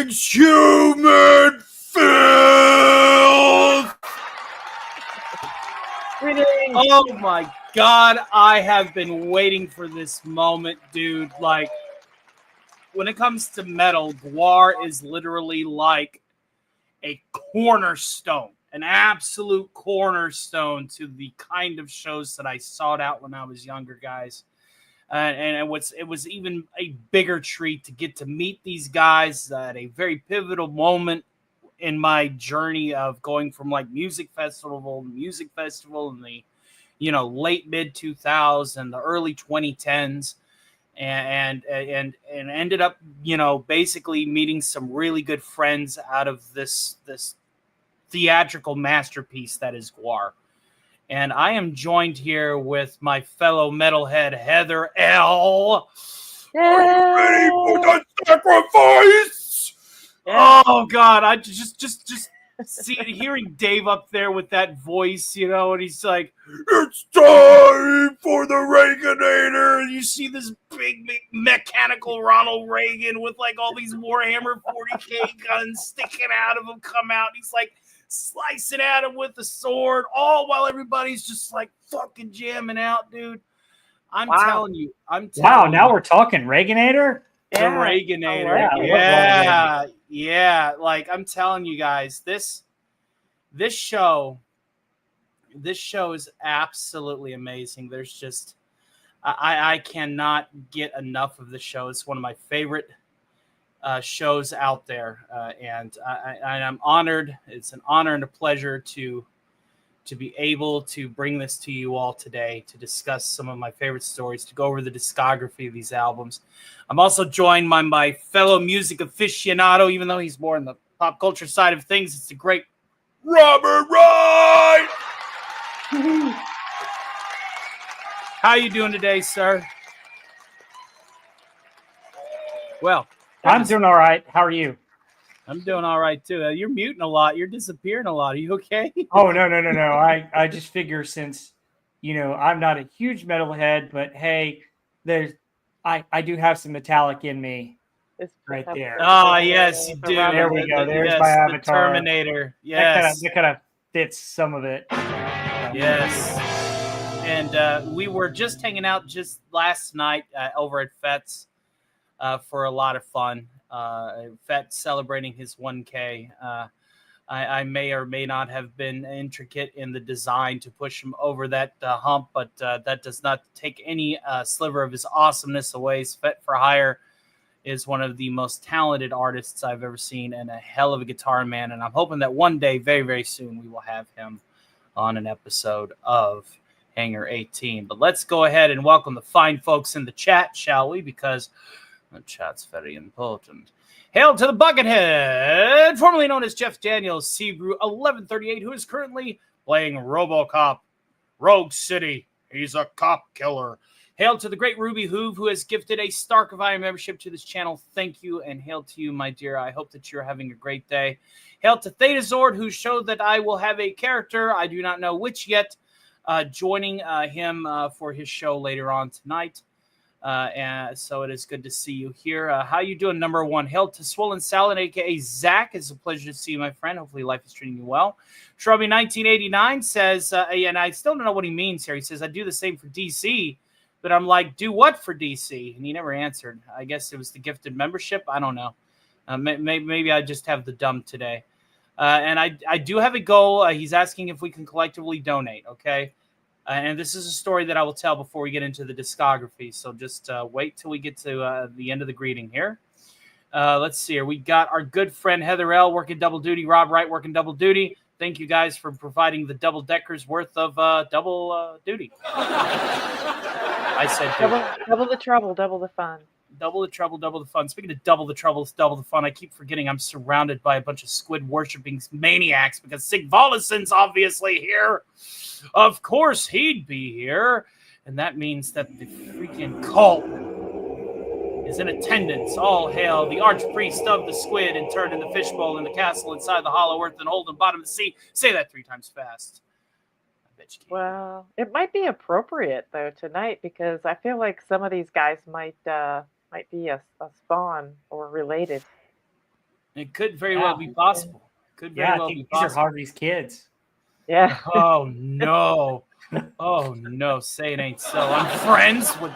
Greetings, human filth! Oh my god, I have been waiting for this moment, dude. Like, when it comes to metal, GWAR is literally like a cornerstone, an absolute cornerstone to the kind of shows that I sought out when I was younger, guys. And it was even a bigger treat to get to meet these guys at a very pivotal moment in my journey of going from like music festival to music festival in the late mid 2000s, the early 2010s, and ended up basically meeting some really good friends out of this theatrical masterpiece that is GWAR. And I am joined here with my fellow metalhead, Heather L. Are you ready for the sacrifice? Yeah. Oh God, I just see hearing Dave up there with that voice, and he's like, "It's time for the Reaganator." And you see this big mechanical Ronald Reagan with like all these Warhammer 40K guns sticking out of him come out. And he's like slicing at him with the sword, all while everybody's just like fucking jamming out, dude. I'm telling you. Now we're talking Reaganator? The Reaganator. Yeah. Like, I'm telling you guys, this show is absolutely amazing. There's just I cannot get enough of the show. It's one of my favorite shows out there, and I'm honored. It's an honor and a pleasure to be able to bring this to you all today to discuss some of my favorite stories, to go over the discography of these albums. I'm also joined by my fellow music aficionado, even though he's more in the pop culture side of things. It's the great Robert Wright. How you doing today, sir? Well, I'm doing all right. How are you? I'm doing all right too. You're muting a lot. You're disappearing a lot. Are you okay? Oh, no. I just figure since, I'm not a huge metalhead, but hey, I do have some metallic in me. It's right there. Oh, yes, you do. There we go. There's my avatar. The Terminator. Yes. That kind of fits some of it. Yes. And we were just hanging out just last night over at FET's for a lot of fun. FET celebrating his 1K. I may or may not have been intricate in the design to push him over that hump, but that does not take any sliver of his awesomeness away. FET for Hire is one of the most talented artists I've ever seen and a hell of a guitar man. And I'm hoping that one day, very, very soon, we will have him on an episode of Hangar 18. But let's go ahead and welcome the fine folks in the chat, shall we? Because the chat's very important. Hail to the Buckethead, formerly known as Jeff Daniels, Sebrew 1138, who is currently playing RoboCop, Rogue City. He's a cop killer. Hail to the great Ruby Hoove, who has gifted a Stark of Iron membership to this channel. Thank you, and hail to you, my dear. I hope that you're having a great day. Hail to Theta Zord, who showed that I will have a character, I do not know which yet, joining him for his show later on tonight. And so it is good to see you here. How you doing, number one? Hail to Swollen Salad, a.k.a. Zach. It's a pleasure to see you, my friend. Hopefully life is treating you well. Shrubby1989 says, and I still don't know what he means here. He says, I do the same for DC. But I'm like, do what for DC? And he never answered. I guess it was the gifted membership. I don't know. Maybe I just have the dumb today. And I do have a goal. He's asking if we can collectively donate, okay? And this is a story that I will tell before we get into the discography. So just wait till we get to the end of the greeting here. Let's see here. We got our good friend Heather L. working double duty. Rob Wright working double duty. Thank you guys for providing the double deckers worth of double duty. I said double the trouble, double the fun. Double the trouble, double the fun. Speaking of double the trouble, double the fun, I keep forgetting I'm surrounded by a bunch of squid worshipping maniacs because Sig Volison's obviously here. Of course he'd be here. And that means that the freaking cult is in attendance. All hail the archpriest of the squid and turned in the fishbowl in the castle inside the hollow earth and hold in bottom of the sea. Say that 3 times fast. Well, it might be appropriate though tonight because I feel like some of these guys might be a spawn or related. It could very well be possible. Could very well be these are possible. Harvey's kids. Yeah. Oh no! Oh no! Say it ain't so. I'm friends with.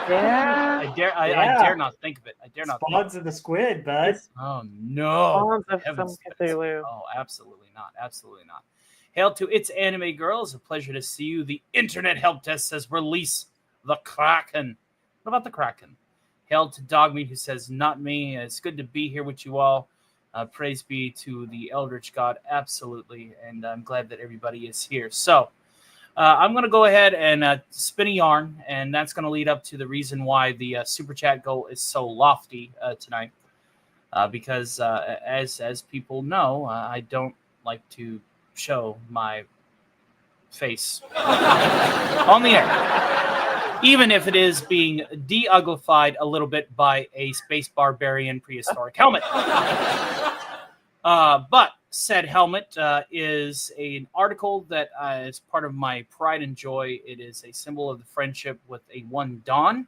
Yeah. I dare not think of it. I dare not. Spawns of the squid, bud. Oh no! Spawns of some Cthulhu. Oh, absolutely not. Absolutely not. Hail to It's Anime Girl. It's a pleasure to see you. The internet help desk says release the Kraken. What about the Kraken? Hail to Dogmeat, who says not me. It's good to be here with you all. Praise be to the Eldritch God. Absolutely. And I'm glad that everybody is here. So I'm going to go ahead and spin a yarn, and that's going to lead up to the reason why the super chat goal is so lofty tonight. Because as people know, I don't like to show my face on the air, even if it is being de-uglified a little bit by a space barbarian prehistoric helmet. But said helmet is an article that is part of my pride and joy. It is a symbol of the friendship with a one Don.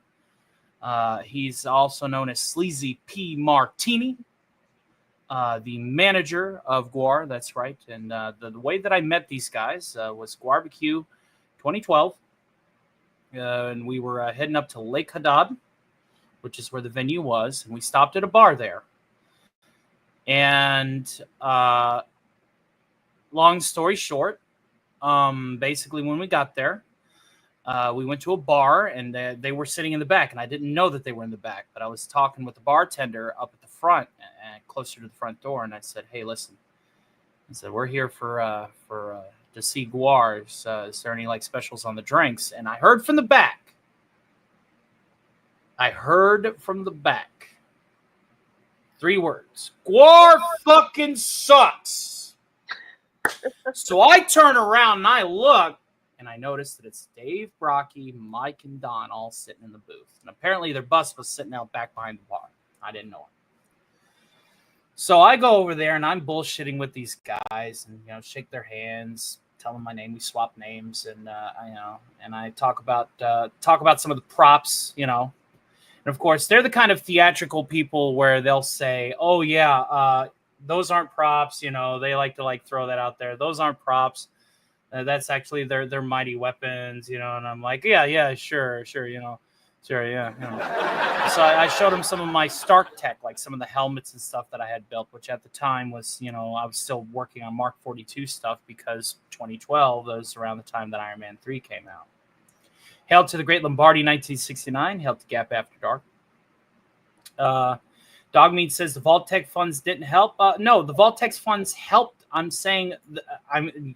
He's also known as Sleazy P. Martini, the manager of GWAR. That's right. And the way that I met these guys was GWARBQ 2012. And we were heading up to Lake Haddad, which is where the venue was. And we stopped at a bar there. And long story short, basically when we got there, we went to a bar, and they were sitting in the back, and I didn't know that they were in the back, but I was talking with the bartender up at the front and closer to the front door, and I said, "Hey, listen," I said, "we're here for to see GWAR. Is there any like specials on the drinks?" And I heard from the back. Three words: GWAR fucking sucks. So I turn around and I look, and I noticed that it's Dave, Brocky, Mike, and Don all sitting in the booth. And apparently their bus was sitting out back behind the bar. I didn't know it. So I go over there, and I'm bullshitting with these guys, and shake their hands, tell them my name. We swap names, and I talk about some of the props, And of course, they're the kind of theatrical people where they'll say, "Oh yeah, those aren't props." They like to throw that out there. Those aren't props. That's actually their mighty weapons. And I'm like, yeah, sure, yeah. So I showed them some of my Stark tech, like some of the helmets and stuff that I had built, which at the time was, I was still working on Mark 42 stuff because 2012, that was around the time that Iron Man 3 came out. Hail to the Great Lombardi 1969. Hail to Gap After Dark. Dogmeat says the Vault-Tec funds didn't help. No, the Vault-Tec funds helped. I'm saying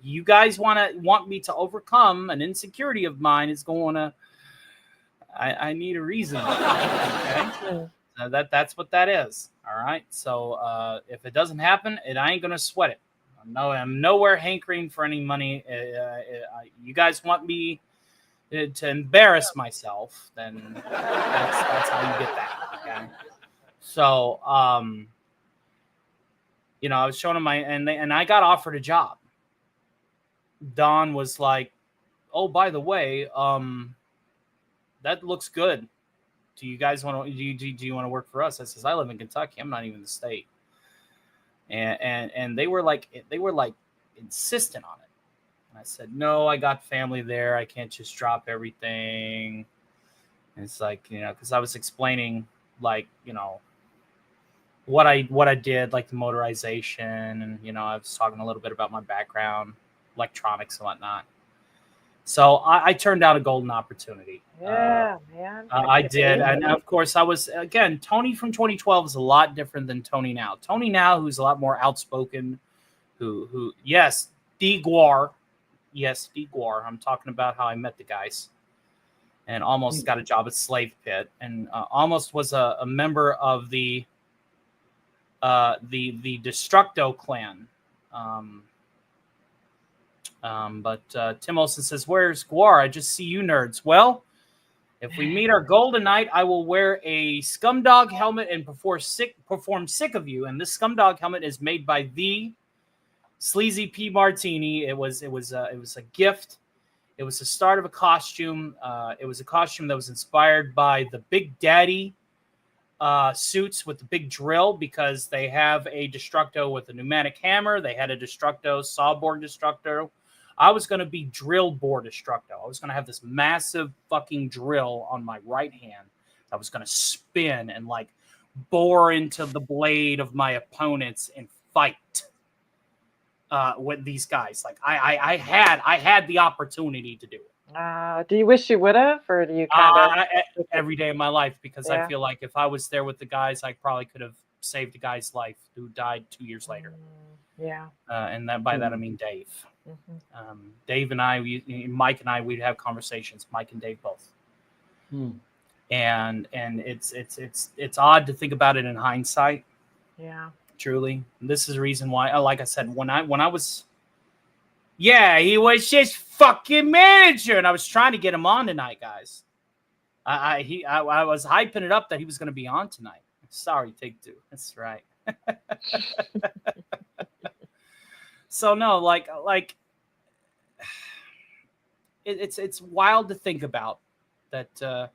you guys want me to overcome an insecurity of mine. Is going to. I need a reason. Okay, that's what that is. All right. So if it doesn't happen, I ain't gonna sweat it. I'm nowhere hankering for any money. You guys want me to embarrass myself, then that's how you get that. Okay. So I was showing them and I got offered a job. Don was like, "Oh, by the way, that looks good. Do you guys want to do you want to work for us?" I says, "I live in Kentucky. I'm not even in the state." And they were like insistent on it. And I said, "No, I got family there. I can't just drop everything." And it's like, because I was explaining what I did, like the motorization, and I was talking a little bit about my background, electronics and whatnot. So I turned down a golden opportunity. Yeah, man. I did. And of course, I was, again, Tony from 2012 is a lot different than Tony now. Tony now, who's a lot more outspoken, yes, GWAR. Yes, GWAR. I'm talking about how I met the guys and almost got a job at Slave Pit, and almost was a member of the Destructo clan. But Tim Olson says, "Where's GWAR? I just see you nerds." Well, if we meet our goal tonight, I will wear a Scumdog helmet and perform Sick of You. And this Scumdog helmet is made by the Sleazy P. Martini. It was a gift. It was the start of a costume. It was a costume that was inspired by the Big Daddy suits with the big drill because they have a Destructo with a pneumatic hammer. They had a Destructo, sawboard Destructo. I was going to be drill bore Destructo. I was going to have this massive fucking drill on my right hand. I was going to spin and like bore into the blade of my opponents and fight with these guys. Like I had the opportunity to do it. Do you wish you would have, or do you kind of every day of my life? Because I feel like if I was there with the guys, I probably could have saved a guy's life who died 2 years later. Yeah. And that by that I mean Dave. Mm-hmm. Dave and I, Mike and I, we'd have conversations. Mike and Dave both. And it's odd to think about it in hindsight. Yeah. Truly, this is the reason why. Like I said, when I was. Yeah, he was just fucking manager, and I was trying to get him on tonight, guys. I was hyping it up that he was going to be on tonight. Sorry, take two. That's right. So no, like it's wild to think about that.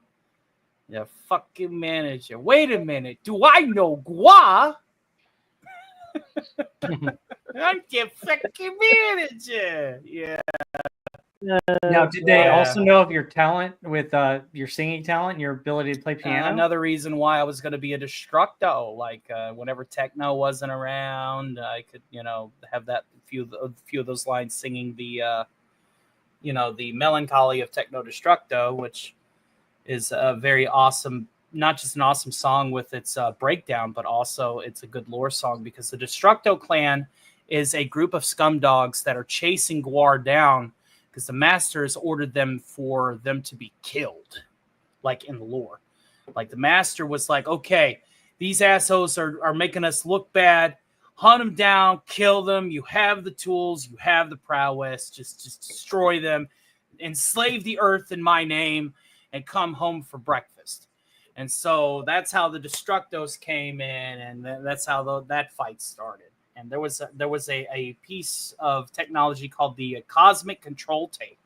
Yeah, fucking manager. Wait a minute, do I know GWAR? I'm the fucking manager. Yeah. Now, did they also know of your talent with your singing talent and your ability to play piano? Another reason why I was going to be a Destructo. Like whenever techno wasn't around, I could, have that few of those lines singing the, the melancholy of Techno Destructo, which is a very awesome. Not just an awesome song with its breakdown, but also it's a good lore song because the Destructo clan is a group of scumdogs that are chasing GWAR down because the masters ordered them for them to be killed, like in the lore. Like the master was like, okay, these assholes are making us look bad. Hunt them down, kill them. You have the tools, you have the prowess. Just destroy them, enslave the earth in my name, and come home for breakfast. And so that's how the Destructos came in, and that's how that fight started. And there was a piece of technology called the Cosmic Control Tape,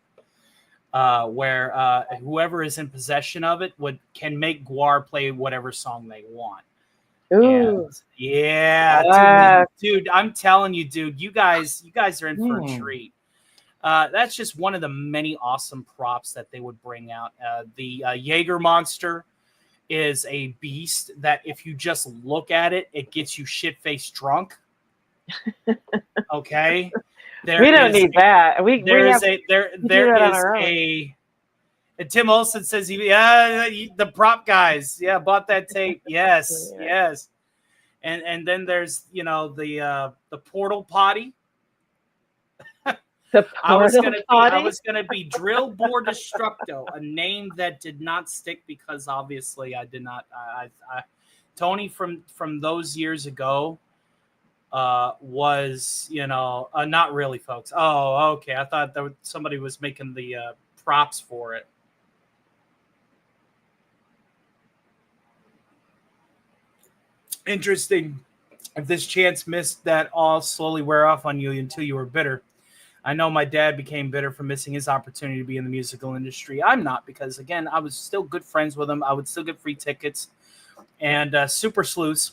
where whoever is in possession of it can make GWAR play whatever song they want. Ooh. And yeah, dude, I'm telling you, dude, you guys are in for a treat. That's just one of the many awesome props that they would bring out. The Jaeger monster is a beast that if you just look at it, it gets you shit-faced drunk. Okay, we don't need that. There is a. And Tim Olson says, the prop guys, bought that tape. Yes, yes. And then there's the portal potty. I was gonna be Drill Bore Destructo, a name that did not stick because obviously I did not. Tony from those years ago was not really, folks. Oh, okay. I thought that somebody was making the props for it. Interesting. If this chance missed that all slowly wear off on you until you were bitter. I know my dad became bitter for missing his opportunity to be in the musical industry. I'm not, because again, I was still good friends with him. I would still get free tickets, and super sleuths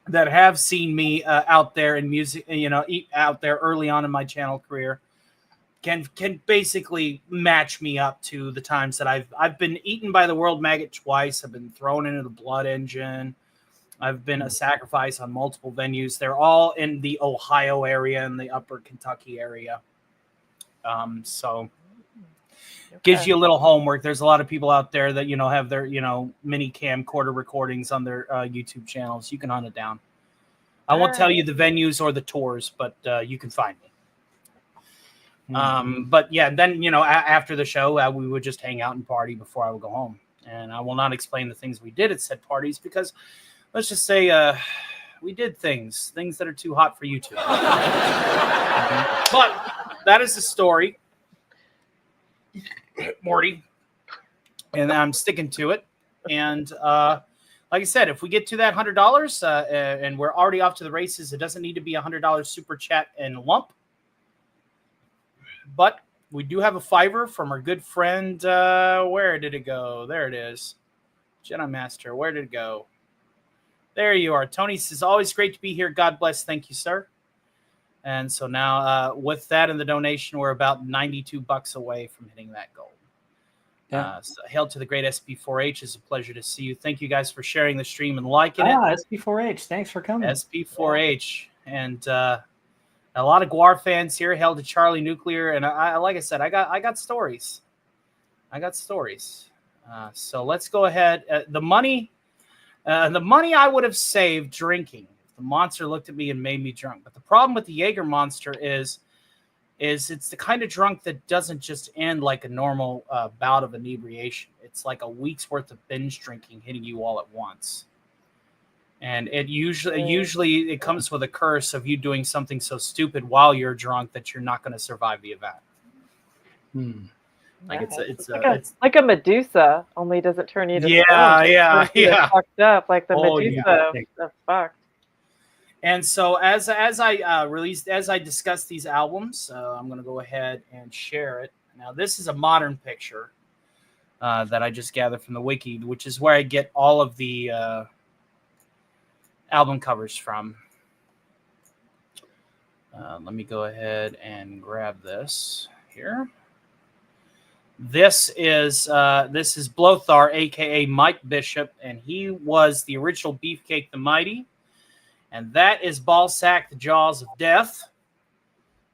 that have seen me out there in music, out there early on in my channel career, can basically match me up to the times that I've been eaten by the World Maggot twice. I've been thrown into the blood engine. I've been a sacrifice on multiple venues. They're all in the Ohio area and the upper Kentucky area. So gives you a little homework. There's a lot of people out there that, have their, mini camcorder recordings on their YouTube channels. You can hunt it down. I won't tell you the venues or the tours, but you can find me. But yeah, then, after the show, we would just hang out and party before I would go home. And I will not explain the things we did at said parties because let's just say we did things that are too hot for YouTube. But that is the story, Morty. And I'm sticking to it. And like I said, if we get to that $100 and we're already off to the races, it doesn't need to be $100 super chat and lump. But we do have a $5 from our good friend. Where did it go? There it is. Jedi Master. Where did it go? There you are. Tony says, always great to be here. God bless. Thank you, sir. And so now with that and the donation, we're about $92 away from hitting that goal. Yeah. So hail to the great SP4H. It's a pleasure to see you. Thank you guys for sharing the stream and liking it. SP4H. Thanks for coming. SP4H. Yeah. And a lot of GWAR fans here. Hail to Charlie Nuclear. And I like I said, I got stories. So let's go ahead. The money I would have saved drinking if the monster looked at me and made me drunk. But the problem with the Jaeger monster is it's the kind of drunk that doesn't just end like a normal bout of inebriation. It's like a week's worth of binge drinking hitting you all at once. And it usually it comes with a curse of you doing something so stupid while you're drunk that you're not going to survive the event. Like it's like a Medusa, only doesn't turn you to yeah. Fucked up like the Medusa. That's fucked. And so as I discussed these albums, I'm going to go ahead and share it. Now this is a modern picture that I just gathered from the wiki, which is where I get all of the album covers from. Let me go ahead and grab this here. This is Blothar, aka Mike Bishop, and he was the original Beefcake the Mighty. And that is Ballsack, the Jaws of Death.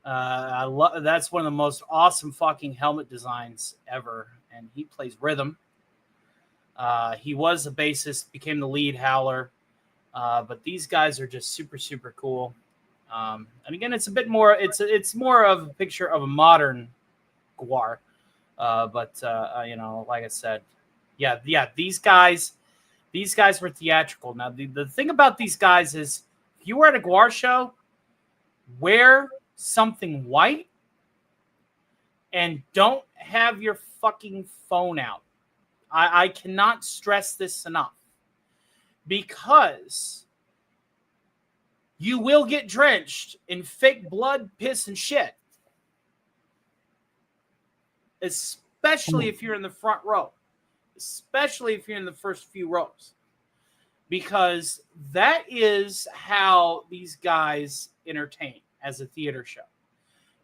That's one of the most awesome fucking helmet designs ever. And he plays rhythm. He was a bassist, became the lead howler. But these guys are just super, super cool. And again, it's a bit more. It's more of a picture of a modern GWAR. But like I said, these guys were theatrical. Now, the thing about these guys is, if you were at a GWAR show, wear something white and don't have your fucking phone out. I cannot stress this enough, because you will get drenched in fake blood, piss, and shit. Especially if you're in the front row. Especially if you're in the first few rows. Because that is how these guys entertain as a theater show.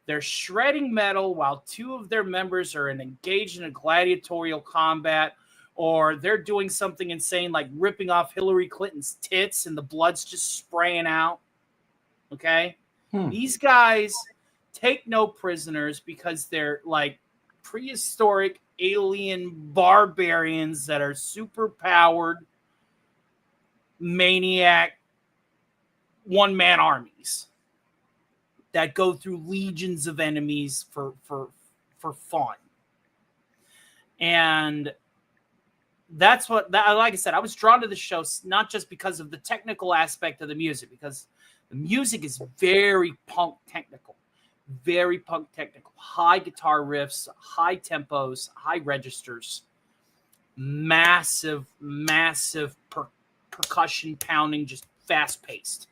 They're shredding metal while two of their members are engaged in a gladiatorial combat, or they're doing something insane like ripping off Hillary Clinton's tits and the blood's just spraying out. Okay? These guys take no prisoners because they're like prehistoric alien barbarians that are super powered maniac one-man armies that go through legions of enemies for fun. And that's what like I said, I was drawn to the show not just because of the technical aspect of the music, because the music is very punk technical. Very punk technical. High guitar riffs, high tempos, high registers, massive percussion pounding, just fast paced.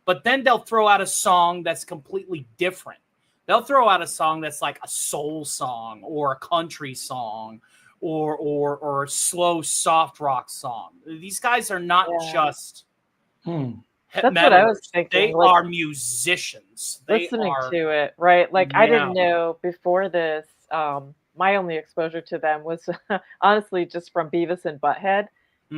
But then they'll throw out a song that's completely different. They'll throw out a song that's like a soul song or a country song or a slow soft rock song. These guys are not just That's what I was thinking. They are musicians. Listening to it, right? Like, I didn't know before this. My only exposure to them was honestly just from Beavis and Butthead.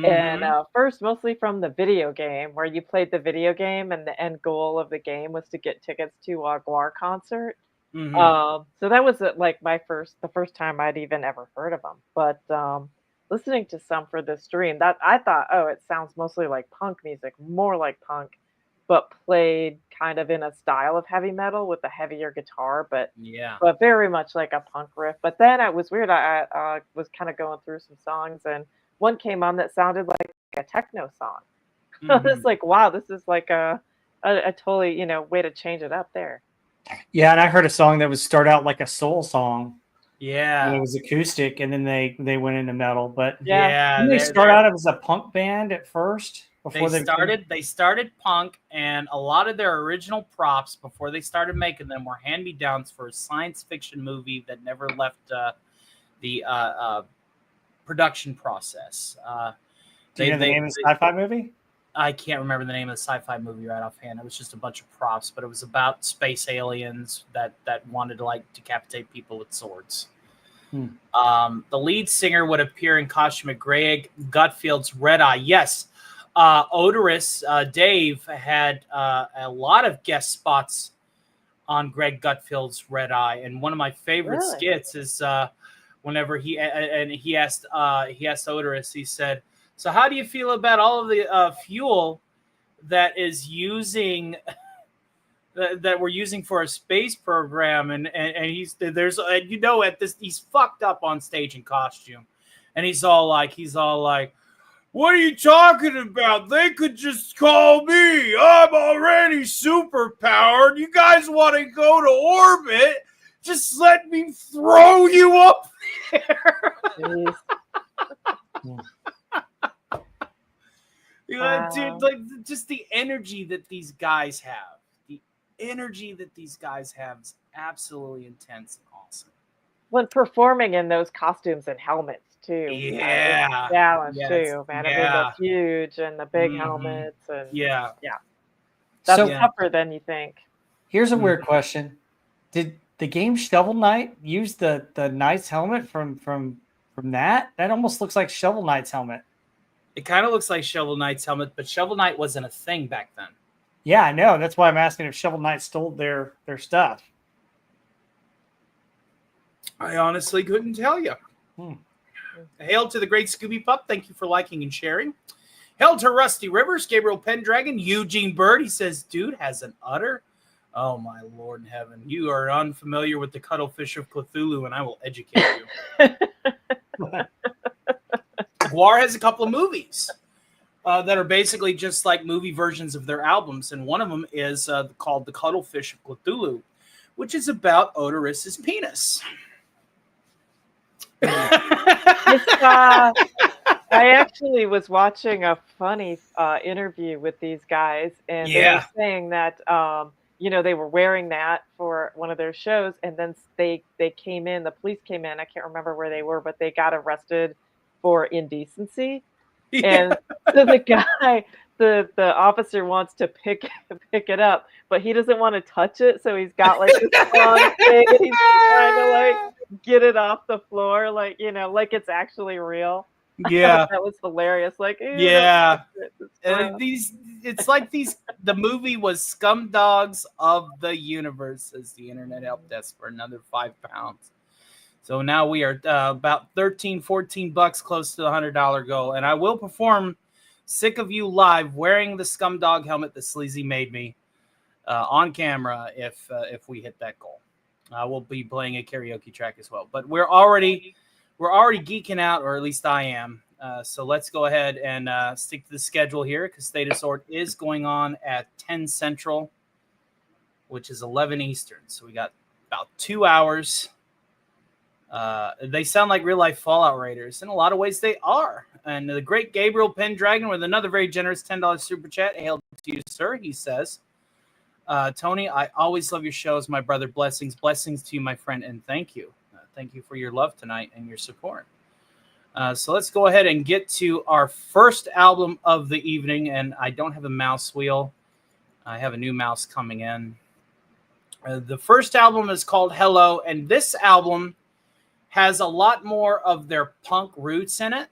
And first, mostly from the video game, where you played the video game and the end goal of the game was to get tickets to a GWAR concert. So that was like the first time I'd even ever heard of them. But listening to some for this stream, that I thought, oh, it sounds mostly like punk music, more like punk, but played kind of in a style of heavy metal with a heavier guitar, but very much like a punk riff. But then it was weird. I was kind of going through some songs, and one came on that sounded like a techno song. I was like, wow, this is like a totally, way to change it up there. Yeah, and I heard a song that would start out like a soul song. Yeah. And it was acoustic, and then they went into metal. But yeah, they start out as a punk band at first. Before they started punk, and a lot of their original props before they started making them were hand-me-downs for a science fiction movie that never left the production process. Do you know the name of the sci-fi movie? I can't remember the name of the sci-fi movie right offhand. It was just a bunch of props, but it was about space aliens that wanted to like decapitate people with swords. The lead singer would appear in costume at Greg Gutfield's Red Eye. Yes, Odorous Dave had a lot of guest spots on Greg Gutfield's Red Eye, and one of my favorite skits is whenever he asked Odorous, he said, "So how do you feel about all of the fuel that is using that we're using for a space program?" And he's he's fucked up on stage in costume, and he's all like, "What are you talking about? They could just call me. I'm already super powered. You guys want to go to orbit? Just let me throw you up there." Dude, like just the energy that these guys have. The energy that these guys have is absolutely intense and awesome. When performing in those costumes and helmets too. Yeah. Challenge too, man. I mean, they're huge and the big helmets and that's tougher than you think. Here's a weird question. Did the game Shovel Knight use the Knight's helmet from that? That almost looks like Shovel Knight's helmet. It kind of looks like Shovel Knight's helmet, but Shovel Knight wasn't a thing back then. Yeah, I know. That's why I'm asking if Shovel Knight stole their stuff. I honestly couldn't tell you. Hail to the great Scooby Pup. Thank you for liking and sharing. Hail to Rusty Rivers, Gabriel Pendragon, Eugene Bird. He says, "Dude has an udder." Oh, my Lord in heaven. You are unfamiliar with the cuttlefish of Cthulhu, and I will educate you. GWAR has a couple of movies that are basically just like movie versions of their albums, and one of them is called The Cuttlefish of Cthulhu, which is about Odorous's penis. I actually was watching a funny interview with these guys, and they were saying that they were wearing that for one of their shows, and then they came in, the police came in, I can't remember where they were, but they got arrested for indecency. And so the guy, the officer wants to pick it up, but he doesn't want to touch it, so he's got like this long thing, and he's trying to like get it off the floor, like like it's actually real. Yeah, that was hilarious. Like, and the movie was Scumdogs of the Universe, as the internet helped us for another £5. So now we are about $13-14 close to the $100 goal, and I will perform "Sick of You" live wearing the Scumdog helmet that Sleazy made me on camera if we hit that goal. I will be playing a karaoke track as well, but we're already geeking out, or at least I am. So let's go ahead and stick to the schedule here, because State of Sword is going on at 10 Central, which is 11 Eastern. So we got about 2 hours. They sound like real-life Fallout Raiders. In a lot of ways, they are. And the great Gabriel Pendragon with another very generous $10 super chat. Hail to you, sir. He says, "Tony, I always love your shows, my brother. Blessings to you, my friend, and thank you. Thank you for your love tonight and your support." So let's go ahead and get to our first album of the evening. And I don't have a mouse wheel. I have a new mouse coming in. The first album is called Hello, and this album has a lot more of their punk roots in it.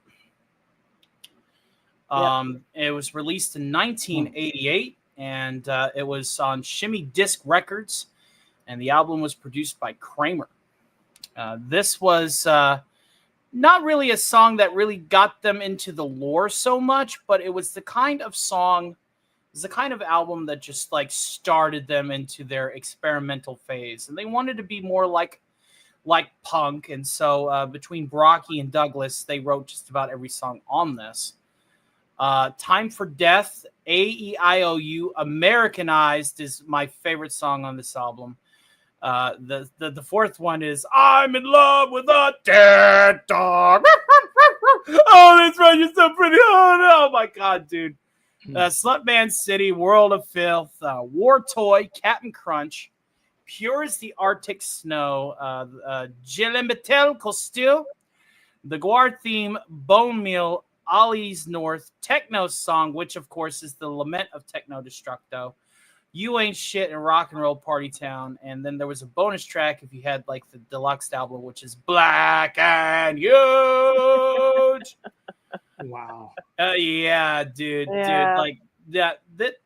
It was released in 1988, and it was on Shimmy Disc Records, and the album was produced by Kramer. This was not really a song that really got them into the lore so much, but it was the kind of song, it was the kind of album that just like started them into their experimental phase, and they wanted to be more like punk. And so between Brocky and Douglas, they wrote just about every song on this. Time for Death, AEIOU, Americanized, is my favorite song on this album. The fourth one is I'm in Love with a Dead Dog. Oh, that's right, you're so pretty. Oh my God, dude. Slutman City, World of Filth, War Toy, Captain Crunch, Pure as the Arctic Snow, Je l'aimetel Costil, the GWAR theme, Bone Meal, Ollie's North, Techno Song, which of course is the lament of Techno Destructo, You Ain't Shit in Rock and Roll Party Town, and then there was a bonus track if you had like the deluxe album, which is Black and Huge. Wow. Yeah, dude, like that.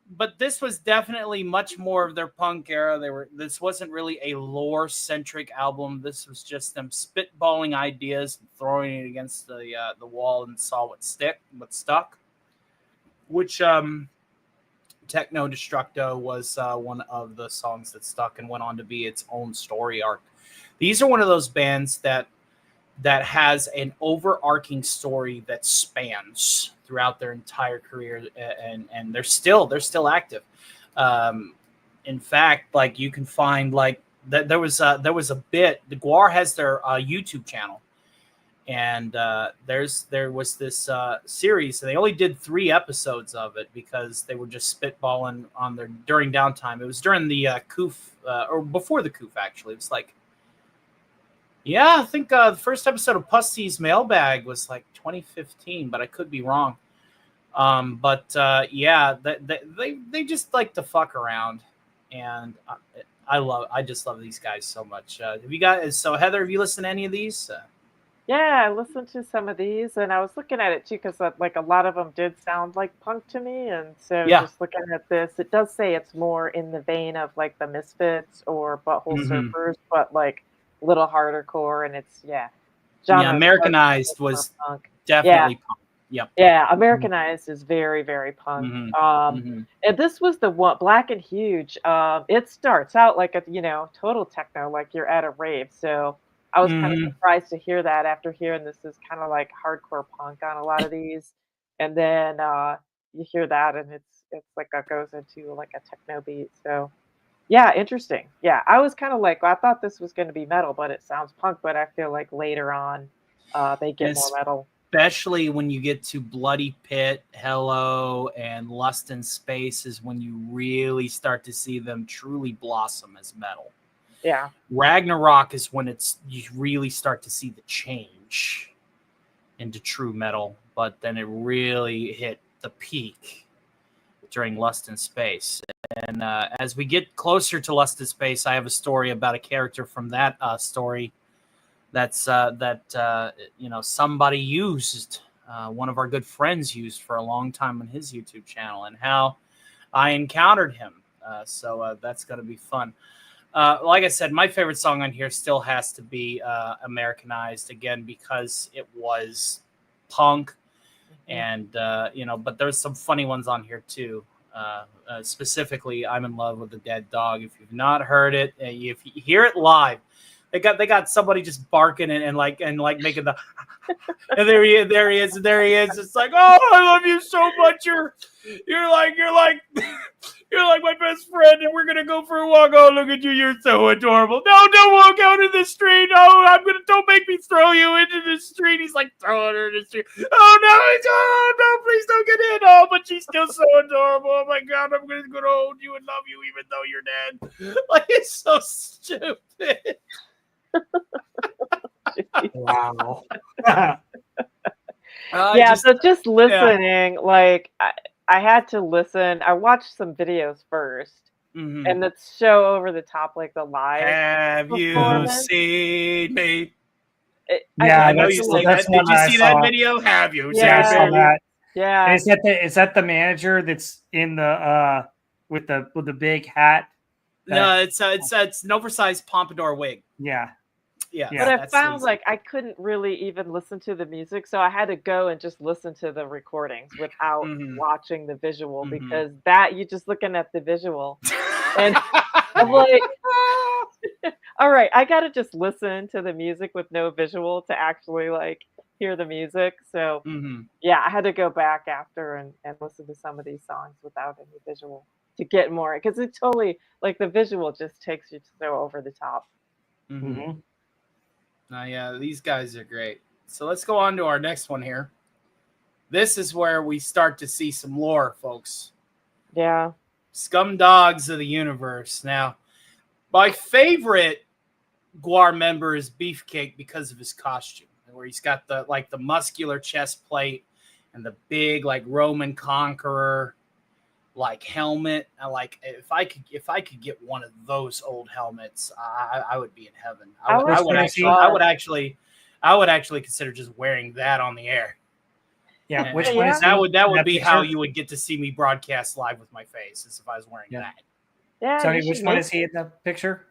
But this was definitely much more of their punk era. This wasn't really a lore centric album. This was just them spitballing ideas and throwing it against the wall and saw what stuck. Which Techno Destructo was one of the songs that stuck and went on to be its own story arc. These are one of those bands that has an overarching story that spans throughout their entire career, and they're still active. In fact, like you can find like there was a bit. The GWAR has their YouTube channel, and there was this series, and they only did 3 episodes of it because they were just spitballing on their during downtime. It was during the COOF or before the COOF actually. It was like. Yeah, I think the first episode of Pusty's Mailbag was like 2015, but I could be wrong. Yeah, they just like to fuck around, and I just love these guys so much. Have you guys? So Heather, have you listened to any of these? Yeah, I listened to some of these, and I was looking at it too because like a lot of them did sound like punk to me, and so just looking at this, it does say it's more in the vein of like the Misfits or Butthole Surfers, but like a little harder core, and it's Americanized was punk. Definitely punk. Yep. Yeah, Americanized is very, very punk. And this was the one, Black and Huge. It starts out like a total techno, like you're at a rave. So I was kind of surprised to hear that after hearing this is kind of like hardcore punk on a lot of these, and then you hear that, and it's like it goes into like a techno beat. So. Yeah, interesting. Yeah, I was kind of like, I thought this was going to be metal, but it sounds punk. But I feel like later on, they get more metal. Especially when you get to Bloody Pit, Hello, and Lust in Space is when you really start to see them truly blossom as metal. Yeah. Ragnarok is when you really start to see the change into true metal, but then it really hit the peak during Lust in Space. And as we get closer to Lust in Space, I have a story about a character from that story that's somebody used, one of our good friends used for a long time on his YouTube channel, and how I encountered him. So that's going to be fun. Like I said, my favorite song on here still has to be Americanized, again, because it was punk. And, but there's some funny ones on here, too. Specifically, I'm in Love with a Dead Dog. If you've not heard it, if you hear it live, they got somebody just barking and making the and there he is. It's like, oh, I love you so much. You're like my best friend, and we're gonna go for a walk. Oh, look at you, you're so adorable. No, don't walk out in the street. Oh, don't make me throw you into the street. He's like throwing her in the street. Oh no, please don't get in. Oh, but she's still so adorable. Oh my God, I'm gonna hold you and love you even though you're dead. Like, it's so stupid. Wow. So just listening, like I had to listen. I watched some videos first, and the show over the top, like the live. Have you seen me? I know you said that. Did you see that video? Have you? Yeah, I saw that. Yeah. And is that the manager that's in the with the big hat? No, it's an oversized pompadour wig. Yeah. Yeah. But I found like I couldn't really even listen to the music, so I had to go and just listen to the recordings without watching the visual, because that you just looking at the visual, and I'm like, all right, I gotta just listen to the music with no visual to actually like hear the music. So yeah, I had to go back after and listen to some of these songs without any visual to get more, because it totally, like, the visual just takes you so over the top. Yeah, these guys are great. So let's go on to our next one here. This is where we start to see some lore, folks. Yeah. Scumdogs of the Universe. Now, my favorite GWAR member is Beefcake because of his costume, where he's got the muscular chest plate and the big like Roman conqueror like helmet. Like if I could get one of those old helmets, I would be in heaven. I would actually consider just wearing that on the air. Yeah, which one is that would be how you would get to see me broadcast live with my face, is if I was wearing that. Yeah. Tony, which one is he in the picture?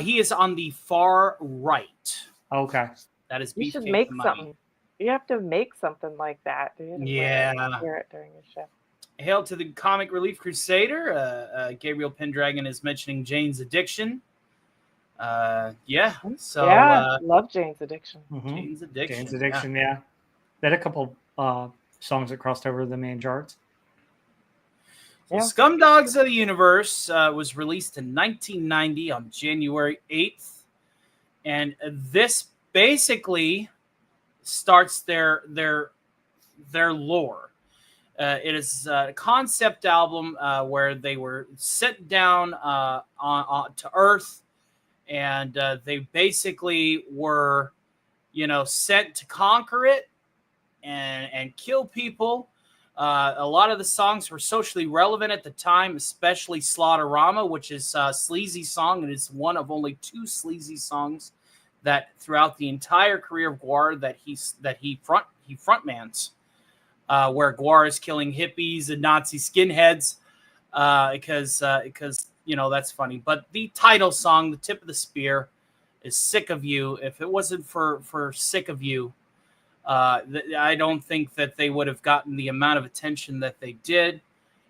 He is on the far right. Okay. That is You should make something. You have to make something like that. Yeah. Wear it during your show. Hail to the Comic Relief Crusader. Gabriel Pendragon is mentioning Jane's Addiction. Yeah. So love Jane's Addiction. Mm-hmm. Jane's Addiction. Jane's Addiction, yeah. They had a couple songs that crossed over the main charts. So Scumdogs of the Universe was released in 1990 on January 8th. And this basically starts their lore. It is a concept album where they were sent down to Earth, and they basically were, sent to conquer it and kill people. A lot of the songs were socially relevant at the time, especially Slaughterama, which is a sleazy song, and it's one of only 2 sleazy songs that throughout the entire career of GWAR that he frontmans. Where GWAR is killing hippies and Nazi skinheads, because that's funny. But the title song, the tip of the spear, is "Sick of You." If it wasn't for "Sick of You," I don't think that they would have gotten the amount of attention that they did.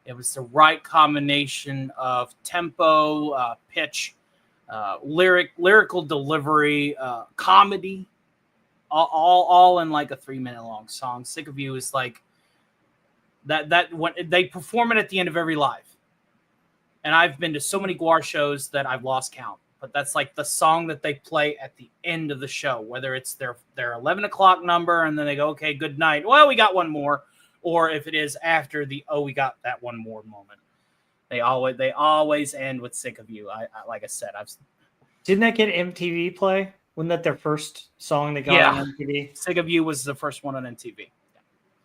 It was the right combination of tempo, pitch, lyrical delivery, comedy, all in like a 3-minute long song. "Sick of You" is like that when they perform it at the end of every live. And I've been to so many GWAR shows that I've lost count. But that's like the song that they play at the end of the show, whether it's their 11 o'clock number and then they go, okay, good night. Well, we got one more. Or if it is after the, we got that one more moment. They always end with "Sick of You." I like I said, didn't that get MTV play? Wasn't that their first song they got on MTV? "Sick of You" was the first one on MTV.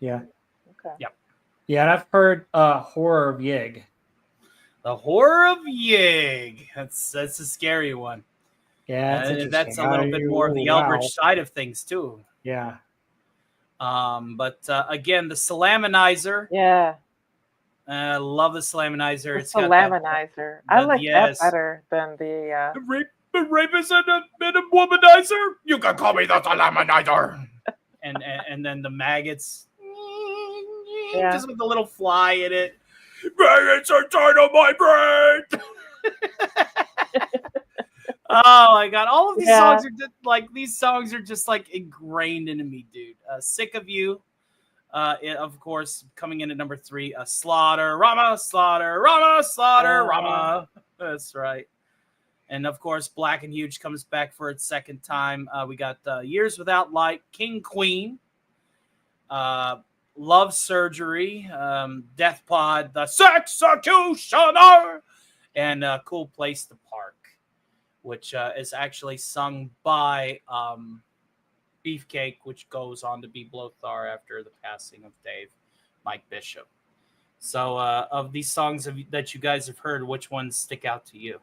Yeah. Okay. Yep. Yeah, and I've heard "Horror of Yig." The Horror of Yig. That's a scary one. Yeah, that's a little bit more of the Eldritch side of things too. Yeah. But again, the Salaminizer. Yeah. I love the Salaminizer. It's Salaminizer. I like that better than the rapist and a womanizer. You can call me the Salaminizer. and then the maggots. Just with the little fly in it. It's inside of my brain. Oh my god! All of these songs are just like ingrained into me, dude. "Sick of You," of course, coming in at number 3. Slaughterama, Slaughterama, Slaughterama. That's right. And of course, Black and Huge comes back for its second time. We got "Years Without Light," "King Queen," "Love Surgery," "Death Pod," "The Sexecutioner," and "Cool Place to Park," which is actually sung by Beefcake, which goes on to be Blothar after the passing of Dave, Mike Bishop. So of these songs that you guys have heard, which ones stick out to you?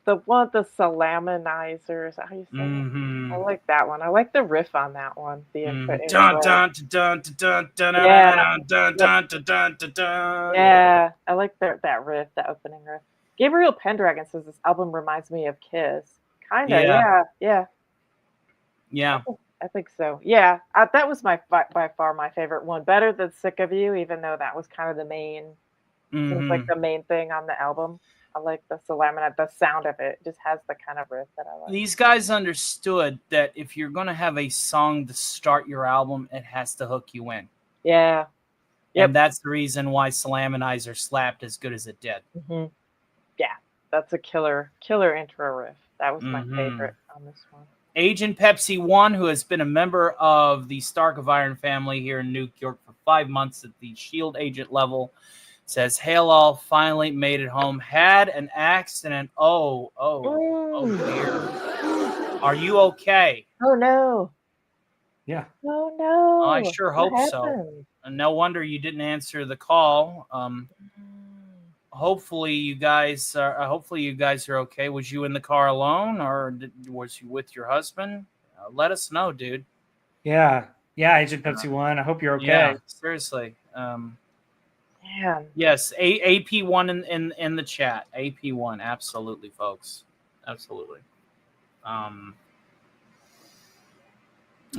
The Salaminizers. How you say it? I like that one. I like the riff on that one. The yeah, I like that riff, that opening riff. Gabriel Pendragon says this album reminds me of Kiss. Kinda, yeah. I think so. Yeah, that was by far my favorite one. Better than "Sick of You," even though that was kind of the main, seems like the main thing on the album. I like the Salamina, the sound of it just has the kind of riff that I like. These guys understood that if you're going to have a song to start your album, it has to hook you in. Yeah. Yep. And that's the reason why Salaminizer slapped as good as it did. Mm-hmm. Yeah, that's a killer intro riff. That was my favorite on this one. Agent Pepsi 1, who has been a member of the Stark of Iron family here in New York for 5 months at the SHIELD agent level, says, "Hail all, finally made it home. Had an accident. Oh dear. Are you okay?" Oh no. Yeah. Oh no! I sure hope so. And no wonder you didn't answer the call. Hopefully you guys are okay. Was you in the car alone, or was you with your husband? Let us know, dude. Yeah, Agent Pepsi One. I hope you're okay. Yeah, seriously. Man. Yes, AP1 in the chat. AP1, absolutely, folks, absolutely.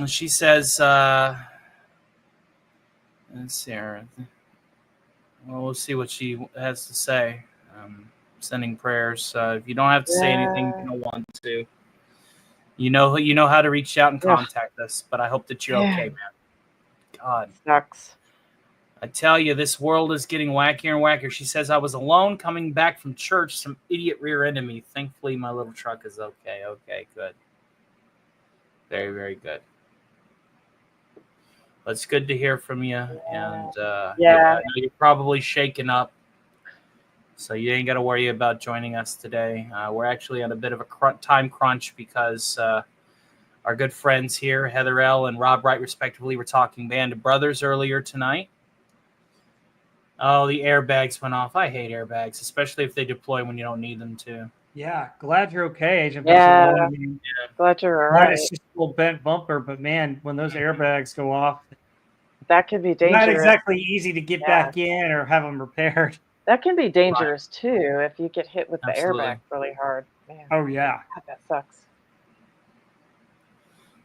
She says, let's see her. Well, we'll see what she has to say. Sending prayers. If you don't have to say anything, you don't want to. You know how to reach out and contact us. But I hope that you're okay, man. God, sucks. I tell you, this world is getting wackier and wackier. She says, I was alone coming back from church. Some idiot rear-ended me. Thankfully, my little truck is okay. Okay, good. Very, very good. Well, it's good to hear from you. And you're probably shaken up. So you ain't got to worry about joining us today. We're actually on a bit of a time crunch because our good friends here, Heather L. and Rob Wright, respectively, were talking Band of Brothers earlier tonight. Oh, the airbags went off. I hate airbags, especially if they deploy when you don't need them to. Yeah, glad you're okay, Agent. Yeah, glad you're all right. It's just a little bent bumper, but man, when those airbags go off, that can be dangerous. Not exactly easy to get back in or have them repaired. That can be dangerous too if you get hit with the airbag really hard. Man. Oh yeah, God, that sucks.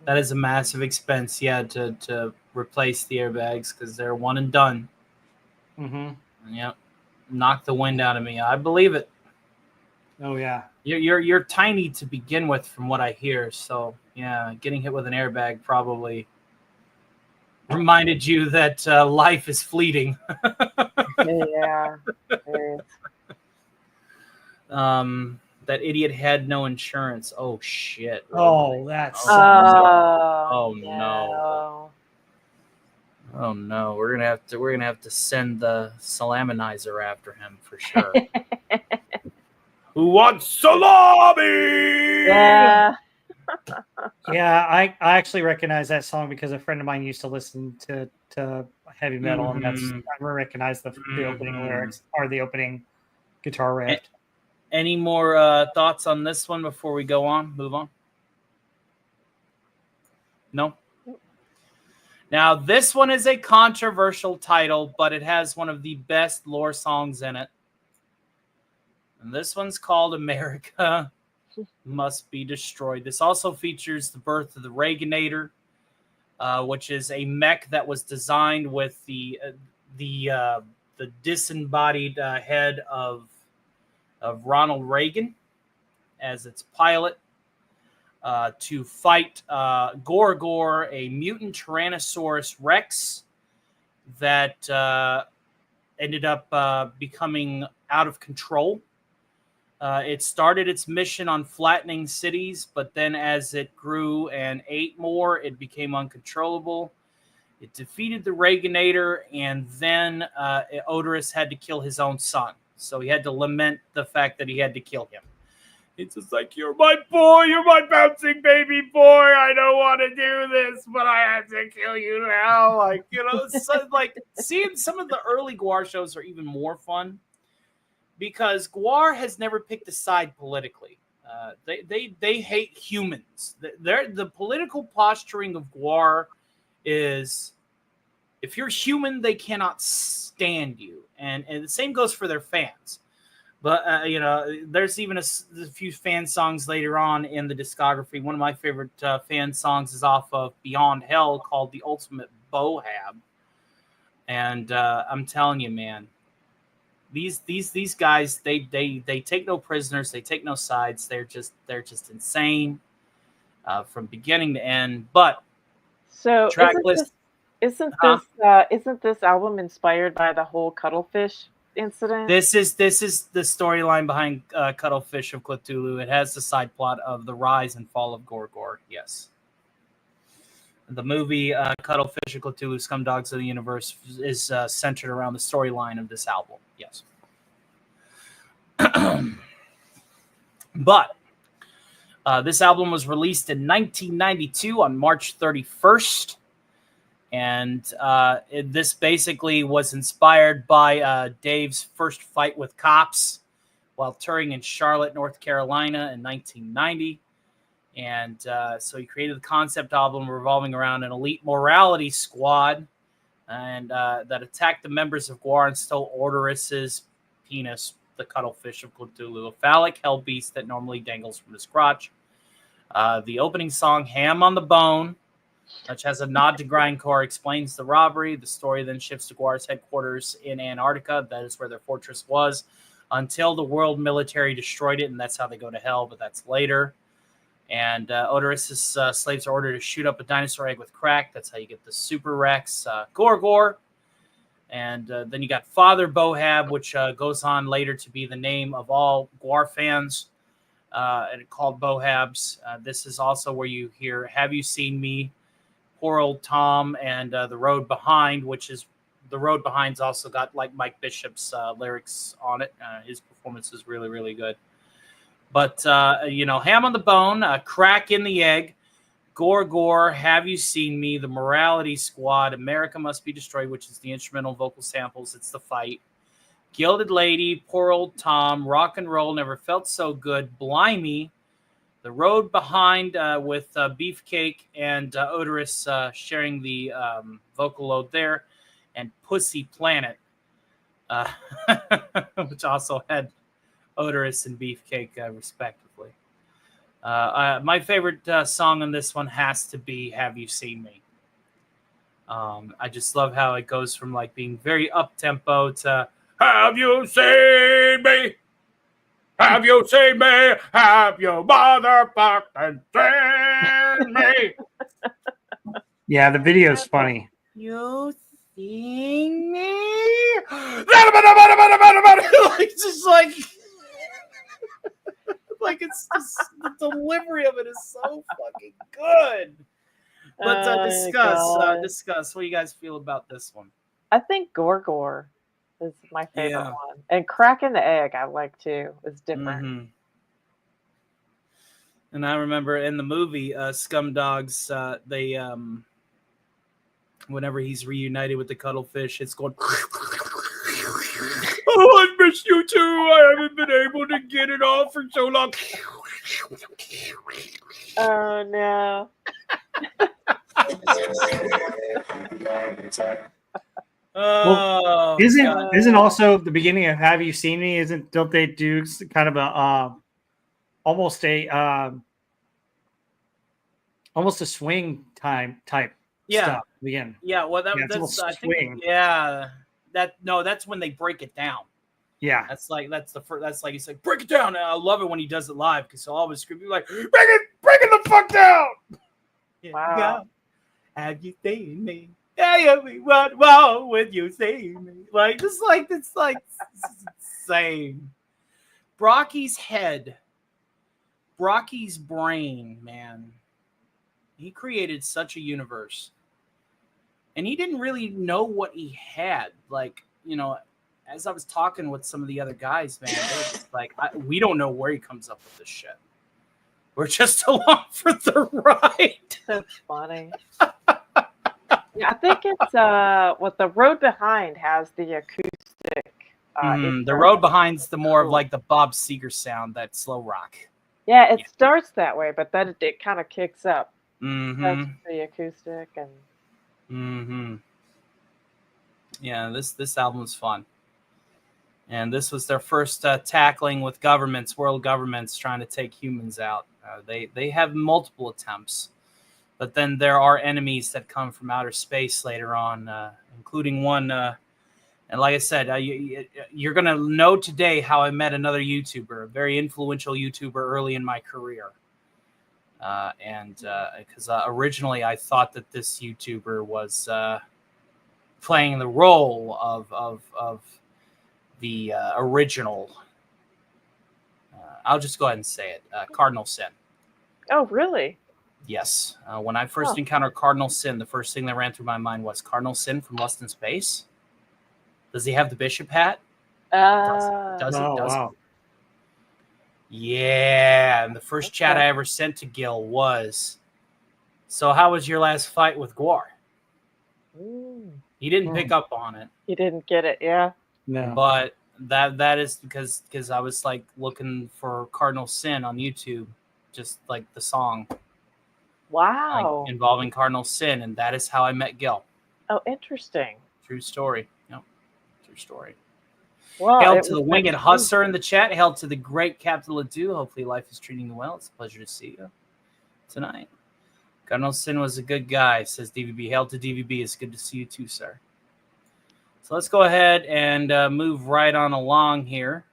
That is a massive expense, to replace the airbags because they're one and done. Yep, knock the wind out of me. I believe it. Oh yeah, you're tiny to begin with, from what I hear. So yeah, getting hit with an airbag probably reminded you that life is fleeting. Yeah. That idiot had no insurance. Oh shit. Oh, that's oh no. Oh no. We're gonna have to send the salaminizer after him for sure. Who wants salami? Yeah. Yeah, I actually recognize that song because a friend of mine used to listen to heavy metal, and I recognize the opening lyrics or the opening guitar riff. Any more thoughts on this one before we go on? Move on? No? Now, this one is a controversial title, but it has one of the best lore songs in it. And this one's called America Must Be Destroyed. This also features the birth of the Reaganator, which is a mech that was designed with the disembodied head of Ronald Reagan as its pilot, to fight GWAR, a mutant Tyrannosaurus Rex that ended up becoming out of control. It started its mission on flattening cities, but then as it grew and ate more, it became uncontrollable. It defeated the Reaganator, and then Odorous had to kill his own son. So he had to lament the fact that he had to kill him. It's just like, you're my boy, you're my bouncing baby boy. I don't want to do this, but I have to kill you now. Like, so, like, seeing some of the early GWAR shows are even more fun because GWAR has never picked a side politically. They hate humans. The political posturing of GWAR is, if you're human, they cannot stand you. And the same goes for their fans. But, there's even a few fan songs later on in the discography. One of my favorite fan songs is off of Beyond Hell called The Ultimate Bohab. And I'm telling you, man, these guys, they take no prisoners. They take no sides. They're just insane from beginning to end. But so isn't this album inspired by the whole Cuttlefish incident? This is the storyline behind Cuttlefish of Cthulhu. It has the side plot of the rise and fall of GWAR. Yes, the movie Cuttlefish of Cthulhu, Scumdogs of the Universe is centered around the storyline of this album. Yes, but This album was released in 1992 on March 31st. And this basically was inspired by Dave's first fight with cops while touring in Charlotte, North Carolina in 1990. And so he created the concept album revolving around an elite morality squad and that attacked the members of GWAR and stole Odorous' penis, the cuttlefish of Cthulhu, a phallic hell beast that normally dangles from his crotch. The opening song, Ham on the Bone, which has a nod to grindcore, explains the robbery. The story then shifts to GWAR's headquarters in Antarctica. That is where their fortress was until the world military destroyed it, and that's how they go to hell, but that's later. And Odorous' slaves are ordered to shoot up a dinosaur egg with crack. That's how you get the Super Rex GWAR. And then you got Father Bohab, which goes on later to be the name of all GWAR fans, and called Bohabs. This is also where you hear Have You Seen Me, Poor Old Tom, and The Road Behind, which is The Road Behind's also got like Mike Bishop's lyrics on it. His performance is really, really good. But, Ham on the Bone, Crack in the Egg, GWAR, Have You Seen Me, The Morality Squad, America Must Be Destroyed, which is the instrumental vocal samples. It's the fight. Gilded Lady, Poor Old Tom, Rock and Roll, Never Felt So Good, Blimey, The Road Behind with Beefcake and Odorous sharing the vocal load there, and Pussy Planet, which also had Odorous and Beefcake, respectively. My favorite song on this one has to be Have You Seen Me? I just love how it goes from like being very up-tempo to Have you seen me? Have you seen me? Have you motherfucking seen me? Yeah, the video's funny. You seen me? Like, just like... Like it's just the delivery of it is so fucking good. But discuss. What do you guys feel about this one? I think GWAR is my favorite one, and Crack in the Egg I like too. It's different. Mm-hmm. And I remember in the movie Scumdogs, they whenever he's reunited with the cuttlefish, it's going. Oh, I miss you too. I haven't been able to get it off for so long. Oh no. Well, isn't also the beginning of Have You Seen Me? Don't they do kind of a almost a swing type stuff again? Yeah, well that's I think that's when they break it down. Yeah, that's like he's like break it down. And I love it when he does it live because he'll always scream like break it the fuck down. Wow. Yeah. Have you seen me? Hey, what wrong with you seeing me? Like it's insane. Brocky's head, Brocky's brain, man. He created such a universe. And he didn't really know what he had. Like, as I was talking with some of the other guys, man, they were just like, we don't know where he comes up with this shit. We're just along for the ride. That's funny. Yeah, I think it's what The Road Behind has the acoustic. The Road Behind's the more of like the Bob Seger sound, that slow rock. Yeah, it starts that way, but then it kind of kicks up. Mm-hmm. That's the acoustic and. Mm-hmm. Yeah, this album was fun. And this was their first tackling with world governments trying to take humans out. They have multiple attempts, but then there are enemies that come from outer space later on, including one. And like I said, you're going to know today how I met another YouTuber, a very influential YouTuber early in my career. Because originally I thought that this YouTuber was playing the role of the original. I'll just go ahead and say it. Cardinal Sin. Oh, really? Yes. When I first encountered Cardinal Sin, the first thing that ran through my mind was Cardinal Sin from Lust in Space. Does he have the bishop hat? Does he? Wow. Yeah, and the first chat I ever sent to Gil was, so how was your last fight with GWAR? He didn't pick up on it. He didn't get it, yeah. No. But that is because I was like looking for Cardinal Sin on YouTube, just like the song. Wow. Like, involving Cardinal Sin, and that is how I met Gil. Oh, interesting. True story. Yep. True story. Well, Hail to the Winged Hustler in the chat. Hail to the great Captain Ledoux. Hopefully life is treating you well. It's a pleasure to see you tonight. Cardinal Sin was a good guy, says DVB. Hail to DVB. It's good to see you too, sir. So let's go ahead and move right on along here.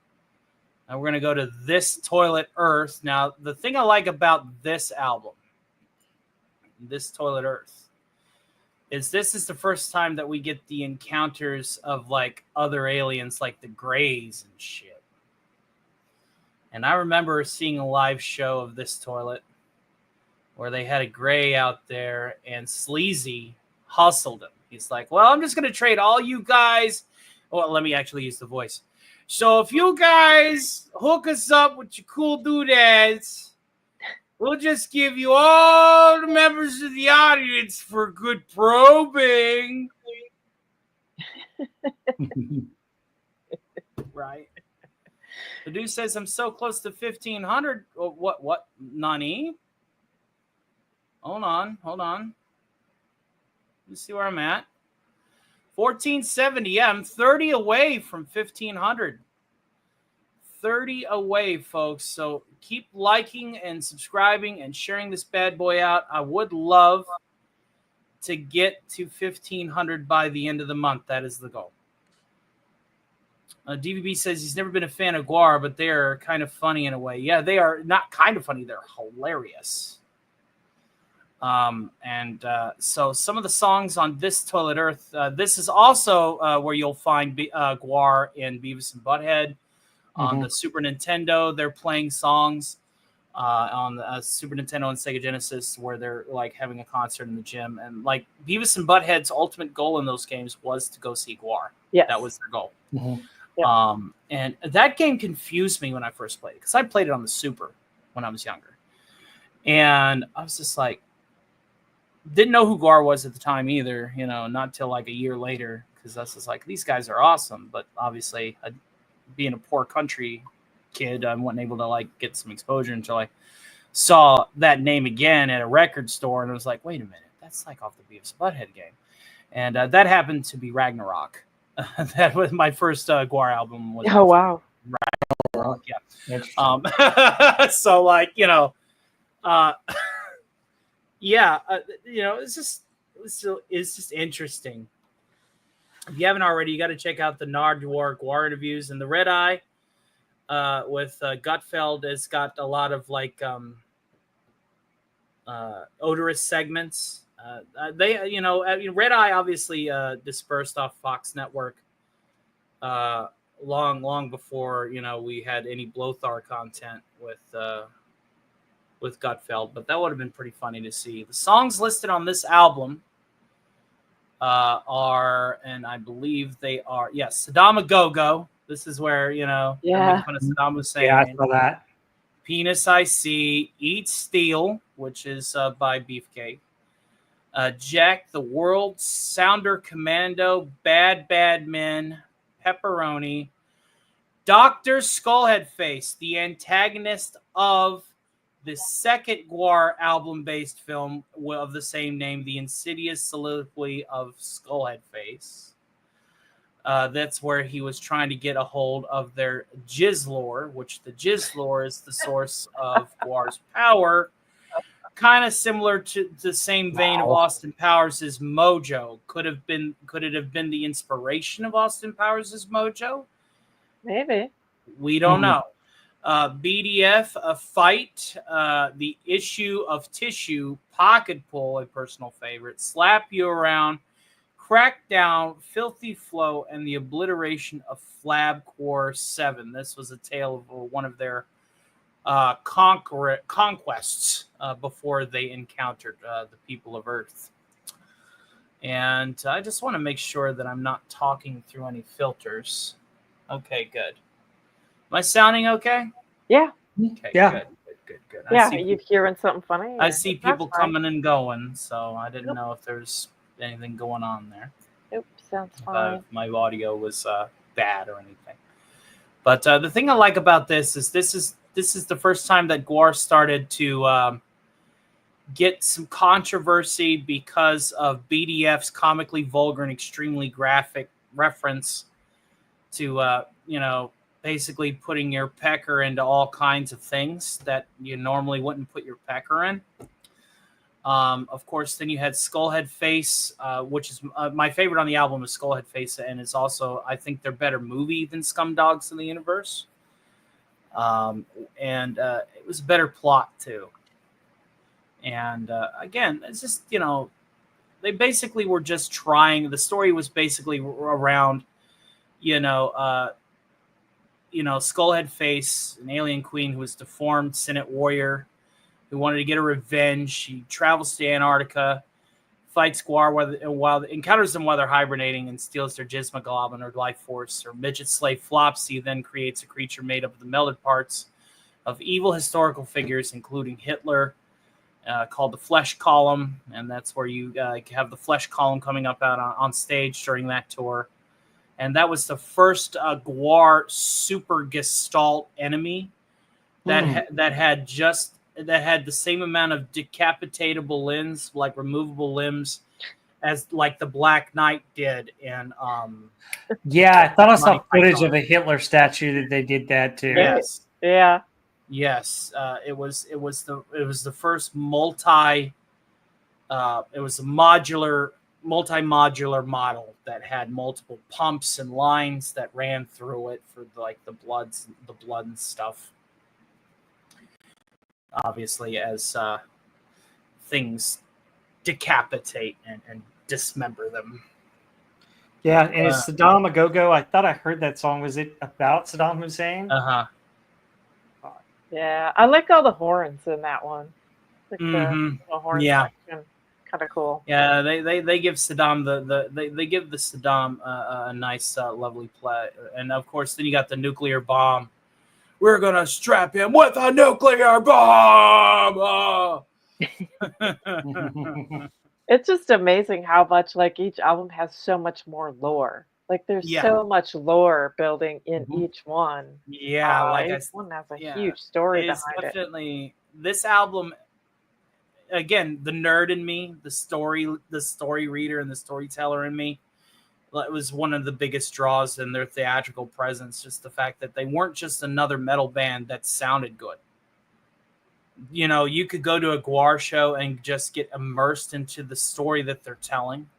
Now we're going to go to This Toilet Earth. Now, the thing I like about this album, This Toilet Earth, is this is the first time that we get the encounters of like other aliens like the Greys and shit. And I remember seeing a live show of This Toilet where they had a Grey out there and Sleazy hustled him. He's like, well, I'm just going to trade all you guys. Well, let me actually use the voice. So if you guys hook us up with your cool doodads, we'll just give you all the members of the audience for good probing. Right. The dude says, I'm so close to 1,500. Oh, what? Nani? Hold on. Let's see where I'm at. 1,470. Yeah, I'm 30 away from 1,500. 30 away, folks. So keep liking and subscribing and sharing this bad boy out. I would love to get to 1,500 by the end of the month. That is the goal. DVB says he's never been a fan of GWAR, but they're kind of funny in a way. Yeah, they are not kind of funny. They're hilarious. So some of the songs on This Toilet Earth, this is also where you'll find GWAR and Beavis and Butthead. On the Super Nintendo, they're playing songs on the Super Nintendo and Sega Genesis where they're like having a concert in the gym. And like Beavis and Butthead's ultimate goal in those games was to go see GWAR. Yes. That was their goal. Yep. And that game confused me when I first played it because I played it on the Super when I was younger. And I was just like, didn't know who GWAR was at the time either, not till like a year later because I was just like, these guys are awesome. But obviously, being a poor country kid, I wasn't able to like get some exposure until I saw that name again at a record store, and I was like, wait a minute, that's like off the Beavis and Butthead game. And that happened to be Ragnarok. That was my first GWAR album. Oh wow! Ragnarok, yeah. So like it's just interesting. If you haven't already, you got to check out the Nardwar GWAR interviews. And the Red Eye with Gutfeld has got a lot of like odorous segments. Red Eye obviously dispersed off Fox Network long before we had any Blothar content with Gutfeld. But that would have been pretty funny to see. The songs listed on this album are, and I believe they are, yes, Saddam a Go-Go. This is where, they're making fun of Saddam Hussein. Yeah, I saw that. Penis I See, Eat Steel, which is by Beefcake. Jack the World, Sounder Commando, Bad Men, Pepperoni, Dr. Skullhead Face, the antagonist of the second GWAR album-based film of the same name, The Insidious Soliloquy of Skullhead Face. That's where he was trying to get a hold of their jizz lore, which the jizz lore is the source of GWAR's power. Kind of similar to the same vein of Austin Powers' Mojo. Could it have been the inspiration of Austin Powers' Mojo? Maybe. We don't know. BDF, A Fight, The Issue of Tissue, Pocket Pull, a personal favorite, Slap You Around, Crackdown, Filthy Flow, and The Obliteration of Flabcore 7. This was a tale of one of their conquests before they encountered the people of Earth. And I just want to make sure that I'm not talking through any filters. Okay, good. Am I sounding okay? Yeah. Okay, Yeah. good. Yeah, you hearing something funny? I or- see That's people fine. coming and going, so I didn't Nope. know if there's anything going on there. Nope, sounds If fine. my audio was bad or anything. But the thing I like about this is the first time that GWAR started to get some controversy because of BDF's comically vulgar and extremely graphic reference to basically putting your pecker into all kinds of things that you normally wouldn't put your pecker in. Of course, then you had Skullhead Face, which is my favorite on the album is Skullhead Face, and is also, I think, their better movie than Scumdogs in the Universe. And it was a better plot too. And again, it's just, they basically were just trying. The story was basically around, Skullhead Face, an alien queen who was deformed Senate warrior who wanted to get her revenge. She travels to Antarctica, fights GWAR while encounters them while they're hibernating and steals their Gizmoglobin or life force. Her midget slave Flopsy then creates a creature made up of the melded parts of evil historical figures, including Hitler, called the Flesh Column, and that's where you have the Flesh Column coming up out on stage during that tour. And that was the first GWAR super gestalt enemy that had the same amount of decapitatable limbs, like removable limbs, as like the Black Knight did in. Yeah, I thought I saw Monty footage Python. of a Hitler statue that they did that too. Yes. Yeah. Yes, it was the first multi-modular model that had multiple pumps and lines that ran through it for the blood and stuff. Obviously, as things decapitate and dismember them. Yeah, and it's Saddam a Go-Go. I thought I heard that song. Was it about Saddam Hussein? Yeah, I like all the horns in that one. Like the horn section, kind of cool. Yeah, they give Saddam they give the Saddam a nice lovely play, and of course then you got the nuclear bomb. We're gonna strap him with a nuclear bomb. It's just amazing how much like each album has so much more lore. Like there's so much lore building in each one. Yeah, each one has a huge story behind definitely this album. Again, the nerd in me, the story reader and the storyteller in me, it was one of the biggest draws in their theatrical presence. Just the fact that they weren't just another metal band that sounded good. You could go to a GWAR show and just get immersed into the story that they're telling,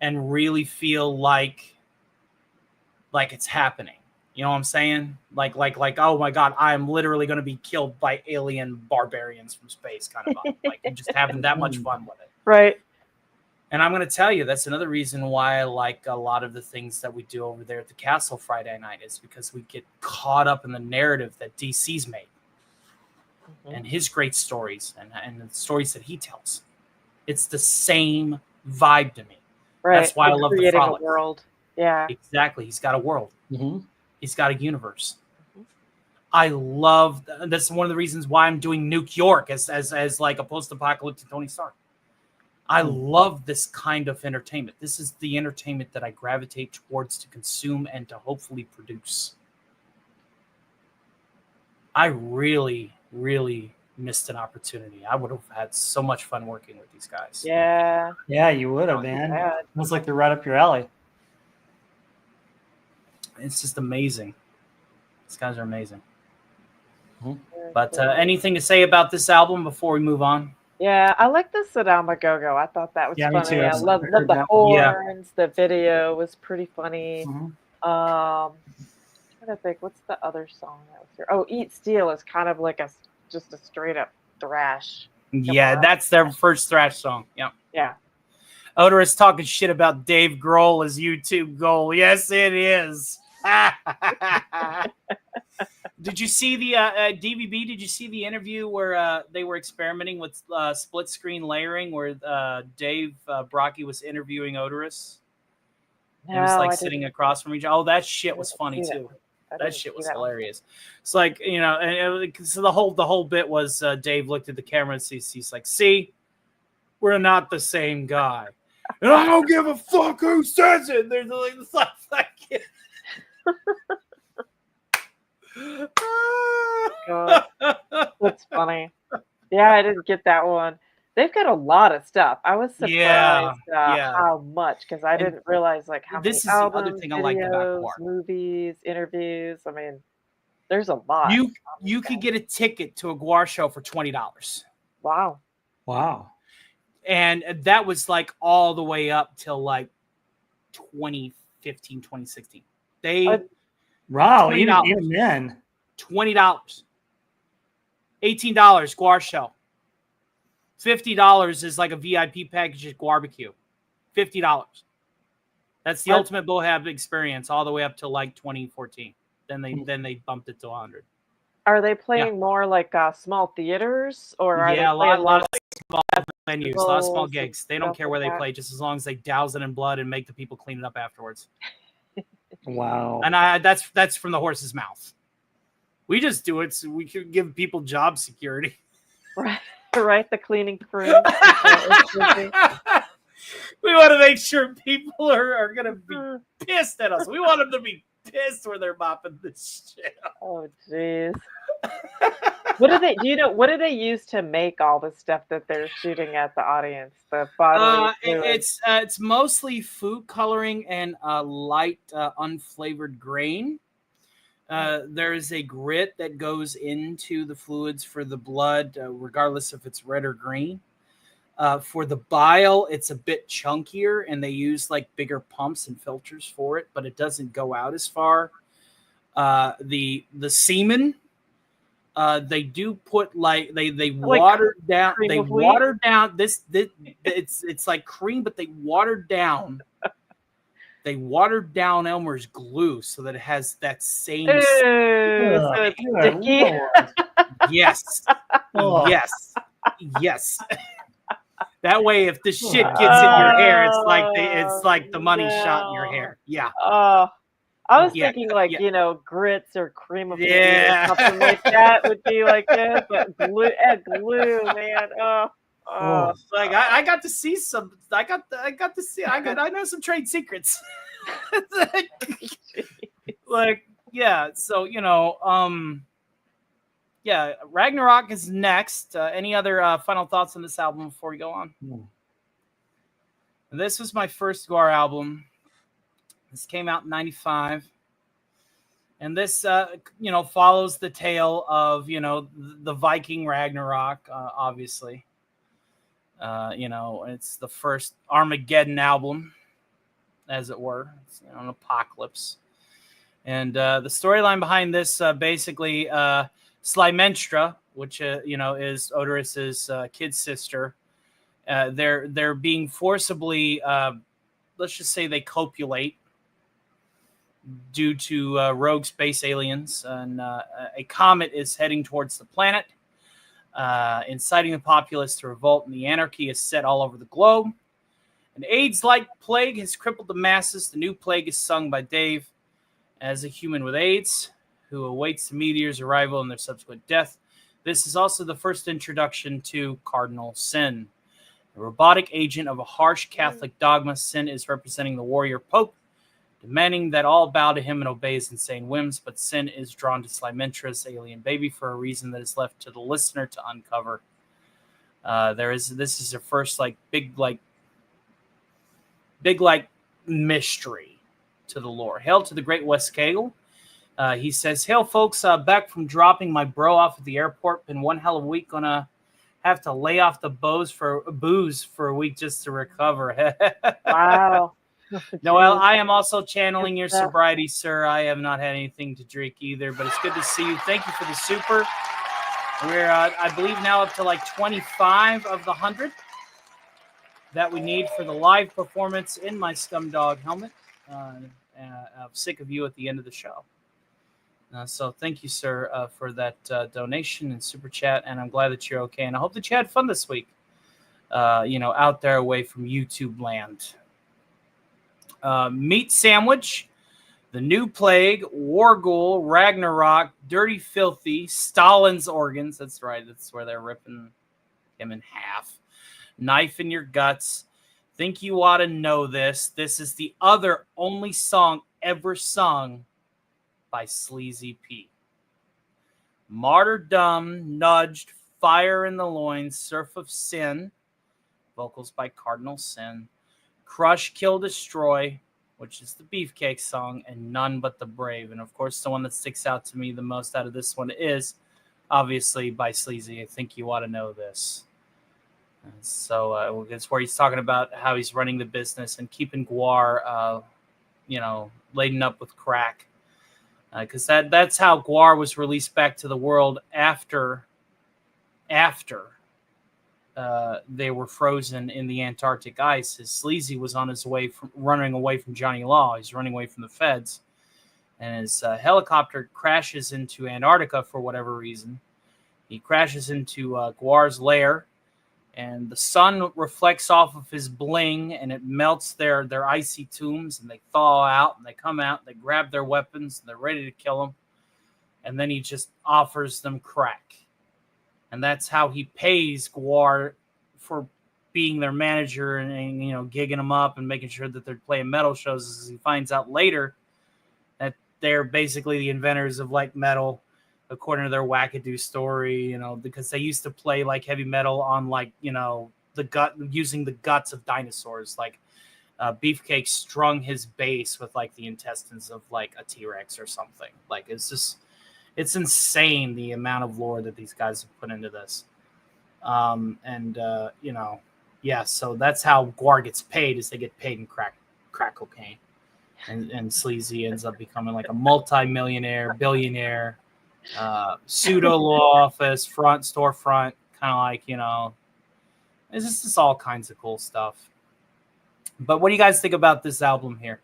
and really feel like it's happening. You know what I'm saying? Like, oh my God, I am literally going to be killed by alien barbarians from space, kind of vibe. Like, you're just having that much fun with it, right? And I'm going to tell you, that's another reason why I like a lot of the things that we do over there at the Castle Friday night, is because we get caught up in the narrative that DC's made. And his great stories and the stories that he tells. It's the same vibe to me. Right. That's why I love the Frolic. A world. Yeah. Exactly. He's got a world. He's got a universe. I love that's one of the reasons why I'm doing Nuke York as like a post-apocalyptic Tony Stark. I love this kind of entertainment. This is the entertainment that I gravitate towards to consume and to hopefully produce. I really, really missed an opportunity. I would have had so much fun working with these guys. Yeah. Yeah, you would have, man. Sounds like they're right up your alley. It's just amazing. These guys are amazing. But anything to say about this album before we move on? Yeah, I like the Saddam a Go-Go. I thought that was funny. Me too. I love the horns. The video was pretty funny. I'm trying to think, what's the other song that was here? Oh, Eat Steel is kind of like just a straight up thrash. Yeah, that's their first thrash song. Yeah. Yeah. Odorous talking shit about Dave Grohl as YouTube goal. Yes, it is. Did you see the DVB? Did you see the interview where they were experimenting with split screen layering, where Dave Brocky was interviewing Odorous? No, it was like sitting across from each other. Oh, that shit was funny too. That shit was hilarious. It's like, you know, and so the whole bit was Dave looked at the camera and he's like, see, we're not the same guy. And I don't give a fuck who says it. There's like God, that's funny. Yeah, I didn't get that one. They've got a lot of stuff. I was surprised how much, because I didn't realize like how this many is albums, the other thing I videos, liked about GWAR. movies, interviews. I mean, there's a lot. You could get a ticket to a GWAR show for $20. Wow. And that was like all the way up till like 2015, 2016. Wow, even then. $20. $18 GWAR show. $50 is like a VIP package at GWARbecue. $50. That's the ultimate Bohab experience all the way up to like 2014. Then they bumped it to 100. Are they playing more like small theaters, or are they a playing lot of like small venues, a lot of small gigs. They don't care where they play, just as long as they douse it in blood and make the people clean it up afterwards. Wow. And that's from the horse's mouth. We just do it so we can give people job security. Right, the cleaning crew. We want to make sure people are going to be pissed at us. We want them to be pissed when they're mopping this shit up. Oh, jeez. What do they use to make all the stuff that they're shooting at the audience? The bodily fluids? It's mostly food coloring and light unflavored grain. There is a grit that goes into the fluids for the blood, regardless if it's red or green. For the bile, it's a bit chunkier, and they use like bigger pumps and filters for it, but it doesn't go out as far. The semen, they do put like they water down. They water down this. It's like cream, but they watered down. They watered down Elmer's glue so that it has that same. So it's sticky. Yes. Yes. That way, if the shit gets in your hair, it's like the money shot in your hair. Yeah. I was thinking like grits or cream of wheat or something like that would be like this, but glue, man. Like I got to see some. I know some trade secrets. So Ragnarok is next. Any other final thoughts on this album before we go on? This was my first GWAR album. This came out in '95. And this, follows the tale of, the Viking Ragnarok, obviously. It's the first Armageddon album, as it were. It's an apocalypse. And the storyline behind this, basically, Slimenstra, which, is Odorous' kid sister, they're being forcibly, let's just say they copulate due to rogue space aliens. And a comet is heading towards the planet, inciting the populace to revolt, and the anarchy is set all over the globe. An AIDS-like plague has crippled the masses. The new plague is sung by Dave as a human with AIDS who awaits the meteor's arrival and their subsequent death. This is also the first introduction to Cardinal Sin. A robotic agent of a harsh Catholic dogma, Sin is representing the warrior pope, demanding that all bow to him and obey his insane whims, but Sin is drawn to Slimentra's alien baby for a reason that is left to the listener to uncover. This is their first big mystery to the lore. Hail to the great Wes Cagle. He says, "Hail, folks! Back from dropping my bro off at the airport. Been one hell of a week. Gonna have to lay off the booze for a week just to recover." Wow. Noel, I am also channeling your sobriety, sir. I have not had anything to drink either, but it's good to see you. Thank you for the super. We're, I believe, now up to 25 of the 100 that we need for the live performance in my Scumdog helmet. I'm sick of you at the end of the show. So thank you, sir, for that donation and super chat, and I'm glad that you're okay, and I hope that you had fun this week, out there away from YouTube land. Meat Sandwich, The New Plague, Warghoul, Ragnarok, Dirty Filthy, Stalin's Organs. That's right. That's where they're ripping him in half. Knife in Your Guts. Think You Ought to Know This. This is the only song ever sung by Sleazy P. Martyrdom, Nudged, Fire in the Loins, Surf of Sin. Vocals by Cardinal Sin. Crush, Kill, Destroy, which is the Beefcake song, and None But the Brave. And of course, the one that sticks out to me the most out of this one is obviously by Sleazy. I Think You Ought to Know This. And so it's where he's talking about how he's running the business and keeping GWAR, laden up with crack. Because that's how GWAR was released back to the world after they were frozen in the Antarctic ice. His Sleazy was on his way running away from Johnny Law. He's running away from the feds. And his helicopter crashes into Antarctica for whatever reason. He crashes into GWAR's lair, and the sun reflects off of his bling, and it melts their icy tombs, and they thaw out, and they come out, they grab their weapons, and they're ready to kill him. And then he just offers them crack. And that's how he pays GWAR for being their manager and gigging them up and making sure that they're playing metal shows. As he finds out later that they're basically the inventors of like metal, according to their wackadoo story, because they used to play like heavy metal on using the guts of dinosaurs. Like Beefcake strung his bass with like the intestines of like a T-Rex or something. Like it's insane the amount of lore that these guys have put into this. So that's how GWAR gets paid, is they get paid in crack cocaine. And Sleazy ends up becoming like a multi-millionaire, billionaire, pseudo law office, storefront, kind of like, it's just all kinds of cool stuff. But what do you guys think about this album here?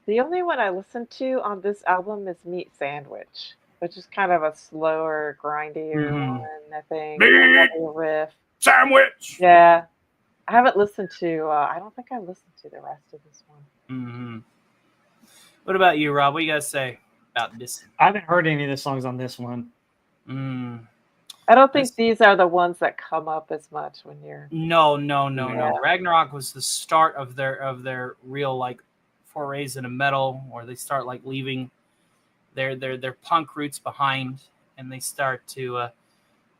The only one I listened to on this album is Meat Sandwich, which is kind of a slower, grindier one, I think. Meat riff. Sandwich! Yeah. I haven't listened to, I don't think I listened to the rest of this one. Mm-hmm. What about you, Rob? What do you guys say about this? I haven't heard any of the songs on this one. I don't think these are the ones that come up as much when you're... No. Ragnarok was the start of their real, like, forays into metal, where they start like leaving their punk roots behind, and they start to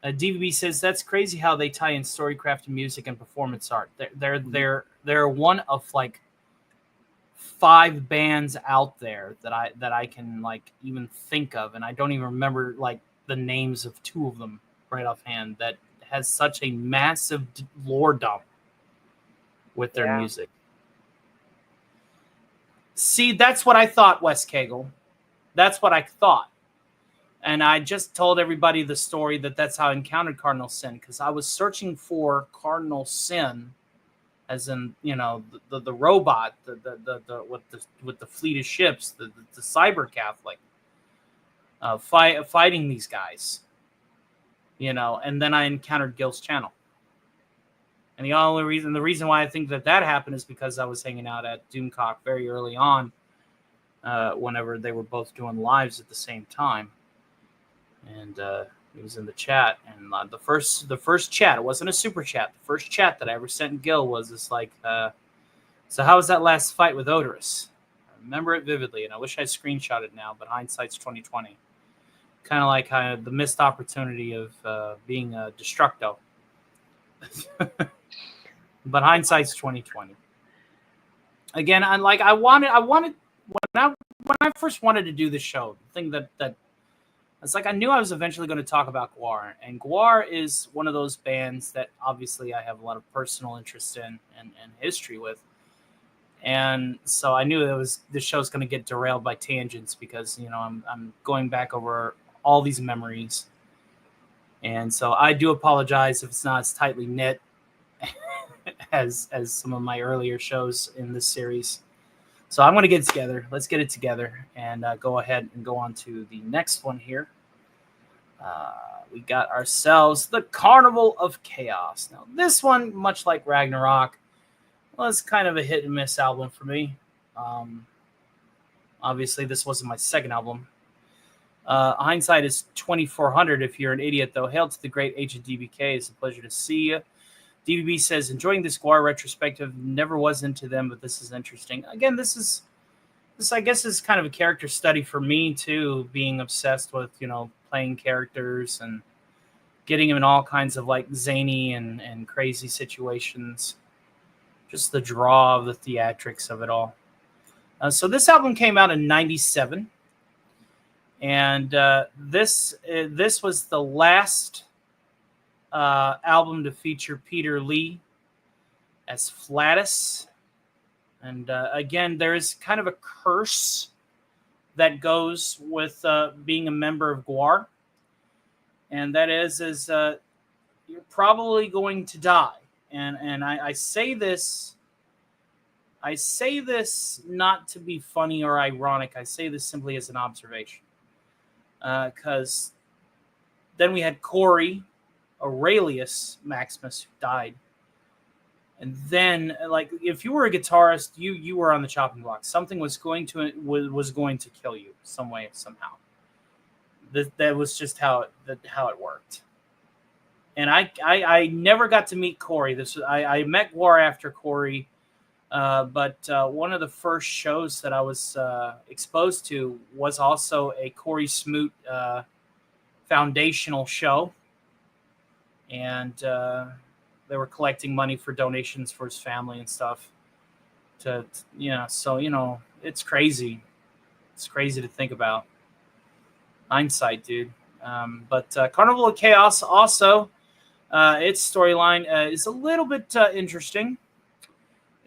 DVB says that's crazy how they tie in storycraft and music and performance art. They're one of like 5 bands out there that I can like even think of, and I don't even remember like the names of 2 of them right offhand, that has such a massive lore dump with their music. See, that's what I thought, Wes Cagle. That's what I thought. And I just told everybody the story that's how I encountered Cardinal Sin, because I was searching for Cardinal Sin, as in, the robot, the with the fleet of ships, the cyber Catholic, fighting these guys, and then I encountered Gil's channel. And the reason why I think that happened is because I was hanging out at Doomcock very early on, whenever they were both doing lives at the same time. And he was in the chat, and the first chat, it wasn't a super chat. The first chat that I ever sent Gil was this like, so how was that last fight with Odorous? I remember it vividly, and I wish I screenshot it now, but hindsight's 2020. Kind of like the missed opportunity of being a Destructo. But hindsight's 2020. Again, I wanted when I first wanted to do the show, the thing that it's like I knew I was eventually going to talk about GWAR, and GWAR is one of those bands that obviously I have a lot of personal interest in and history with. And so I knew this show's going to get derailed by tangents, because I'm going back over all these memories. And so I do apologize if it's not as tightly knit as some of my earlier shows in this series. So I'm going to get it together. Let's get it together and go ahead and go on to the next one here. We got ourselves the Carnival of Chaos. Now, this one, much like Ragnarok, was kind of a hit and miss album for me. Obviously, this wasn't my second album. Hindsight is 2400. If you're an idiot, though, hail to the great Agent DBK. It's a pleasure to see you. DBB says, enjoying this GWAR retrospective. Never was into them, but this is interesting. Again, this I guess is kind of a character study for me too, being obsessed with, playing characters and getting them in all kinds of like zany and crazy situations. Just the draw of the theatrics of it all. So this album came out in '97. And this was the last album to feature Peter Lee as Flatus. And again, there is kind of a curse that goes with being a member of GWAR. And that is you're probably going to die. And I say this not to be funny or ironic. I say this simply as an observation. Because then we had Corey Aurelius Maximus, who died. And then, like, if you were a guitarist, you were on the chopping block. Something was going to kill you some way, somehow. That was just how it worked. And I never got to meet Corey. I met GWAR after Corey, but one of the first shows that I was exposed to was also a Corey Smoot foundational show, and they were collecting money for donations for his family and stuff. So it's crazy. It's crazy to think about. Hindsight, dude. But Carnival of Chaos also, its storyline is a little bit interesting.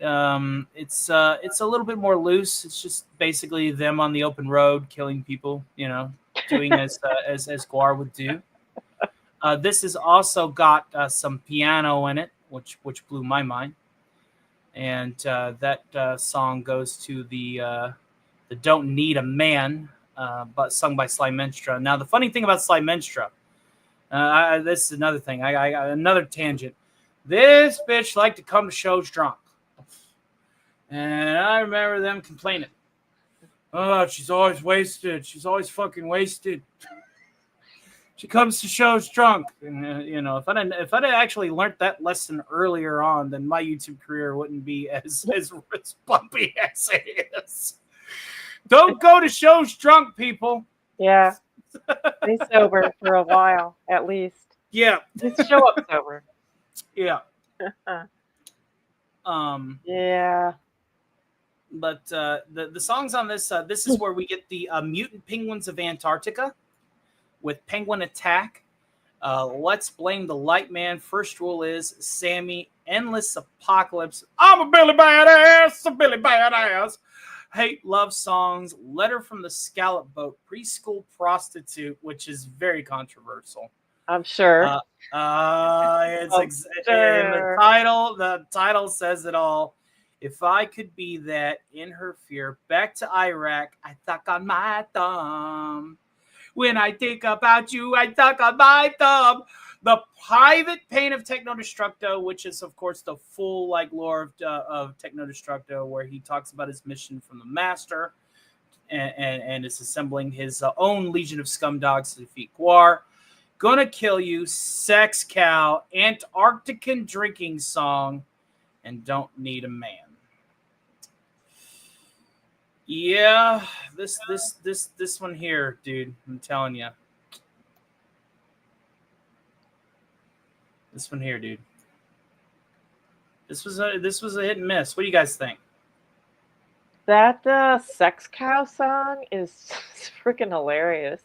It's a little bit more loose. It's just basically them on the open road killing people, doing as GWAR would do. This has also got some piano in it, which blew my mind. And that song goes to the Don't Need a Man, but sung by Sly Menstra. Now, the funny thing about Sly Menstra, this is another thing. I got another tangent. This bitch liked to come to shows drunk. And I remember them complaining. Oh, she's always wasted. She's always fucking wasted. She comes to shows drunk. And, if I'd actually learned that lesson earlier on, then my YouTube career wouldn't be as bumpy as it is. Don't go to shows drunk, people. Yeah. Stay sober for a while, at least. Yeah. Just show up sober. Yeah. Yeah. But the songs on this is where we get the Mutant Penguins of Antarctica with Penguin Attack. Let's Blame the Light Man. First Rule is Sammy. Endless Apocalypse. I'm a Billy Badass. A Billy Badass. Hate Love Songs. Letter from the Scallop Boat. Preschool Prostitute, which is very controversial. I'm sure. It's sure. The title says it all. If I could be that, in her fear, back to Iraq, I suck on my thumb. When I think about you, I suck on my thumb. The Private Pain of Techno Destructo, which is, of course, the full lore of Techno Destructo, where he talks about his mission from the Master and is assembling his own Legion of Scumdogs to defeat GWAR. Gonna Kill You, Sex Cow, Antarctican Drinking Song, and Don't Need a Man. Yeah, this one here, dude. I'm telling you. This one here, dude. This was a hit and miss. What do you guys think? That Sex Cow song is freaking hilarious.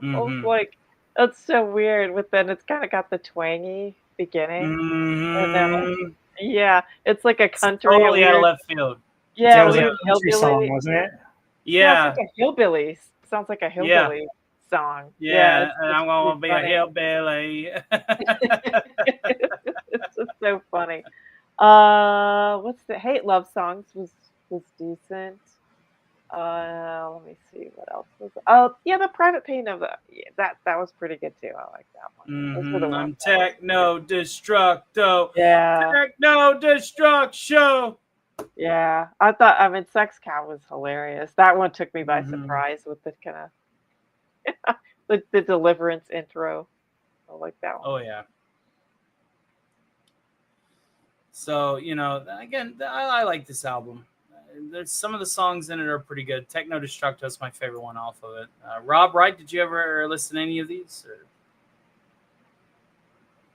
Mm-hmm. I was like, that's so weird. But then it's kind of got the twangy beginning. Mm-hmm. And then, yeah, it's like a country. It's totally out of left field. Yeah, it was a country song, wasn't it? Yeah. Sounds like a hillbilly. Sounds like a hillbilly song. Yeah, and I'm gonna be funny. A hillbilly. It's just so funny. What's the Hate Love Songs was decent. Let me see what else was. Oh yeah, the Private Pain of that was pretty good too. I like that one. Mm-hmm. I'm Techno Destructo. Yeah. Techno Destructo. Yeah, I mean, Sex Cow was hilarious. That one took me by Mhm. surprise with the kind of the Deliverance intro. I like that one. Oh yeah. So again, I like this album. There's some of the songs in it are pretty good. Techno Destructo is my favorite one off of it. Rob Wright, did you ever listen to any of these? Or?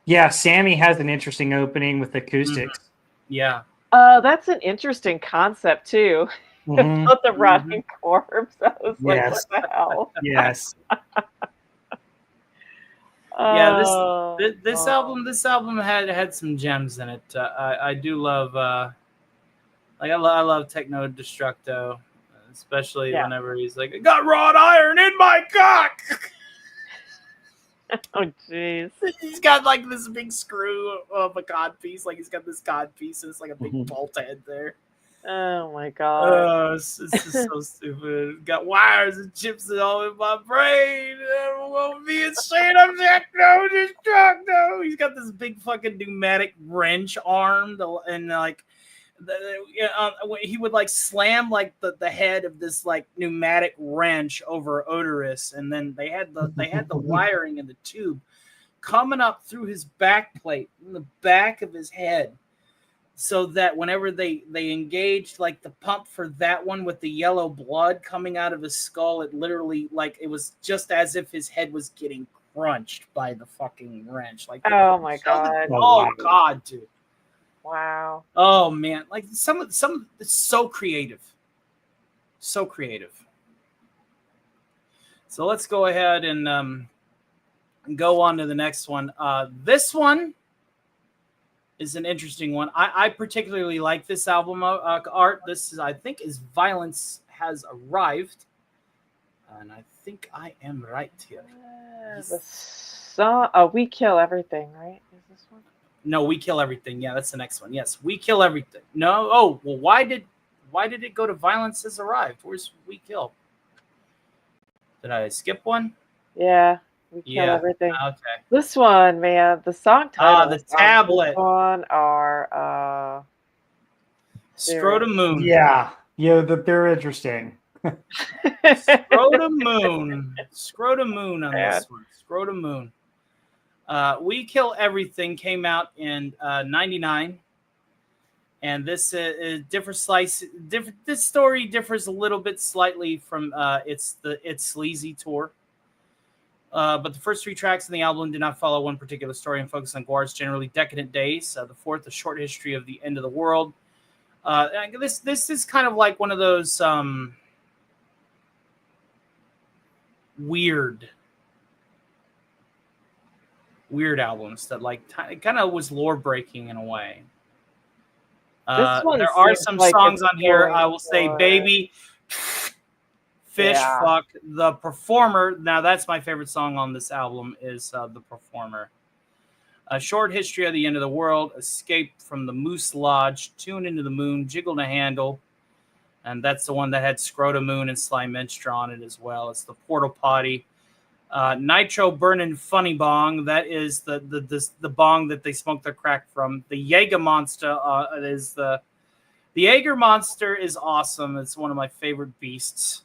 Yeah, Sammy has an interesting opening with acoustics. Yeah. That's an interesting concept too. Mhm. About the Mhm. rotting corpse. I was like, what Yes. the hell? Yes. Yeah, Oh, this album had some gems in it. I do love I love Techno Destructo, especially yeah. whenever he's like, I got wrought iron in my cock. Oh, jeez. He's got like this big screw of a cod piece, like he's got this cod piece, and it's like a big Mhm. bolt head there. Oh my god. Oh, it's just so stupid. Got wires and chips all in my brain. I won't be ashamed of Techno Destructo. He's got this big fucking pneumatic wrench arm, and like he would like slam like the head of this like pneumatic wrench over Odorous, and then they had the wiring in the tube coming up through his back plate in the back of his head, so that whenever they engaged like the pump for that one with the yellow blood coming out of his skull, it literally like it was just as if his head was getting crunched by the fucking wrench. Like Oh my god. oh god, dude. Wow. Oh man, like some it's so creative. So creative. So let's go ahead and go on to the next one. This one is an interesting one. I particularly like this album art. This is, I think, is Violence Has Arrived. And I think I am right here. The song. Oh, We Kill Everything, right? Is this one? No, We Kill Everything. Yeah, that's the next one. Yes, We Kill Everything. No, oh well, why did it go to Violence Has Arrived? Where's We Kill? Did I skip one? Yeah. We Kill Yeah. Everything. Okay. This one, man, the song titles The on tablet. this one are Scrotum Moon. Yeah. Yeah, they're interesting. Scrotum Moon. Scrotum Moon on this one. Scrotum Moon. We Kill Everything came out in '99, and this This story differs a little bit slightly from its Sleazy tour. But the first 3 tracks in the album did not follow one particular story and focus on GWAR's generally decadent days. The fourth, a short history of the end of the world. This is kind of like one of those weird albums that like kind of was lore breaking in a way. There are some like songs on here. I will say, for... "Baby," "Fish," Yeah. "Fuck," "The Performer." Now that's my favorite song on this album is "The Performer." A short history of the end of the world, "Escape from the Moose Lodge," "Tune into the Moon," "Jiggle the Handle," and that's the one that had Scrotum Moon and Sly Menstra on it as well. It's the Portal Potty. Nitro Burning Funny Bong, that is the bong that they smoke their crack from. The Jaeger Monster is the Jaeger Monster is awesome. It's one of my favorite beasts.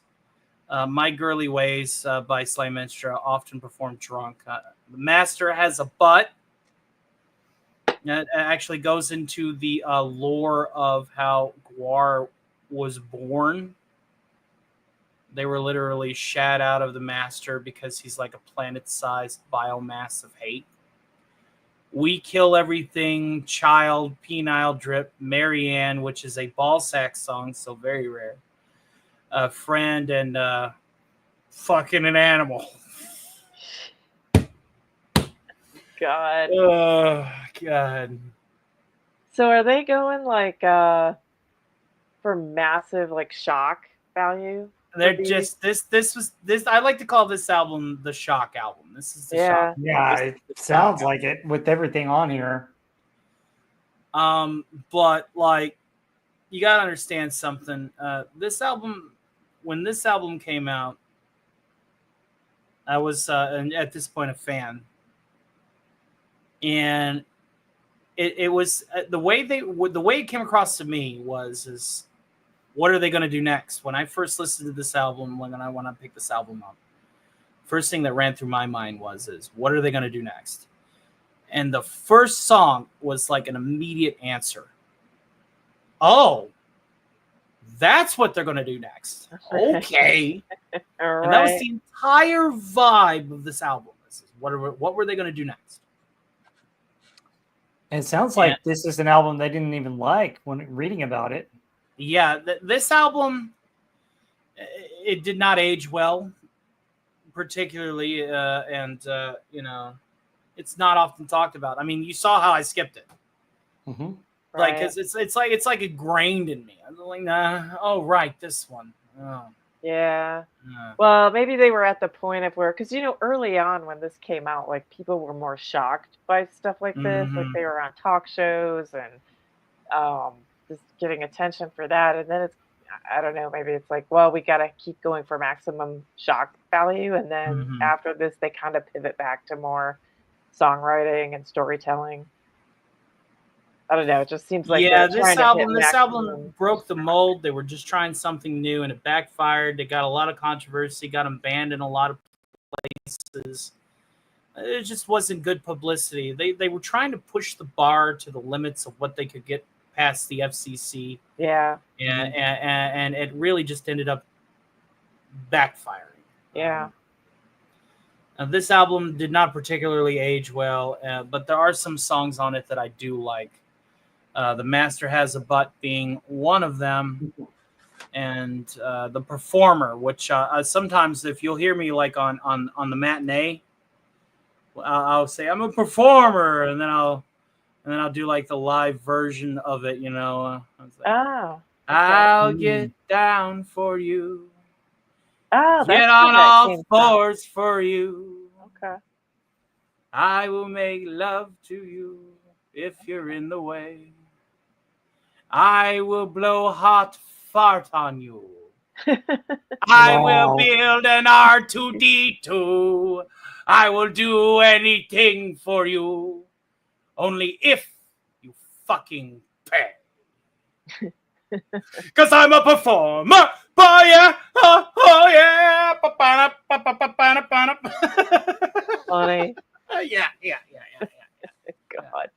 My Girly Ways by Sly Menstra, often performed drunk. The Master Has a Butt. It actually goes into the lore of how GWAR was born. They were literally shat out of the Master because he's like a planet-sized biomass of hate. We Kill Everything, Child, Penile Drip, Marianne, which is a ball sack song, so very rare. Friend, and Fucking an Animal. God. Oh, God. So are they going like for massive like shock value? They're just this I like to call this album the shock album. This is the shock. Yeah, it sounds like it with everything on here. But like you gotta understand something. This album, when this album came out, I was at this point a fan, and it was the way it came across to me is what are they going to do next? When I first listened to this album, when I want to pick this album up, first thing that ran through my mind is what are they going to do next? And the first song was like an immediate answer. Oh, that's what they're going to do next. Okay. All And that was right. the entire vibe of this album. What were they going to do next? It sounds like this is an album they didn't even like when reading about it. Yeah, this album, it did not age well, particularly, and you know, it's not often talked about. I mean, you saw how I skipped it. Mm-hmm. Like, cause it's like ingrained in me. I'm like, nah. Oh, right, this one. Oh. Yeah. Well, maybe they were at the point of where, because early on when this came out, like people were more shocked by stuff like this. Like they were on talk shows and just getting attention for that. And then I don't know, maybe it's like, well, we got to keep going for maximum shock value. And then after this, they kind of pivot back to more songwriting and storytelling. I don't know. It just seems like this album broke the mold. They were just trying something new, and it backfired. They got a lot of controversy, got them banned in a lot of places. It just wasn't good publicity. They were trying to push the bar to the limits of what they could get past the FCC. Yeah. And it really just ended up backfiring. Yeah. This album did not particularly age well, but there are some songs on it that I do like. The Master Has a Butt being one of them, and The Performer, which sometimes if you'll hear me like on the matinee, I'll say I'm a performer, and then I'll do like the live version of it, I'll get down for you. Oh, get on all fours for you. Okay. I will make love to you if you're in the way. I will blow hot fart on you. I will build an R2D2. I will do anything for you. Only if you fucking pay. Because I'm a performer. Oh, yeah. Oh yeah. Funny. Yeah. God.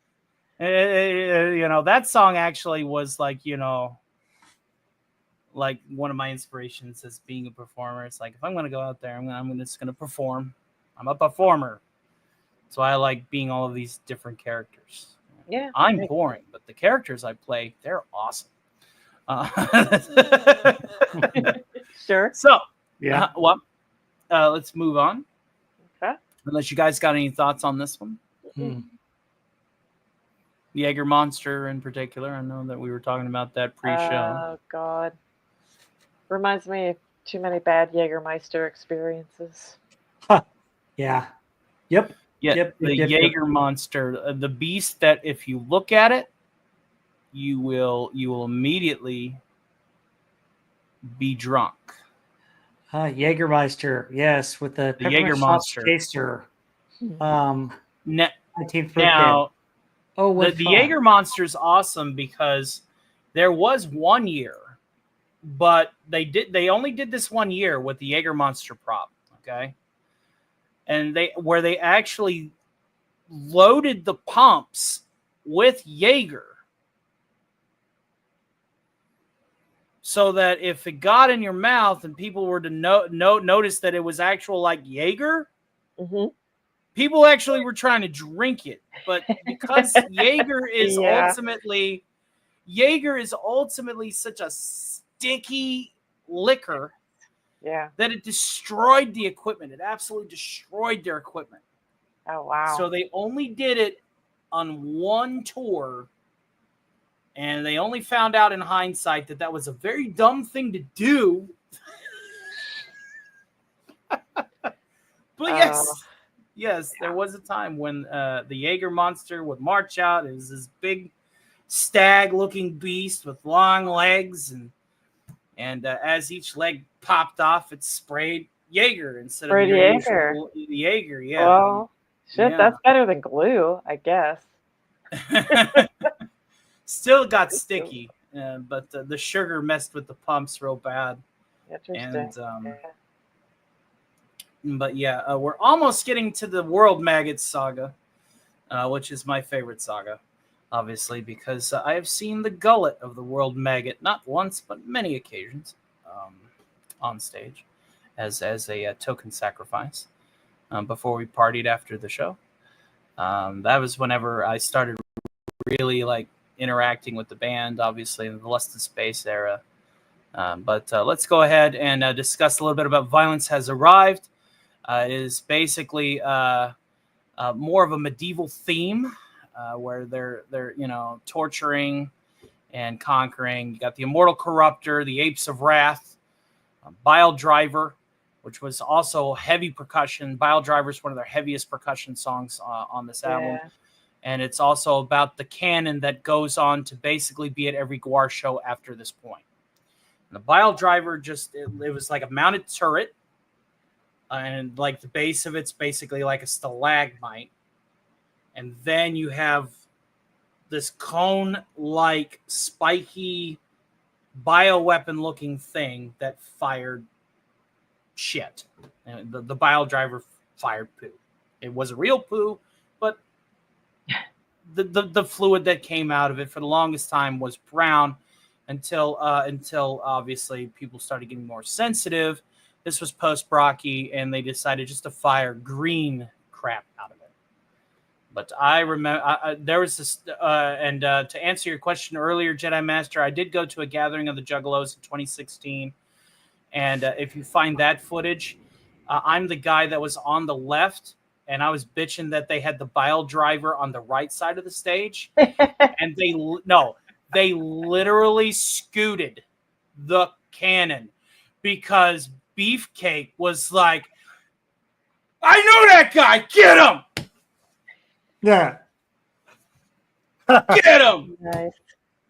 That song actually was like one of my inspirations as being a performer. It's like, if I'm going to go out there, I'm just going to perform. I'm a performer. So I like being all of these different characters. Yeah. I'm boring, but the characters I play, they're awesome. Sure. So, yeah. Let's move on. Okay. Unless you guys got any thoughts on this one. Jaeger Monster in particular. I know that we were talking about that pre-show. Oh, God. Reminds me of too many bad Jägermeister experiences. Yeah. Yep. The Jaeger Monster, the beast that if you look at it, you will immediately be drunk. Jägermeister, yes, with the Jaeger Monster taster. 19th now, the Jaeger Monster is awesome because there was one year, but they only did this 1 year with the Jaeger Monster prop, okay? And they actually loaded the pumps with Jaeger, so that if it got in your mouth and people were to notice that it was actual like Jaeger, people actually were trying to drink it. But because Jaeger is ultimately such a sticky liquor, that it destroyed the equipment. It absolutely destroyed their equipment. Oh, wow. So they only did it on one tour, and they only found out in hindsight that was a very dumb thing to do. But yes, there was a time when the Jaeger Monster would march out. It was this big stag-looking beast with long legs, and as each leg popped off, it sprayed Jaeger instead of Jaeger. Jaeger. Yeah. Well, shit, that's better than glue, I guess. Still got sticky, but the sugar messed with the pumps real bad. Interesting. But yeah, we're almost getting to the World Maggot saga, which is my favorite saga, obviously, because I have seen the gullet of the World Maggot not once but many occasions on stage as a token sacrifice before we partied after the show. That was whenever I started really like interacting with the band, obviously in the Lust in Space era. But let's go ahead and discuss a little bit about Violence Has Arrived. It is basically more of a medieval theme where they're torturing and conquering. You got the Immortal Corruptor, the Apes of Wrath, Bile Driver, which was also heavy percussion. Bile Driver is one of their heaviest percussion songs on this album. And it's also about the canon that goes on to basically be at every GWAR show after this point. And the Bile Driver it was like a mounted turret. And like the base of it's basically like a stalagmite. And then you have this cone-like, spiky, bioweapon looking thing that fired shit. And the Bile Driver fired poo. It was a real poo, but the fluid that came out of it for the longest time was brown until obviously people started getting more sensitive. This was post Brocky, and they decided just to fire green crap out of it. But I remember there was this, and to answer your question earlier, Jedi Master, I did go to a gathering of the Juggalos in 2016. And if you find that footage, I'm the guy that was on the left, and I was bitching that they had the Bile Driver on the right side of the stage. And they literally scooted the cannon because Beefcake was like, I know that guy, get him! Yeah. Get him! Nice.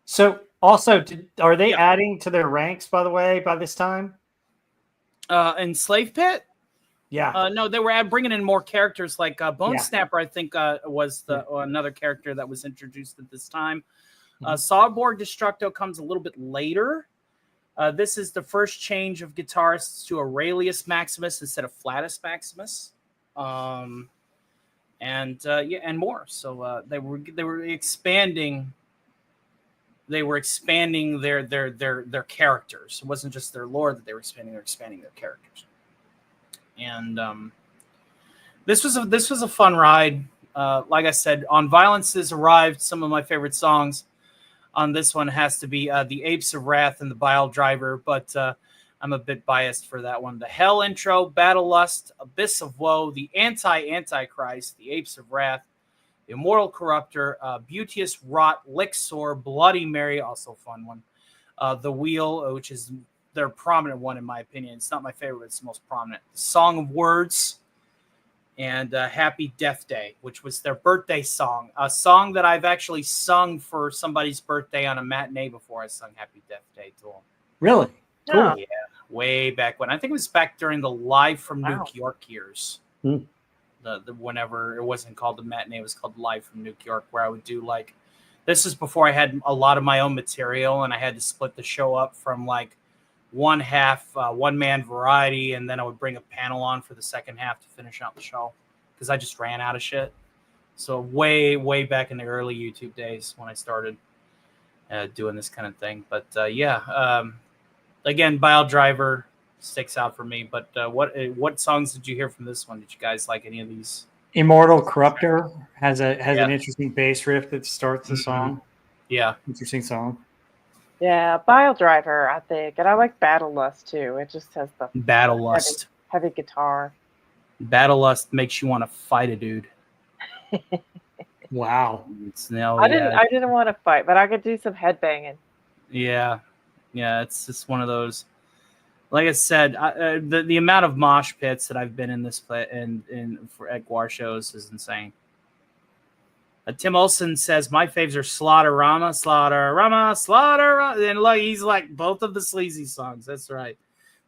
So also, are they adding to their ranks, by the way, by this time? In Slave Pit? Yeah. No, they were bringing in more characters. Like Bone Snapper, I think, was another character that was introduced at this time. Sawborg Destructo comes a little bit later. This is the first change of guitarists to Aurelius Maximus instead of Flatus Maximus, and more. So they were expanding. They were expanding their characters. It wasn't just their lore that they were expanding; they're expanding their characters. And this was a fun ride. Like I said, on Violence Has Arrived, some of my favorite songs on this one has to be the Apes of Wrath and the Bile Driver, but I'm a bit biased for that one. The Hell intro, Battle Lust, Abyss of Woe, the Antichrist, the Apes of Wrath, the Immortal Corruptor, Beauteous Rot, Lixor, Bloody Mary, also a fun one. The Wheel, which is their prominent one in my opinion. It's not my favorite, but it's the most prominent. The Song of Words, and Happy Death Day, which was their birthday song. A song that I've actually sung for somebody's birthday on a matinee before. I sung Happy Death Day to them. Really? Cool. Yeah, way back when. I think it was back during the Live from New York years. The whenever it wasn't called the matinee, it was called Live from New York, where I would do like, this is before I had a lot of my own material, and I had to split the show up from like one half one-man variety, and then I would bring a panel on for the second half to finish out the show because I just ran out of shit. So way back in the early YouTube days when I started doing this kind of thing. But again, Bile Driver sticks out for me. But what songs did you hear from this one? Did you guys like any of these? Immortal Corruptor has an interesting bass riff that starts the song. Yeah, interesting song. Yeah, Bile Driver, I think, and I like Battle Lust too. It just has the Battle Lust heavy guitar. Battle Lust makes you want to fight a dude. Wow. I didn't want to fight, but I could do some headbanging. Yeah, it's just one of those. Like I said, the amount of mosh pits that I've been in this at GWAR shows is insane. Tim Olson says my faves are Slaughterama, and look, he's like both of the Sleazy songs. That's right.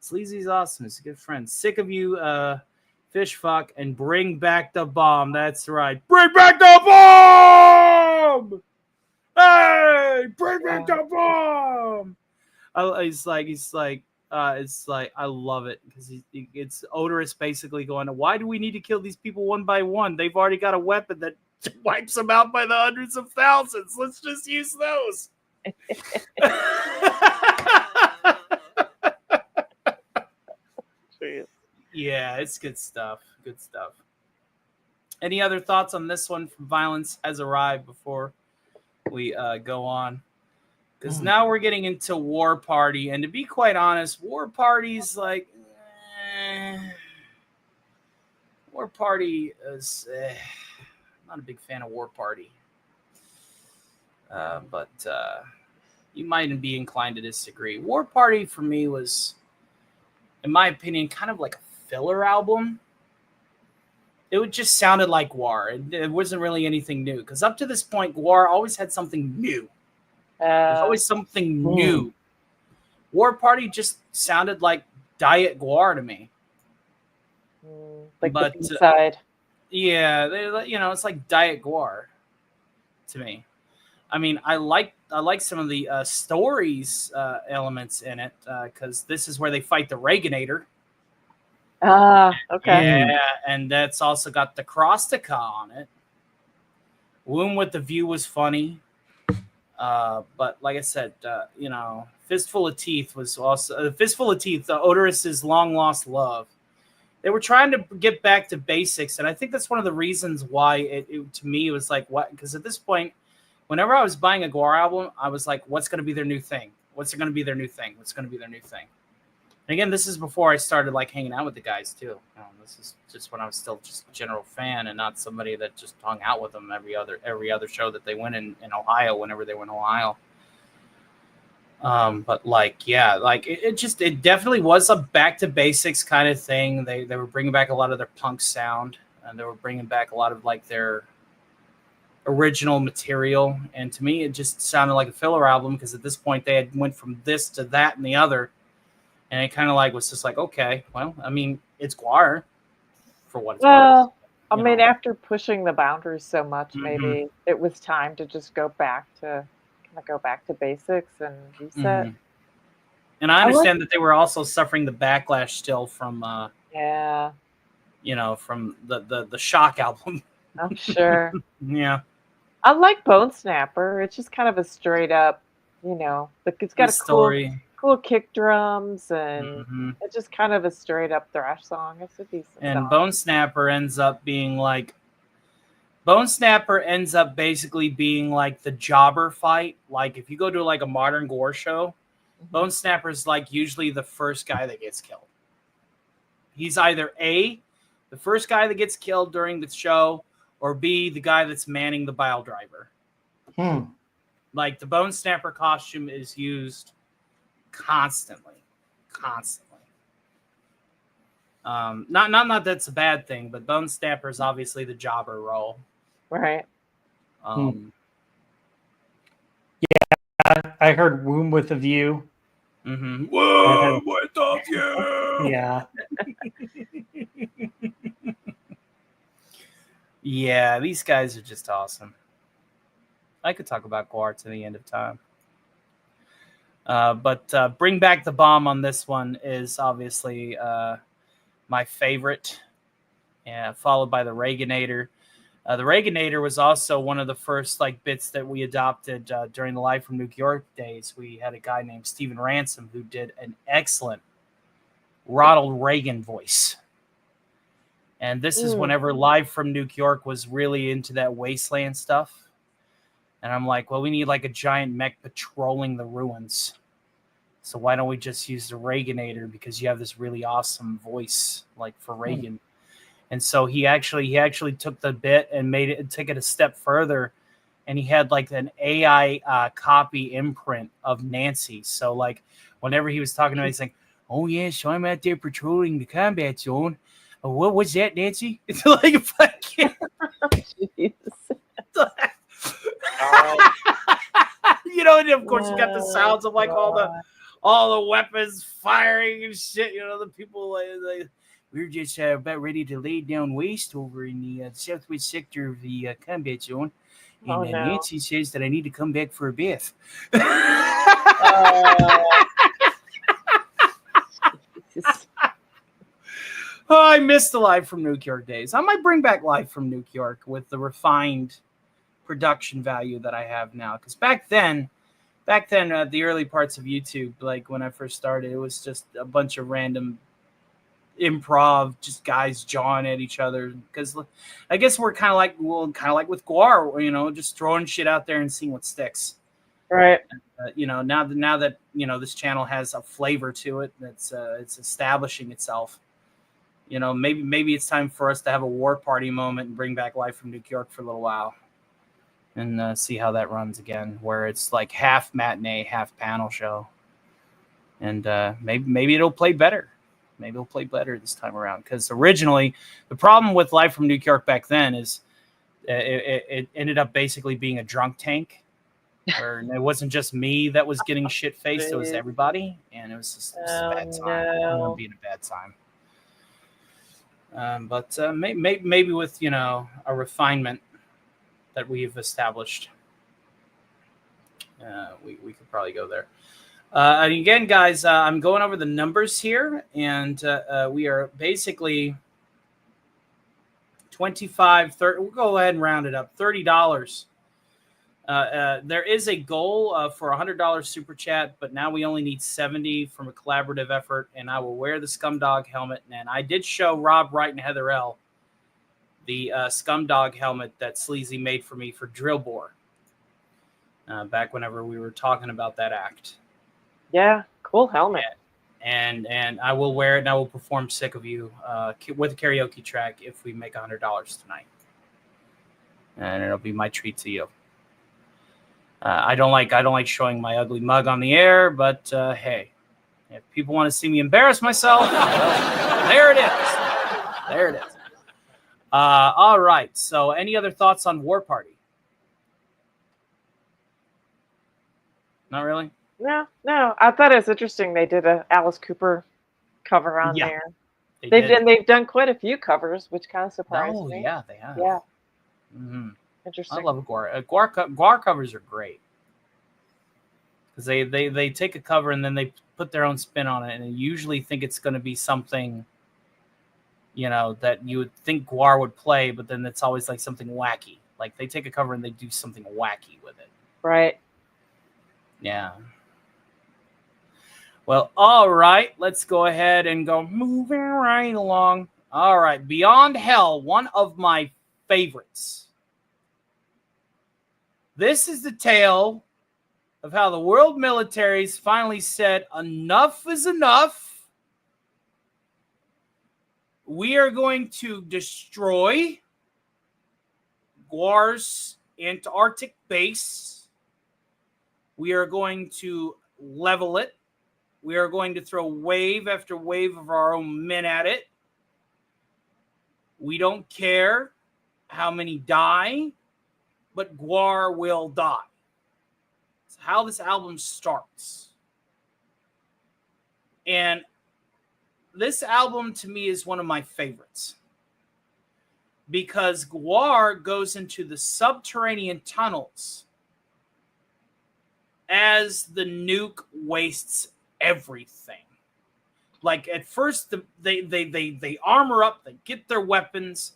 Sleazy's awesome. He's a good friend. Sick of You fish fuck, and bring back the bomb. That's right. Bring back the bomb! Hey, bring back the bomb! It's like, I love it because it's Odorous basically going, why do we need to kill these people one by one? They've already got a weapon that wipes them out by the hundreds of thousands. Let's just use those. Yeah, it's good stuff. Good stuff. Any other thoughts on this one from Violence Has Arrived before we go on? Because now we're getting into War Party, and to be quite honest, War Party's like War Party is not a big fan of War Party, but you might be inclined to disagree. War Party for me was, in my opinion, kind of like a filler album. It just sounded like GWAR. It wasn't really anything new, because up to this point, GWAR always had something new. There's always something new. War Party just sounded like Diet GWAR to me. Like the B-side. Yeah, it's like Diet GWAR to me. I mean, I like some of the stories elements in it, because this is where they fight the Reaganator. Okay. Yeah, and that's also got the Crostica on it. Womb with the View was funny. But like I said, Fistful of Teeth was also Fistful of Teeth, Odorous's long lost love. They were trying to get back to basics, and I think that's one of the reasons why it to me it was like, what? Because at this point, whenever I was buying a GWAR album, I was like, what's going to be their new thing? What's going to be their new thing? What's going to be their new thing? And again, this is before I started like hanging out with the guys too. This is just when I was still just a general fan and not somebody that just hung out with them every other show that they went in Ohio whenever they went to Ohio. But like, yeah, like it definitely was a back to basics kind of thing. They were bringing back a lot of their punk sound, and they were bringing back a lot of like their original material. And to me, it just sounded like a filler album, because at this point they had went from this to that and the other. And it kind of like was just like, okay, well, I mean, it's GWAR for what it's worth. I mean, after pushing the boundaries so much, maybe it was time to just go back to basics and reset. And I understand that they were also suffering the backlash still from from the Shock album. I'm sure. Yeah. I like Bone Snapper. It's just kind of a straight up, it's got a story. Cool kick drums, and it's just kind of a straight up thrash song. It's a decent song. Bone Snapper ends up basically being like the jobber fight. Like if you go to like a modern GWAR show, Bone Snapper's like usually the first guy that gets killed. He's either A, the first guy that gets killed during the show, or B, the guy that's manning the bile driver. Like the Bone Snapper costume is used constantly. Not that's a bad thing, but Bone Snapper is obviously the jobber role. Right. Yeah, I heard Womb with a View. Womb with a View. Yeah. Yeah, these guys are just awesome. I could talk about GWAR to the end of time. But Bring Back the Bomb on this one is obviously my favorite, followed by the Reaganator. The Reaganator was also one of the first like bits that we adopted during the Live from New York days. We had a guy named Stephen Ransom who did an excellent Ronald Reagan voice. And this is whenever Live from New York was really into that wasteland stuff. And I'm like, well, we need like a giant mech patrolling the ruins. So why don't we just use the Reaganator, because you have this really awesome voice like for Reagan. And so he actually took the bit and took it a step further, and he had like an AI copy imprint of Nancy. So like whenever he was talking to me, he's like, "Oh yeah, so I'm out there patrolling the combat zone. Oh, what was that, Nancy?" It's like fucking. And of course you got the sounds of like all the weapons firing and shit. The people we're just about ready to lay down waste over in the southwest sector of the combat zone. And Oh, no. Nancy says that I need to come back for a bath. Oh, I missed the Live from New York days. I might bring back Live from New York with the refined production value that I have now. Because back then, the early parts of YouTube, like when I first started, it was just a bunch of random improv, just guys jawing at each other. Because I guess we're kind of like with GWAR, you know, just throwing shit out there and seeing what sticks. Right. You know, now that you know this channel has a flavor to it, that's it's establishing itself. You know, maybe it's time for us to have a war party moment and bring back Live from New York for a little while, and see how that runs again, where it's like half matinee, half panel show, and maybe it'll play better. Maybe it'll play better this time around, because originally the problem with Live from New York back then is it ended up basically being a drunk tank. Where it wasn't just me that was getting shit faced; it was everybody, and it was just a bad time. It ended up being a bad time. But maybe with, you know, a refinement that we've established, we could probably go there. And again, guys, I'm going over the numbers here, and we are basically 25, 30. We'll go ahead and round it up. $30. There is a goal for $100 super chat, but now we only need 70 from a collaborative effort, and I will wear the Scumdog helmet. And I did show Rob Wright and Heather L. the Scumdog helmet that Sleazy made for me for Drill Bore back whenever we were talking about that act. Yeah, cool helmet. And I will wear it, and I will perform Sick of You with a karaoke track if we make $100 tonight. And it'll be my treat to you. I don't like showing my ugly mug on the air, but hey, if people want to see me embarrass myself, well, there it is. There it is. All right. So, any other thoughts on War Party? Not really. No. I thought it was interesting. They did a Alice Cooper cover on there. They've done quite a few covers, which kind of surprised me. Yeah, they have. Yeah. Mm-hmm. Interesting. I love GWAR. GWAR covers are great because they take a cover and then they put their own spin on it, and they usually think it's going to be something, you know, that you would think GWAR would play, but then it's always like something wacky. Like they take a cover and they do something wacky with it. Right. Yeah. Well, all right. Let's go ahead and go moving right along. All right. Beyond Hell, one of my favorites. This is the tale of how the world militaries finally said, enough is enough. We are going to destroy GWAR's Antarctic base. We are going to level it. We are going to throw wave after wave of our own men at it. We don't care how many die, but GWAR will die. It's how this album starts. And this album, to me, is one of my favorites. Because GWAR goes into the subterranean tunnels as the nuke wastes everything. Like, at first, they armor up, they get their weapons,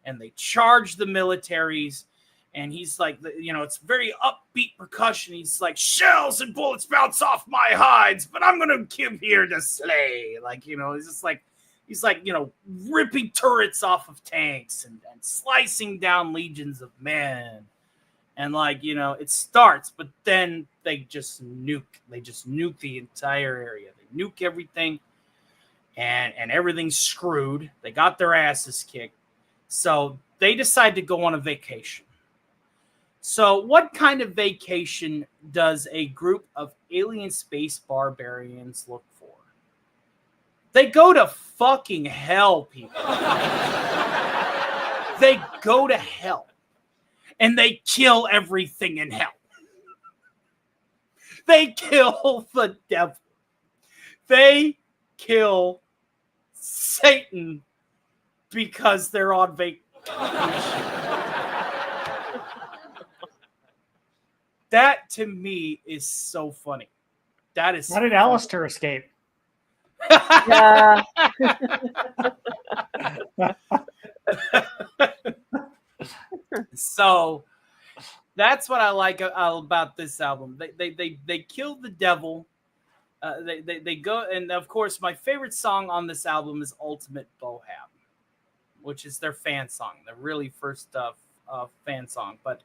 and they charge the militaries. And he's like, you know, it's very upbeat percussion. He's like, shells and bullets bounce off my hides, but I'm going to come here to slay. Like, you know, he's like, you know, ripping turrets off of tanks and slicing down legions of men. And like, you know, it starts, but then they just nuke. They just nuke the entire area. They nuke everything, and everything's screwed. They got their asses kicked. So they decide to go on a vacation. So what kind of vacation does a group of alien space barbarians look for? They go to fucking hell, people. They go to hell. And they kill everything in hell. They kill the devil. They kill Satan because they're on vacation. That to me is so funny. That is. How did Alistair escape? Yeah. So that's what I like about this album. They kill the devil. They go, and of course, my favorite song on this album is "Ultimate Bohab," which is their fan song, the really first fan song. But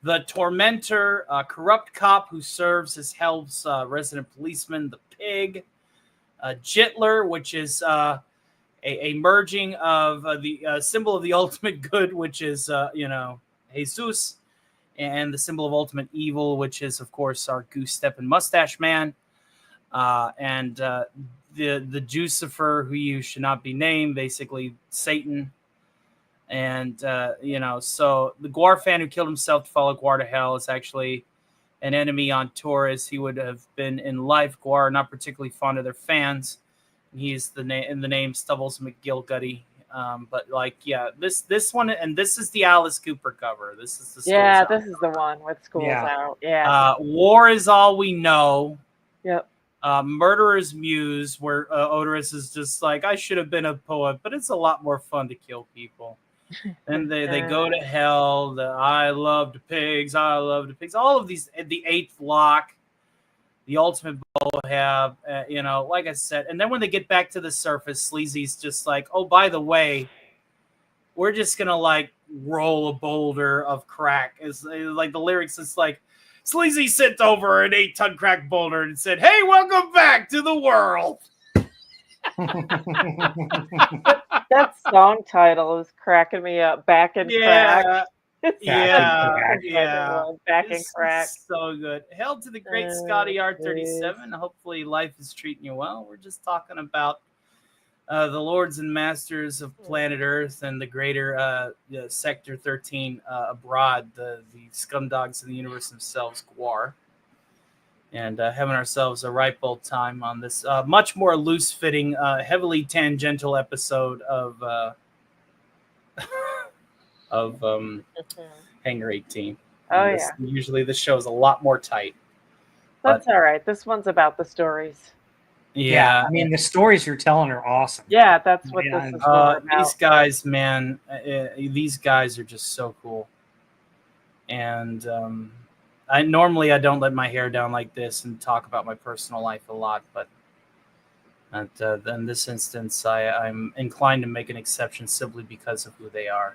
the tormentor, corrupt cop who serves as hell's resident policeman, the pig, Jitler, which is a merging of the symbol of the ultimate good, which is Jesus, and the symbol of ultimate evil, which is of course our goose step and mustache man, and the Jucifer, who you should not be named, basically Satan. And so the GWAR fan who killed himself to follow GWAR to hell is actually an enemy on tour, as he would have been in life. GWAR are not particularly fond of their fans. He's the name in the name Stubbles McGilgutty. But this one, and this is the Alice Cooper cover. This is the this is the one with Schools Out. Yeah. War is All We Know. Yep. Murderer's Muse, where Odorous is just like, I should have been a poet, but it's a lot more fun to kill people. And they go to hell. I love the pigs. All of these, the Eighth Lock, the Ultimate Bohab, like I said. And then when they get back to the surface, Sleazy's just like, oh, by the way, we're just gonna like roll a boulder of crack. Is like the lyrics is like, Sleazy sent over an 8-ton crack boulder and said, hey, welcome back to the world. That song title is cracking me up. Back in Crack. Yeah. Back in Crack. So good. Hail to the great Scotty R37. Hopefully life is treating you well. We're just talking about the lords and masters of planet Earth and the greater Sector 13 abroad, the Scumdogs of the universe themselves, GWAR. And having ourselves a ripe old time on this much more loose-fitting, heavily tangential episode of Hangar 18. Usually this show is a lot more tight. That's all right. This one's about the stories. Yeah. I mean, the stories you're telling are awesome. Yeah, that's what this is about. These guys, man, these guys are just so cool. And I don't let my hair down like this and talk about my personal life a lot, but in this instance, I'm inclined to make an exception simply because of who they are.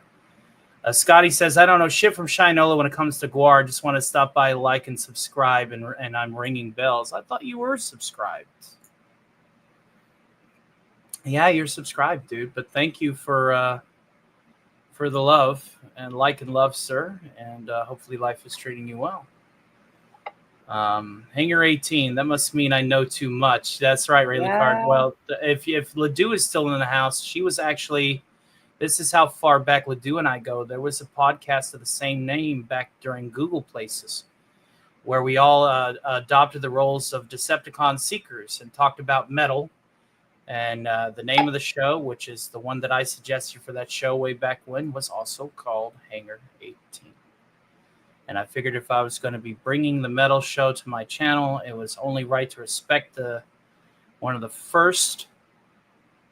Scotty says, I don't know shit from Shinola when it comes to GWAR. I just want to stop by, like, and subscribe, and I'm ringing bells. I thought you were subscribed. Yeah, you're subscribed, dude, but thank you for the love, and like and love, sir, and hopefully life is treating you well. Hangar 18, that must mean I know too much. That's right, Ray Lecard. Well, if Ledoux is still in the house, she was actually, this is how far back Ledoux and I go. There was a podcast of the same name back during Google Places where we all adopted the roles of Decepticon seekers and talked about metal. And the name of the show, which is the one that I suggested for that show way back when, was also called Hangar 18. And I figured if I was going to be bringing the metal show to my channel, it was only right to respect one of the first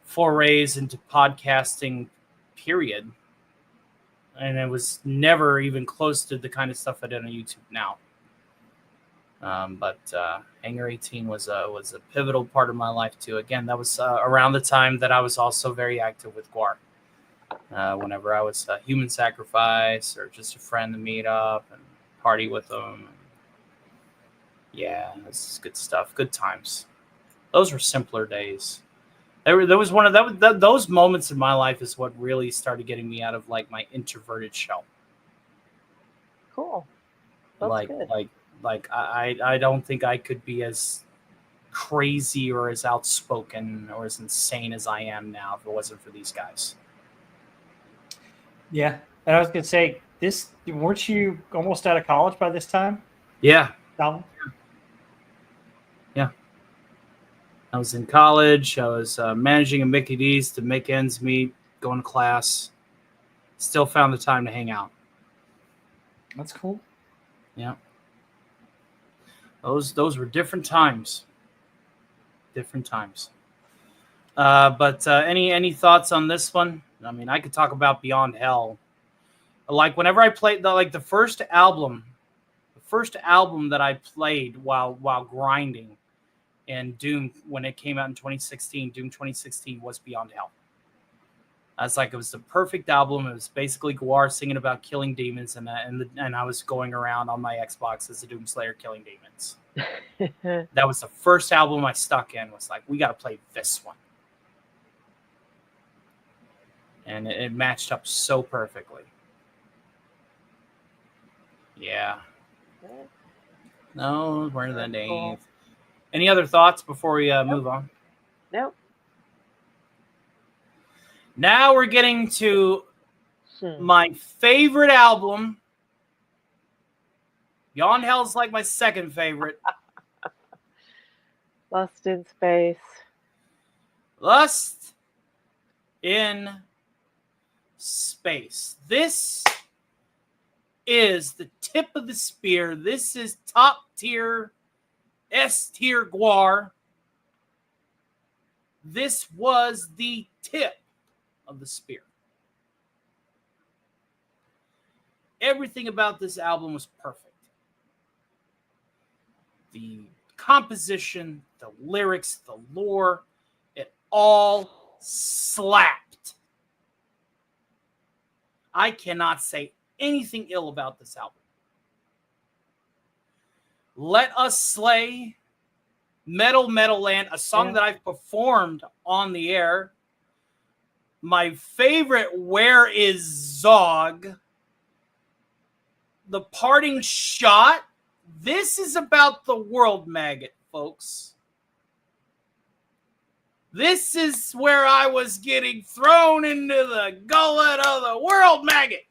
forays into podcasting, period. And it was never even close to the kind of stuff I did on YouTube now. But Hangar 18 was a pivotal part of my life too. Again, that was around the time that I was also very active with GWAR. Whenever I was Human Sacrifice or just a friend to meet up and party with them. Yeah, this is good stuff. Good times. Those were simpler days. There was one of those moments in my life is what really started getting me out of like my introverted shell. Cool. That's good. Like I don't think I could be as crazy or as outspoken or as insane as I am now if it wasn't for these guys. Yeah, and I was gonna say, weren't you almost out of college by this time? Yeah. Dalton? Yeah. I was in college. I was managing a Mickey D's to make ends meet, going to class. Still found the time to hang out. That's cool. Yeah. Those were different times. Different times. But any thoughts on this one? I mean, I could talk about Beyond Hell. Like whenever I played the first album that I played while grinding in Doom when it came out in 2016, Doom 2016 was Beyond Hell. It was the perfect album. It was basically GWAR singing about killing demons, and I was going around on my Xbox as a Doomslayer killing demons. That was the first album I stuck in. Was like, we got to play this one, and it matched up so perfectly. Yeah. No, where the Dave? Cool. Any other thoughts before we move on? Nope. Now we're getting to my favorite album. Beyond Hell's like my second favorite. Lust in Space. Lust in Space. This is the tip of the spear. This is top tier, S tier GWAR. This was the tip of the spear. Everything about this album was perfect. The composition, the lyrics, the lore, it all slapped. I cannot say anything ill about this album. Let Us Slay, Metal Land, a song that I've performed on the air. My favorite, Where Is Zog? The Parting Shot. This is about the World Maggot, folks. This is where I was getting thrown into the gullet of the World Maggot.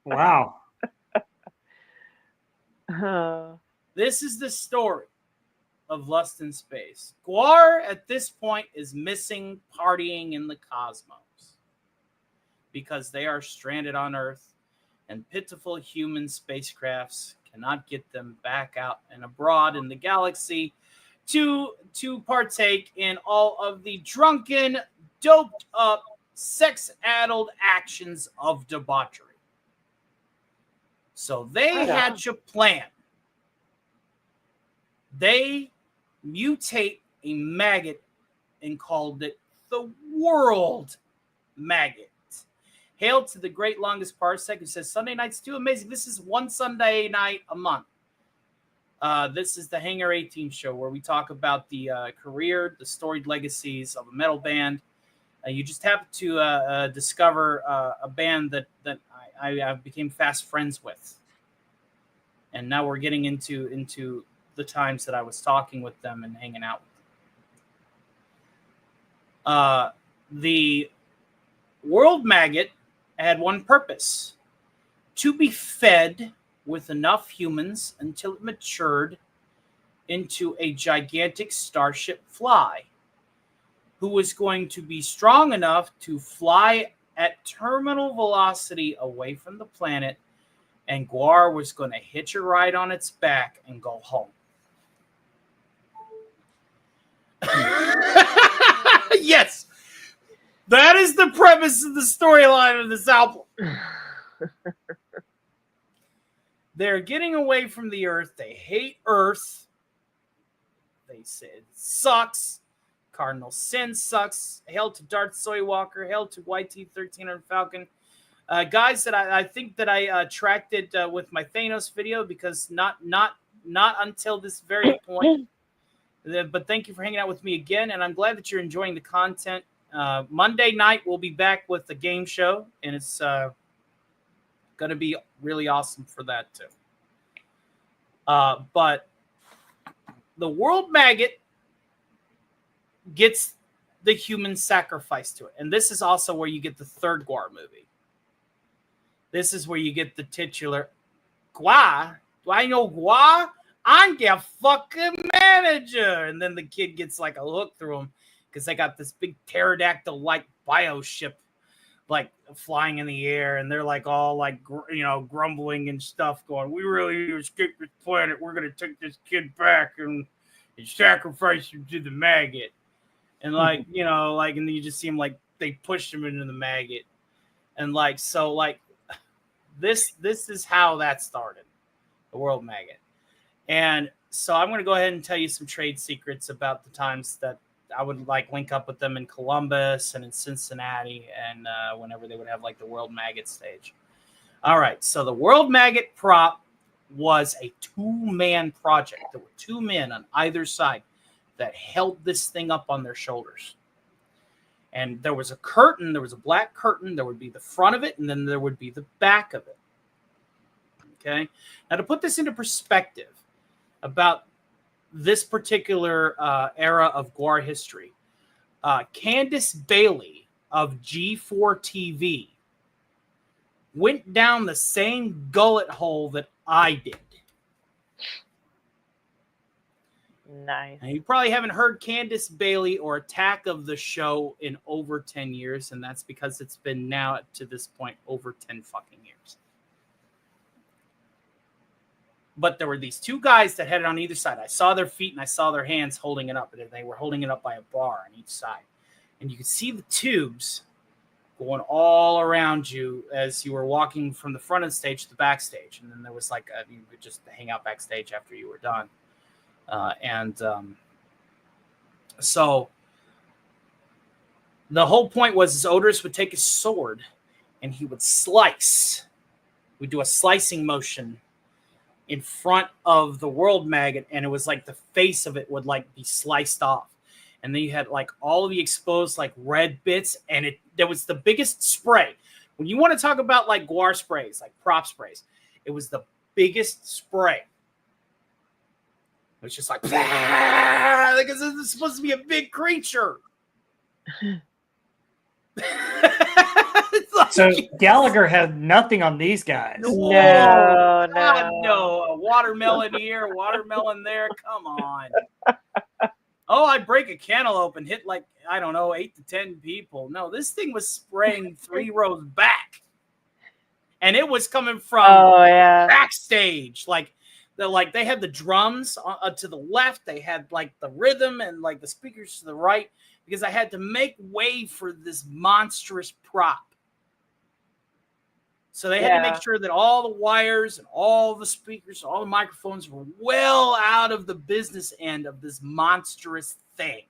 Wow. This is the story of Lust in Space. GWAR at this point is missing partying in the cosmos because they are stranded on Earth and pitiful human spacecrafts cannot get them back out and abroad in the galaxy to partake in all of the drunken, doped up, sex-addled actions of debauchery. So they hatch a plan. They mutate a maggot and called it the World Maggot. Hail to the great longest parsec who says, Sunday night's too amazing. This is one Sunday night a month. This is the Hangar 18 show where we talk about the career, the storied legacies of a metal band. You just happen to discover a band that I became fast friends with. And now we're getting into the times that I was talking with them and hanging out with them. The World Maggot had one purpose: to be fed with enough humans until it matured into a gigantic starship fly, who was going to be strong enough to fly at terminal velocity away from the planet, and GWAR was going to hitch a ride on its back and go home. Yes, that is the premise of the storyline of this album. They're getting away from the Earth. They hate Earth. They say it sucks. Cardinal Sin sucks. Hail to Darth Soywalker. Hail to YT1300 Falcon. Guys that I think that I attracted with my Thanos video, because not until this very point. But thank you for hanging out with me again, and I'm glad that you're enjoying the content. Monday night we'll be back with the game show, and it's going to be really awesome for that too. But the World Maggot gets the human sacrifice to it, and this is also where you get the third GWAR movie. This is where you get the titular GWAR. Do I know GWAR? I'm your fucking manager. And then the kid gets like a hook through him because they got this big pterodactyl like bioship like flying in the air, and they're like all like grumbling and stuff, going, "We really need to escape this planet. We're gonna take this kid back and sacrifice him to the maggot." And like and you just see him like they pushed him into the maggot, and like so like this is how that started, the World Maggot. And so I'm gonna go ahead and tell you some trade secrets about the times that I would like link up with them in Columbus and in Cincinnati, and whenever they would have like the World Maggot stage. All right, so the World Maggot prop was a 2-man project. There were 2 men on either side that held this thing up on their shoulders. And there was a curtain, there was a black curtain, there would be the front of it, and then there would be the back of it. Okay, now to put this into perspective about this particular era of GWAR history, Candace Bailey of G4 TV went down the same gullet hole that I did. Nice. Now, you probably haven't heard Candace Bailey or Attack of the Show in over 10 years, and that's because it's been now to this point over 10 fucking years. But there were these 2 guys that had it on either side. I saw their feet and I saw their hands holding it up, and they were holding it up by a bar on each side. And you could see the tubes going all around you as you were walking from the front of the stage to the backstage. And then there was like you could just hang out backstage after you were done. So the whole point was Otis would take his sword and he would slice. We'd do a slicing motion in front of the World Maggot, and it was like the face of it would like be sliced off. And then you had like all of the exposed like red bits, and there was the biggest spray. When you want to talk about like GWAR sprays, like prop sprays, it was the biggest spray. It was just like, because it's supposed to be a big creature. Like, so Gallagher had nothing on these guys. No. A watermelon here, a watermelon there. Come on. Oh, I'd break a cantaloupe and hit like, I don't know, 8 to 10 people. No, this thing was spraying 3 rows back. And it was coming from backstage. Like they had the drums to the left. They had like the rhythm and like the speakers to the right, because I had to make way for this monstrous prop. So they had to make sure that all the wires and all the speakers, all the microphones were well out of the business end of this monstrous thing.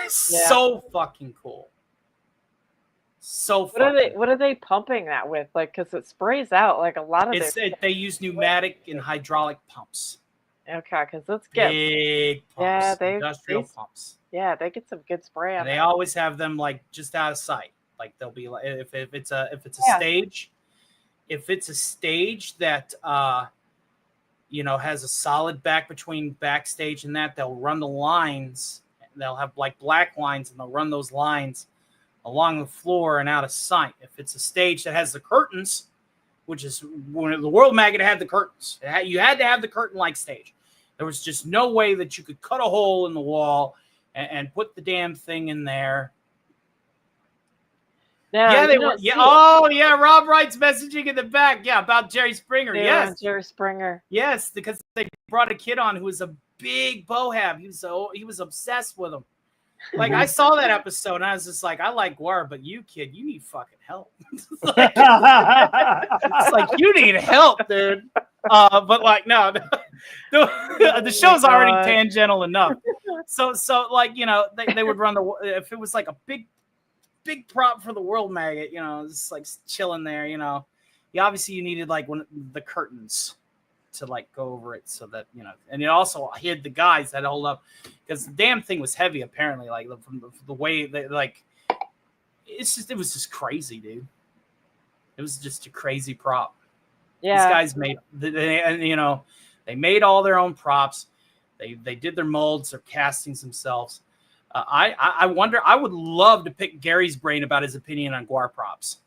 So fucking cool. So what are they pumping that with? Like, because it sprays out like a lot of they use pneumatic and hydraulic pumps. Okay, because let's get big pumps, industrial pumps. Yeah, they get some good spray on. And they always have them like just out of sight. Like they'll be like if it's a stage, if it's a stage that has a solid back between backstage and that, they'll run the lines. They'll have like black lines, and they'll run those lines along the floor and out of sight. If it's a stage that has the curtains, which is when the World Maggot had the curtains, you had to have the curtain-like stage. There was just no way that you could cut a hole in the wall and put the damn thing in there. Now, they were. Yeah. Oh, yeah. Rob Wright's messaging in the back. Yeah, about Jerry Springer. Yes, Jerry Springer. Yes, because they brought a kid on who was a big bohab. He was obsessed with him. Like I saw that episode, and I was just like, I like GWAR, but you, kid, you need fucking help. It's like you need help, dude. But like, no, the show's already tangential enough. So like, they would run if it was like a big prop for the World Maggot, just like chilling there, you obviously you needed like the curtains to like go over it so that, and it also hid the guys that hold up, because the damn thing was heavy, apparently, like from the way they like, it was just crazy, dude. It was just a crazy prop. Yeah. These guys made, they made all their own props. They did their molds, their castings themselves. I wonder, I would love to pick Gary's brain about his opinion on GWAR props.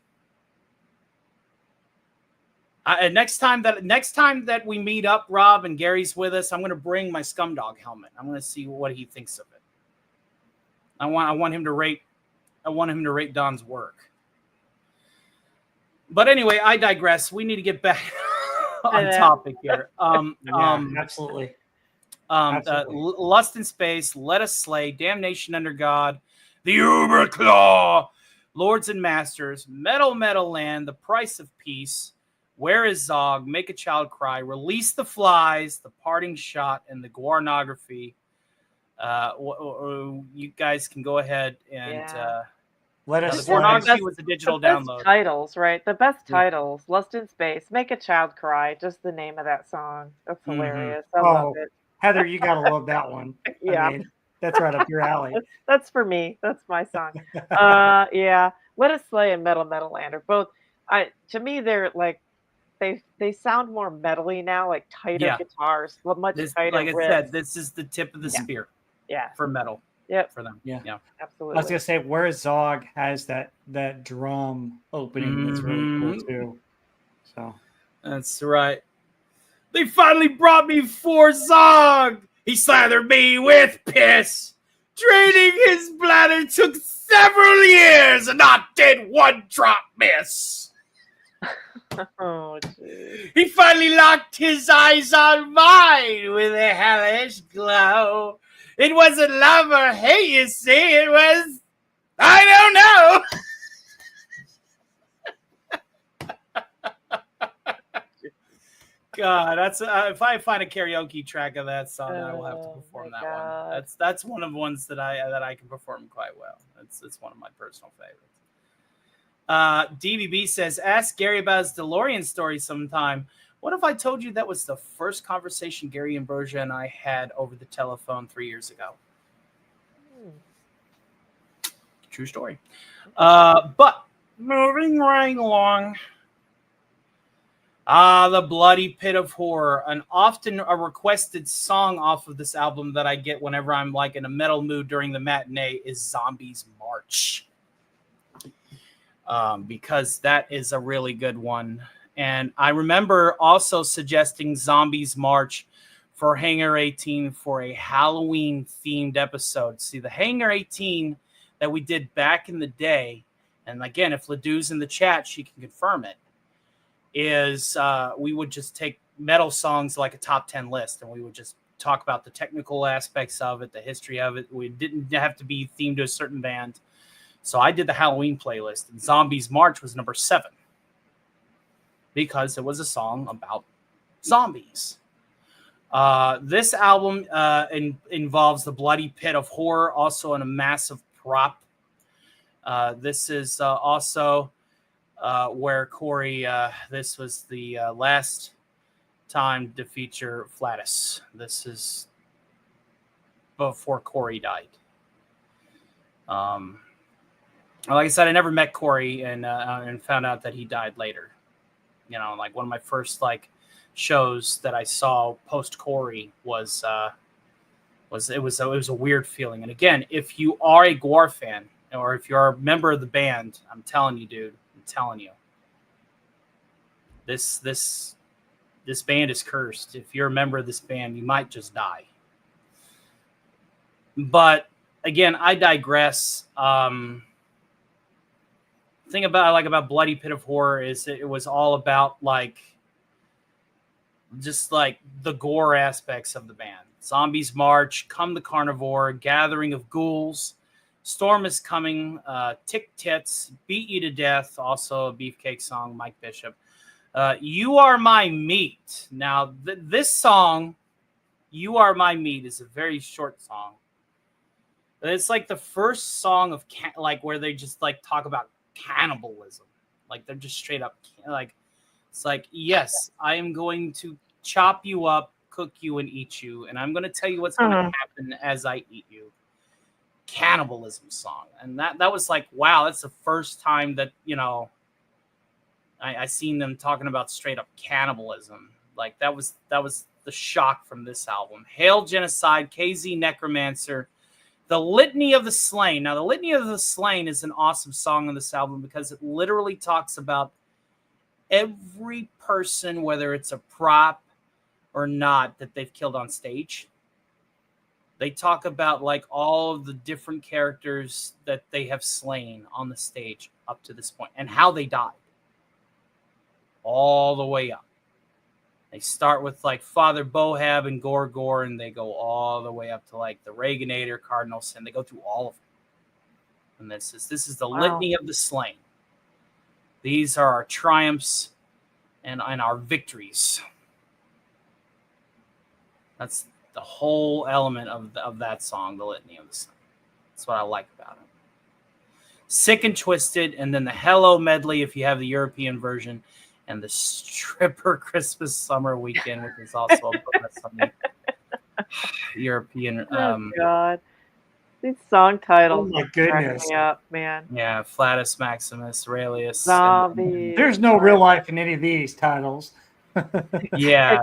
Next time that we meet up, Rob, and Gary's with us, I'm going to bring my Scumdog helmet. I'm going to see what he thinks of it. I want him to rate Don's work. But anyway, I digress. We need to get back on topic here. Absolutely. Lust in Space, Let Us Slay, Damnation Under God, The Uberclaw, Lords and Masters, Metal Land, The Price of Peace, Where is Zog, Make a Child Cry, Release the Flies, The Parting Shot, and the Guarnography. You guys can go ahead and let us. The Guarnography was a digital download. Titles, right? The best titles: Lust in Space, Make a Child Cry. Just the name of that song. That's hilarious. I love it. Heather, you gotta love that one. Yeah, I mean, that's right up your alley. That's for me. That's my song. Yeah. Let Us Slay and Metal Land are both. To me, they're like they sound more metally now, like tighter guitars, much tighter. Like I said, this is the tip of the spear. Yeah. For metal. Yep. For them. Yeah. Absolutely. I was gonna say, Where is Zog has that drum opening that's really cool too. So that's right. They finally brought me for Zog. He slathered me with piss. Draining his bladder took several years, and not did one drop miss. Oh, geez. He finally locked his eyes on mine with a hellish glow. It wasn't love or hate, you see. It was, I don't know. God, that's if I find a karaoke track of that song, I will have to perform that one. That's one of the ones that I can perform quite well. It's one of my personal favorites. DBB says, ask Gary about his DeLorean story sometime. What if I told you that was the first conversation Gary Ambrosia and I had over the telephone 3 years ago? True story. But moving right along. The Bloody Pit of Horror, an often a requested song off of this album that I get whenever I'm like in a metal mood during the matinee is Zombies March. Because that is a really good one. And I remember also suggesting Zombies March for Hangar 18 for a Halloween-themed episode. See, the Hangar 18 that we did back in the day, and again, if Ladou's in the chat, she can confirm it, is we would just take metal songs like a top 10 list, and we would just talk about the technical aspects of it, the history of it. We didn't have to be themed to a certain band. So I did the Halloween playlist, and Zombies March was number 7 because it was a song about zombies. This album involves the Bloody Pit of Horror, also in a massive prop. This is also where Corey, this was the last time to feature Flatus. This is before Corey died. Like I said, I never met Corey and found out that he died later. You know, like one of my first like shows that I saw post Corey was it was a weird feeling. And again, if you are a GWAR fan or if you're a member of the band, I'm telling you, dude, I'm telling you, this band is cursed. If you're a member of this band, you might just die. But again, I digress. Thing about Bloody Pit of Horror is it was all about like just like the gore aspects of the band. Zombies March, Come the Carnivore, Gathering of Ghouls, Storm is Coming, Tick Tits, Beat You to Death, also a Beefcake song, Mike Bishop. You Are My Meat. Now, this song, You Are My Meat, is a very short song. It's like the first song of like where they just like talk about cannibalism. Like they're just straight up like it's like, yes, I am going to chop you up, cook you, and eat you, and I'm going to tell you what's going to happen as I eat you. Cannibalism song. And that was like, wow, that's the first time that, you know, I seen them talking about straight up cannibalism. Like that was the shock from this album. Hail Genocide, KZ Necromancer, The Litany of the Slain. Now, The Litany of the Slain is an awesome song on this album because it literally talks about every person, whether it's a prop or not, that they've killed on stage. They talk about like all of the different characters that they have slain on the stage up to this point and how they died. All the way up. They start with like Father Bohab and Gorgor, and they go all the way up to like the Reaganator, Cardinal Sin. They go through all of them. And this is the litany of the slain. These are our triumphs and our victories. That's the whole element of that song, the litany of the slain. That's what I like about it. Sick and Twisted, and then the Hello medley if you have the European version, and the Stripper Christmas Summer Weekend, which is also a European. Oh God, these song titles. Oh my goodness! Crack me up, man. Yeah, Flatus Maximus, Aurelius. Zombies. There's no real life in any of these titles. Yeah.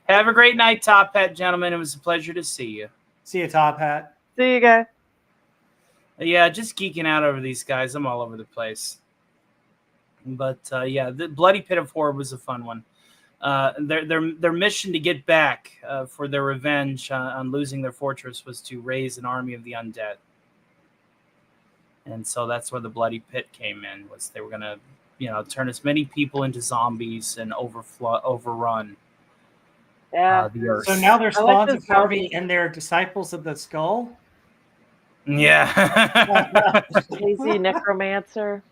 Have a great night, Top Hat gentlemen. It was a pleasure to see you. See you, Top Hat. See you guys. Yeah, just geeking out over these guys. I'm all over the place. But yeah, the Bloody Pit of Horror was a fun one. Their mission to get back for their revenge on losing their fortress was to raise an army of the undead. And so that's where the Bloody Pit came in. Was they were going to, turn as many people into zombies and overrun the earth. So now they're spawns of Harvey and they're disciples of the skull. Yeah. Lazy Necromancer.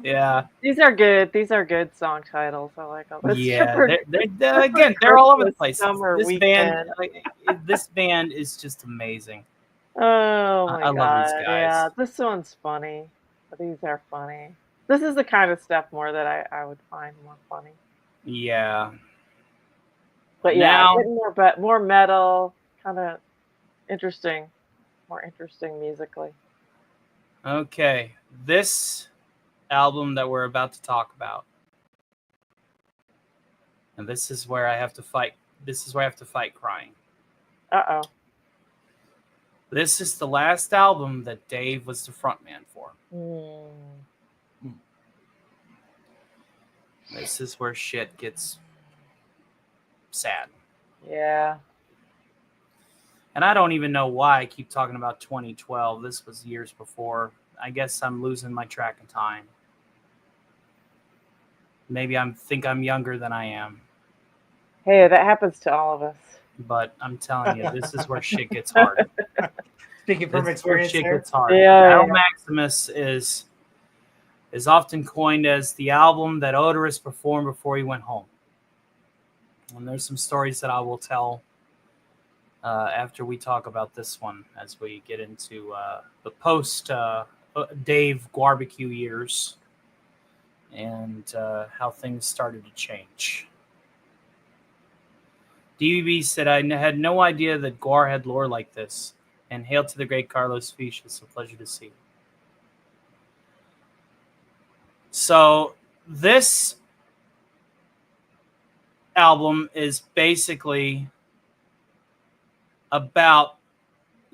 Yeah. These are good. These are good song titles. I like them. Yeah. They're all over the place. This band is just amazing. Oh my God. love these guys. Yeah, this one's funny. These are funny. This is the kind of stuff more that I would find more funny. Yeah. But yeah, more metal, kind of interesting. More interesting musically. Okay, this album that we're about to talk about, and this is where I have to fight. This is where I have to fight crying. Uh-oh. This is the last album that Dave was the frontman for. This is where shit gets sad. Yeah. And I don't even know why I keep talking about 2012. This was years before. I guess I'm losing my track of time. Maybe I think I'm younger than I am. Hey, that happens to all of us. But I'm telling you, this is where shit gets hard. Speaking from experience, shit there. gets hard. Yeah, Battle Maximus is often coined as the album that Odorous performed before he went home. And there's some stories that I will tell after we talk about this one, as we get into the post Dave Barbecue years and how things started to change. DVB said, I had no idea that GWAR had lore like this. And hail to the great Carlos Fish. It's a pleasure to see you. So this album is basically about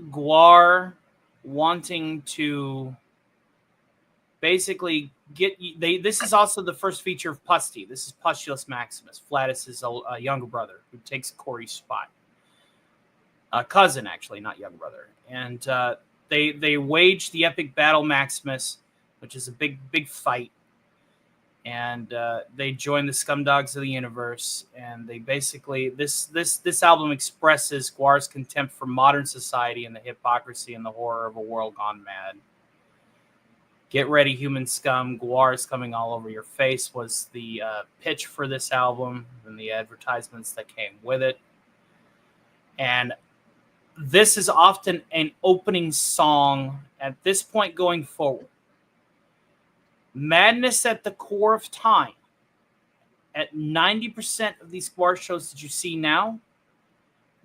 GWAR wanting to basically this is also the first feature of Pusty. This is Pustulus Maximus, Flatus's younger brother, who takes Corey's spot. Cousin, actually, not younger brother. And they wage the epic Battle Maximus, which is a big fight. And they join the Scumdogs of the universe, and they basically this album expresses GWAR's contempt for modern society and the hypocrisy and the horror of a world gone mad. Get ready, human scum. GWAR is coming all over your face was the pitch for this album and the advertisements that came with it. And this is often an opening song at this point going forward. Madness at the Core of Time. At 90% of these GWAR shows that you see now,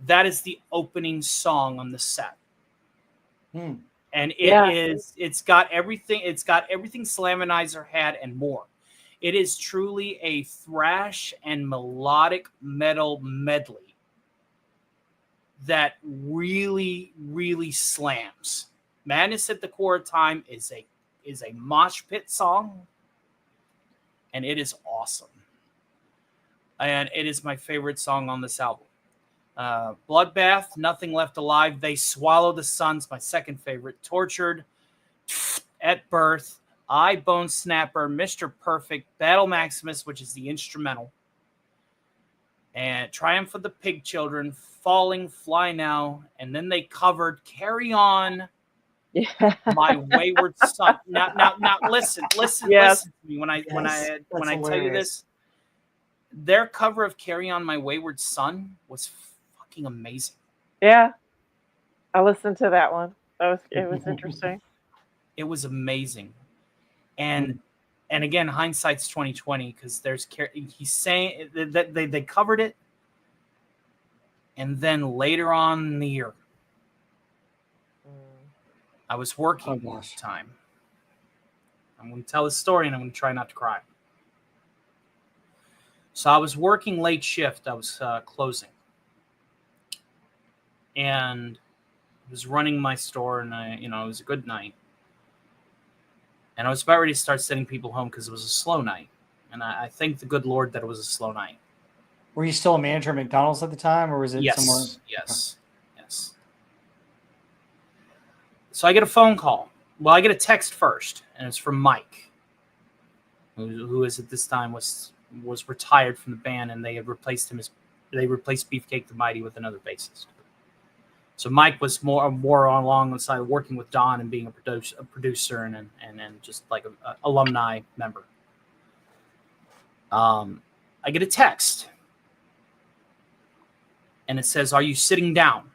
that is the opening song on the set. And it's got everything Slaminizer had and more. It is truly a thrash and melodic metal medley that really, really slams. Madness at the Core of Time is a mosh pit song, and it is awesome. And it is my favorite song on this album. Bloodbath, Nothing Left Alive, They Swallow the Sun's my second favorite. Tortured, At Birth, I, Bone Snapper, Mr. Perfect, Battle Maximus, which is the instrumental, and Triumph of the Pig Children, Falling, Fly Now, and then they covered Carry On, My Wayward Son. Now, listen Yes. to me when I tell you this. Their cover of Carry On, My Wayward Son was fucking amazing. Yeah, I listened to that one. It was interesting. It was amazing, and again, hindsight's 2020 because he's saying that they covered it, and then later on in the year, I was working at the time. I'm going to tell this story, and I'm going to try not to cry. So I was working late shift. I was closing, and I was running my store, and it was a good night. And I was about ready to start sending people home because it was a slow night. And I thank the good Lord that it was a slow night. Were you still a manager at McDonald's at the time, or was it somewhere? Yes. So I get a phone call. Well, I get a text first, and it's from Mike, who is at this time was retired from the band, and they had replaced Beefcake the Mighty with another bassist. So Mike was more along the side of working with Don and being a producer and just like an alumni member. I get a text, and it says, "Are you sitting down?"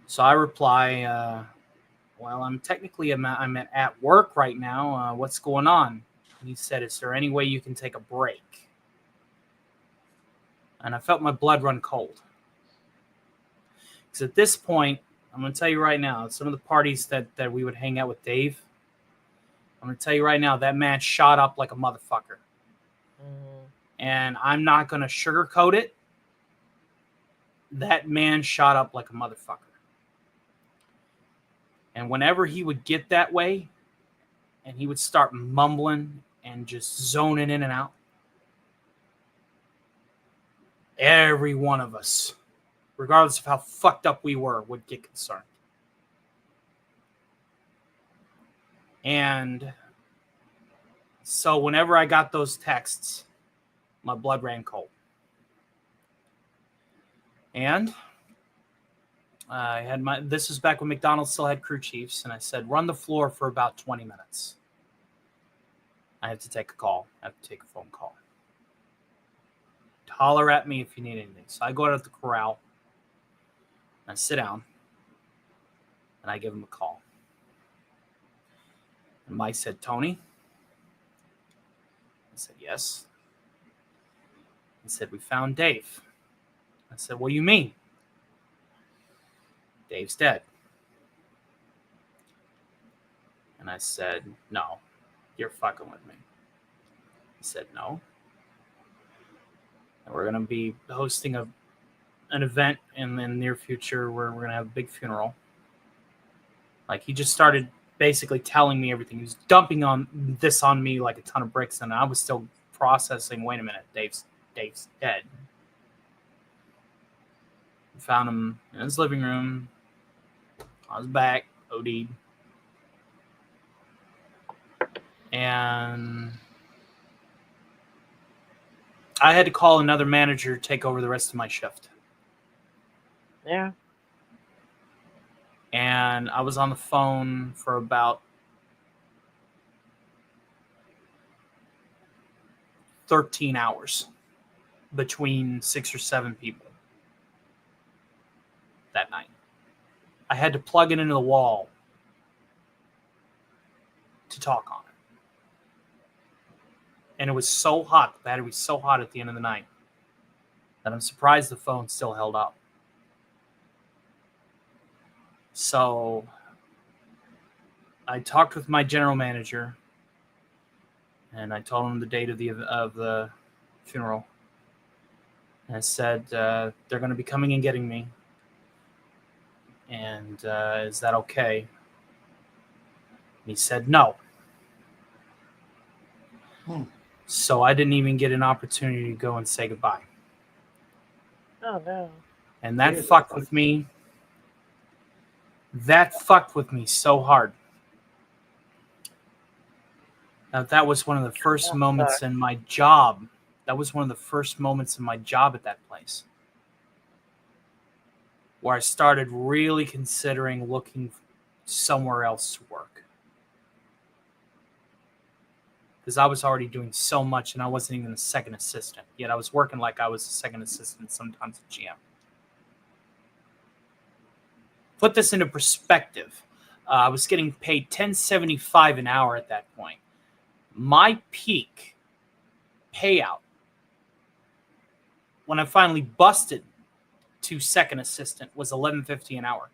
So I reply, "Well, I'm at work right now. What's going on?" And he said, "Is there any way you can take a break?" And I felt my blood run cold. Because at this point, I'm going to tell you right now, some of the parties that we would hang out with Dave, I'm going to tell you right now, that man shot up like a motherfucker. And I'm not going to sugarcoat it. That man shot up like a motherfucker. And whenever he would get that way, and he would start mumbling and just zoning in and out, every one of us, regardless of how fucked up we were, would get concerned. And so whenever I got those texts, my blood ran cold. And I had this was back when McDonald's still had crew chiefs, and I said, "Run the floor for about 20 minutes. I have to take a call. I have to take a phone call. Holler at me if you need anything." So I go out at the corral, and I sit down, and I give him a call. And Mike said, "Tony?" I said, "Yes." He said, "We found Dave." I said, "What do you mean?" "Dave's dead." And I said, "No, you're fucking with me." He said, "No. And we're going to be hosting an event in the near future where we're going to have a big funeral." Like, he just started basically telling me everything. He was dumping on me like a ton of bricks, and I was still processing, wait a minute, Dave's dead. We found him in his living room, on his back, OD'd. And I had to call another manager to take over the rest of my shift. Yeah. And I was on the phone for about 13 hours between 6 or 7 people that night. I had to plug it into the wall to talk on it. And it was so hot, the battery was so hot at the end of the night, that I'm surprised the phone still held up. So I talked with my general manager, and I told him the date of the funeral. And I said, they're going to be coming and getting me. And is that okay? And he said, no. So I didn't even get an opportunity to go and say goodbye. Oh, no. And that fucked with me. That fucked with me so hard. Now, that was one of the first moments in my job. That was one of the first moments in my job at that place, where I started really considering looking somewhere else to work. Because I was already doing so much, and I wasn't even a second assistant. Yet I was working like I was a second assistant, sometimes a GM. Put this into perspective. I was getting paid $10.75 an hour at that point. My peak payout, when I finally busted to second assistant, was $11.50 an hour.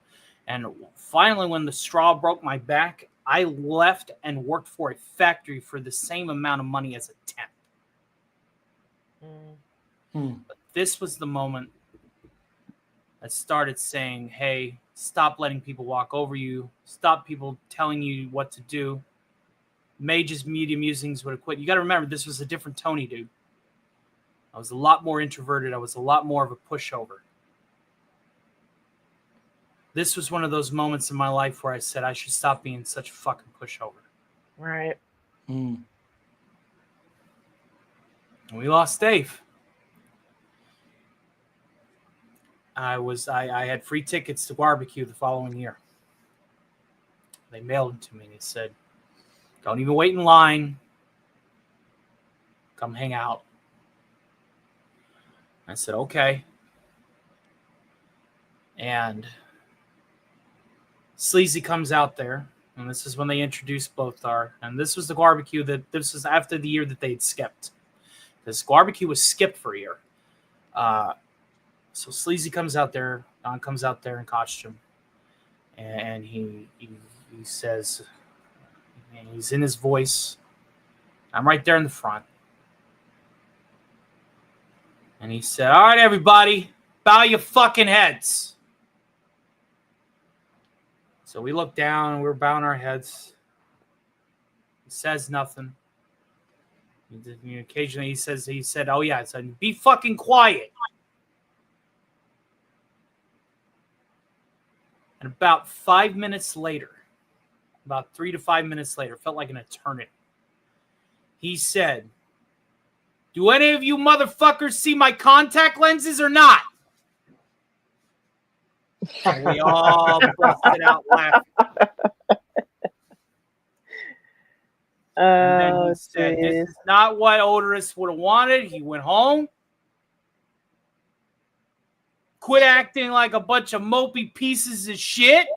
And finally, when the straw broke my back, I left and worked for a factory for the same amount of money as a temp. But this was the moment I started saying, hey, stop letting people walk over you. Stop people telling you what to do. Mage's media musings would have quit. You got to remember, this was a different Tony, dude. I was a lot more introverted. I was a lot more of a pushover. This was one of those moments in my life where I said I should stop being such a fucking pushover. Right. And we lost Dave. I had free tickets to barbecue the following year. They mailed them to me. They said, don't even wait in line. Come hang out. I said, okay. And Sleazy comes out there, and this is when they introduced Lothar. And this was the barbecue this was after the year that they'd skipped. This barbecue was skipped for a year. So Sleazy comes out there. Don comes out there in costume. And he says, and he's in his voice. I'm right there in the front. And he said, all right, everybody, bow your fucking heads. So we look down and we're bowing our heads. He says nothing. Occasionally he said, oh yeah, so be fucking quiet. And about 5 minutes later, about 3 to 5 minutes later, felt like an eternity, he said, do any of you motherfuckers see my contact lenses or not? And we all busted out laughing. And then he said, this is not what Odorous would have wanted. He went home. Quit acting like a bunch of mopey pieces of shit.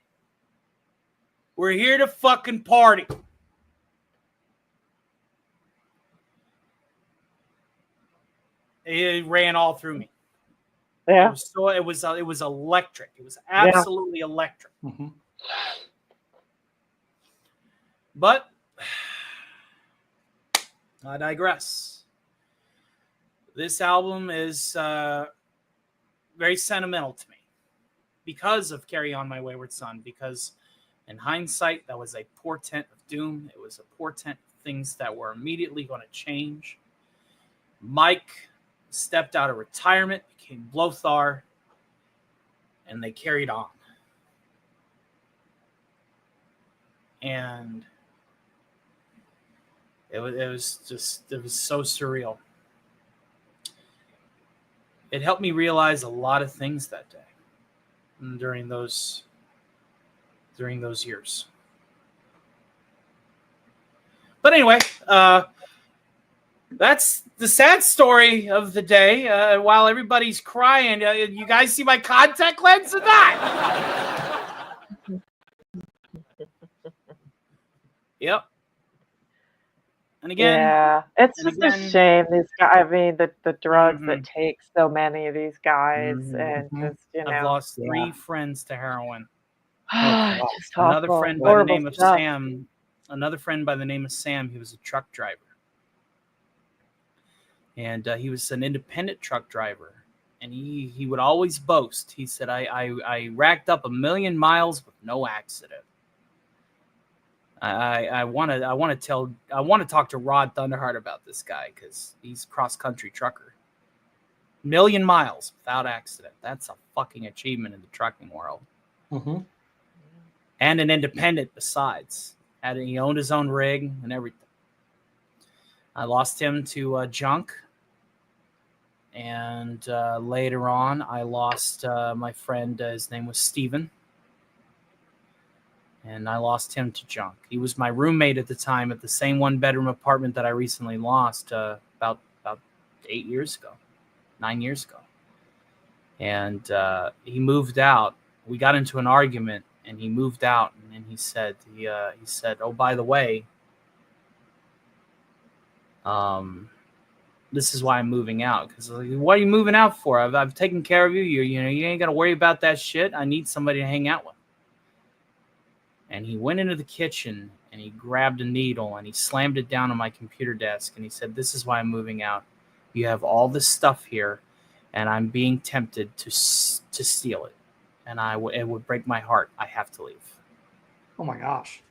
We're here to fucking party. It ran all through me. Yeah. It was electric. It was absolutely electric. Mm-hmm. But I digress. This album is very sentimental to me because of Carry On My Wayward Son, because in hindsight, that was a portent of doom. It was a portent of things that were immediately going to change. Mike stepped out of retirement, became Lothar, and they carried on. And it was so surreal. It helped me realize a lot of things that day during those years. But anyway, that's the sad story of the day. While everybody's crying, you guys see my contact lens or not? Yep. And again, yeah, it's just a shame. These guys, I mean, the drugs that take so many of these guys, and just, you know, I've lost 3 friends to heroin. just Another awful, friend by the horrible name of stuff. Sam. Another friend by the name of Sam. He was a truck driver, and he was an independent truck driver. And he would always boast. He said, "I racked up 1 million miles with no accident." I want to talk to Rod Thunderheart about this guy because he's cross-country trucker. 1,000,000 miles without accident. That's a fucking achievement in the trucking world. Mm-hmm. And an independent besides. He owned his own rig and everything. I lost him to junk. And later on, I lost my friend. His name was Steven. And I lost him to junk. He was my roommate at the time at the same one-bedroom apartment that I recently lost about 8 years ago, 9 years ago. And he moved out. We got into an argument, and he moved out. And then he said, "Oh, by the way, this is why I'm moving out. Because what are you moving out for? I've taken care of you. You ain't got to worry about that shit. I need somebody to hang out with." And he went into the kitchen and he grabbed a needle and he slammed it down on my computer desk. And he said, "This is why I'm moving out. You have all this stuff here, and I'm being tempted to steal it. And it would break my heart. I have to leave." Oh my gosh.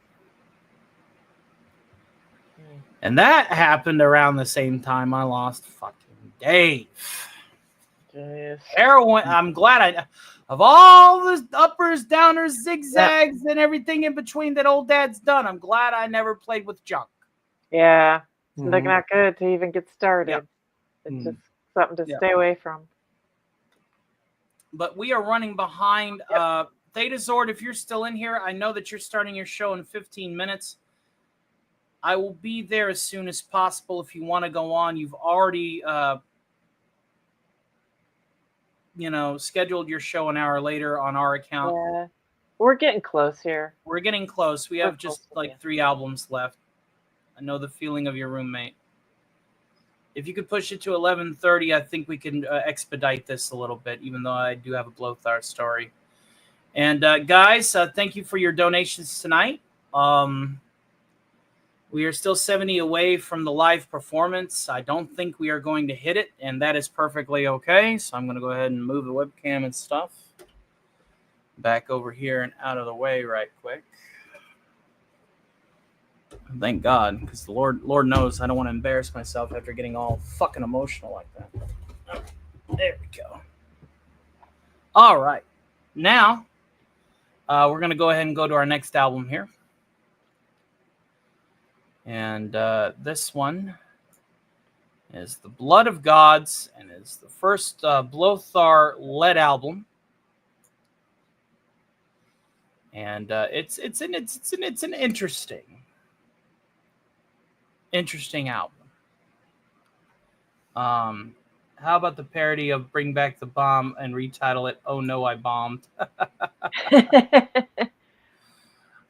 And that happened around the same time I lost fucking Dave. Jeez. Heroin. I'm glad of all the uppers, downers, zigzags, and everything in between that old dad's done, I'm glad I never played with junk. Yeah. It's not good to even get started. Yep. It's just something to stay away from. But we are running behind. Theta Zord, if you're still in here, I know that you're starting your show in 15 minutes. I will be there as soon as possible if you want to go on. You've already, scheduled your show an hour later on our account. Yeah. We're getting close here. We're getting close. We have just like 3 albums left. I know the feeling of your roommate. If you could push it to 11:30, I think we can expedite this a little bit, even though I do have a Blothar story. And guys, thank you for your donations tonight. We are still 70 away from the live performance. I don't think we are going to hit it, and that is perfectly okay. So I'm going to go ahead and move the webcam and stuff back over here and out of the way right quick. Thank God, because the Lord knows I don't want to embarrass myself after getting all fucking emotional like that. There we go. All right. Now, we're going to go ahead and go to our next album here. And this one is The Blood of Gods, and is the first Blothar-led album. And it's an interesting album. How about the parody of Bring Back the Bomb and retitle it "Oh No, I Bombed"?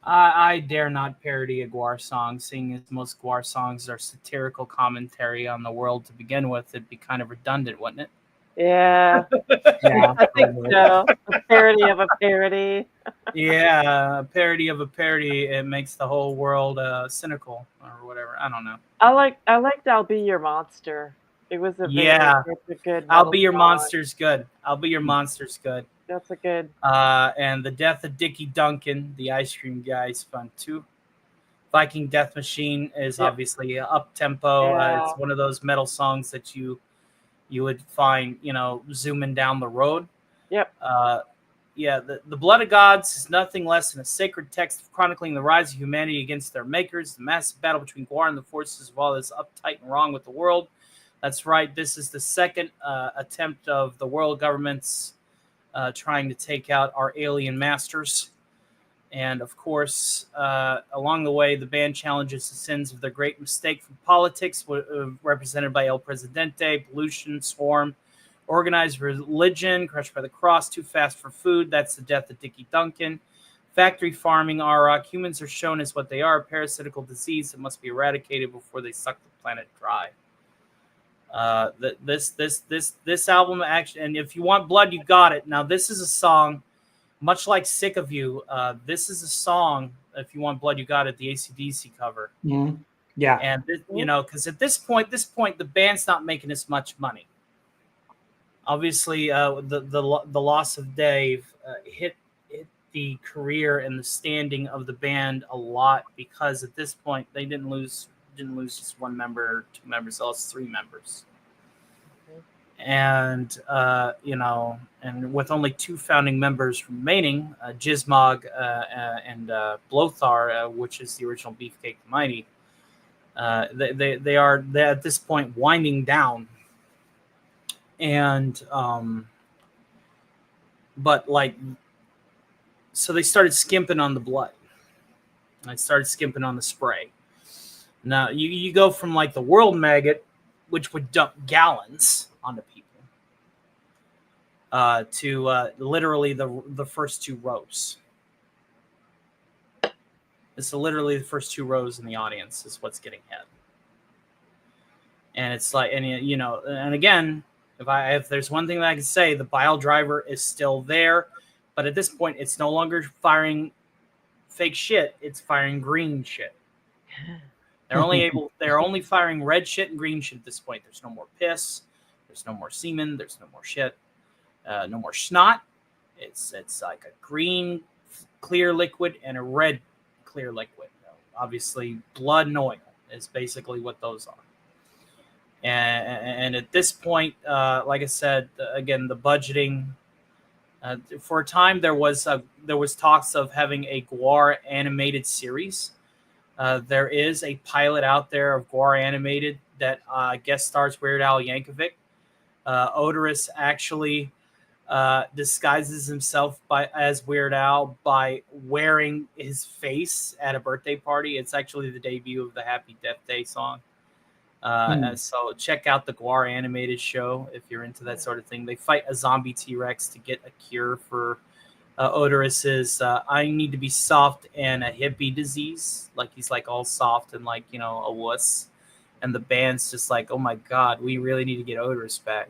I dare not parody a GWAR song, seeing as most GWAR songs are satirical commentary on the world to begin with. It'd be kind of redundant, wouldn't it? Yeah. Yeah. I think so. A parody of a parody. Yeah, a parody of a parody. It makes the whole world cynical or whatever. I don't know. I liked "I'll Be Your Monster." It was a good. I'll Be Your song. Monster's good. I'll Be Your Monster's good. That's a good. And The Death of Dickie Duncan, the ice cream guy, is fun too. Viking Death Machine is obviously up tempo. Yeah. It's one of those metal songs that you would find, zooming down the road. Yep. The Blood of Gods is nothing less than a sacred text chronicling the rise of humanity against their makers, the massive battle between GWAR and the forces of all that's uptight and wrong with the world. That's right. This is the second attempt of the world governments trying to take out our alien masters. And, of course, along the way, the band challenges the sins of their great mistake from politics, represented by El Presidente, pollution, swarm, organized religion, crushed by the cross, too fast for food. That's The Death of Dickie Duncan. Factory farming, Arak. Humans are shown as what they are, a parasitical disease that must be eradicated before they suck the planet dry. This album, actually, and if you want blood, you got it. Now, this is a song, much like Sick of You. This is a song, if you want blood, you got it, the AC/DC cover. Mm-hmm. Yeah. And, because at this point, the band's not making as much money. Obviously, the loss of Dave hit the career and the standing of the band a lot, because at this point they didn't lose just one member or two members, they lost three members. And and with only two founding members remaining, Gizmog and Blothar, which is the original Beefcake the Mighty, they're at this point winding down. And but like, so they started skimping on the blood. I started skimping on the spray. Now you go from like the World Maggot, which would dump gallons onto people, to literally the first two rows. It's literally the first two rows in the audience is what's getting hit. And it's like, and and again, if there's one thing that I can say, the bile driver is still there, but at this point, it's no longer firing fake shit; it's firing green shit. They're only firing red shit and green shit at this point. There's no more piss, there's no more semen, there's no more shit, no more snot. It's like a green clear liquid and a red clear liquid. Obviously, blood and oil is basically what those are. And at this point, like I said, again, the budgeting. For a time, there was talks of having a GWAR animated series. There is a pilot out there of GWAR animated that guest stars Weird Al Yankovic. Odorous actually disguises himself as Weird Al by wearing his face at a birthday party. It's actually the debut of the Happy Death Day song. So check out the GWAR animated show if you're into that sort of thing. They fight a zombie T-Rex to get a cure for Odoris's I need to be soft and a hippie disease. Like he's like all soft and like, a wuss. And the band's just like, oh my God, we really need to get Odoris back.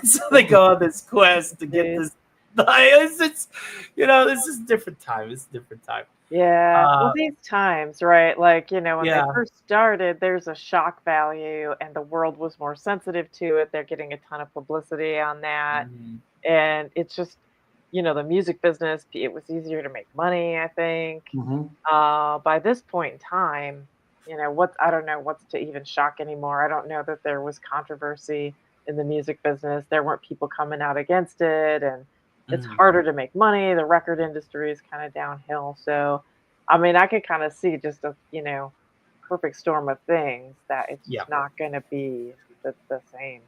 So they go on this quest to get this. This is a different time. It's a different time. Yeah, well, these times, right? Like, when they first started, there's a shock value, and the world was more sensitive to it. They're getting a ton of publicity on that. Mhm. And it's just, the music business, it was easier to make money, I think. By this point in time, I don't know what's to even shock anymore. I don't know that there was controversy in the music business. There weren't people coming out against it, and it's harder to make money. The record industry is kind of downhill. So, I mean, I could kind of see just a, perfect storm of things that it's just not going to be the same.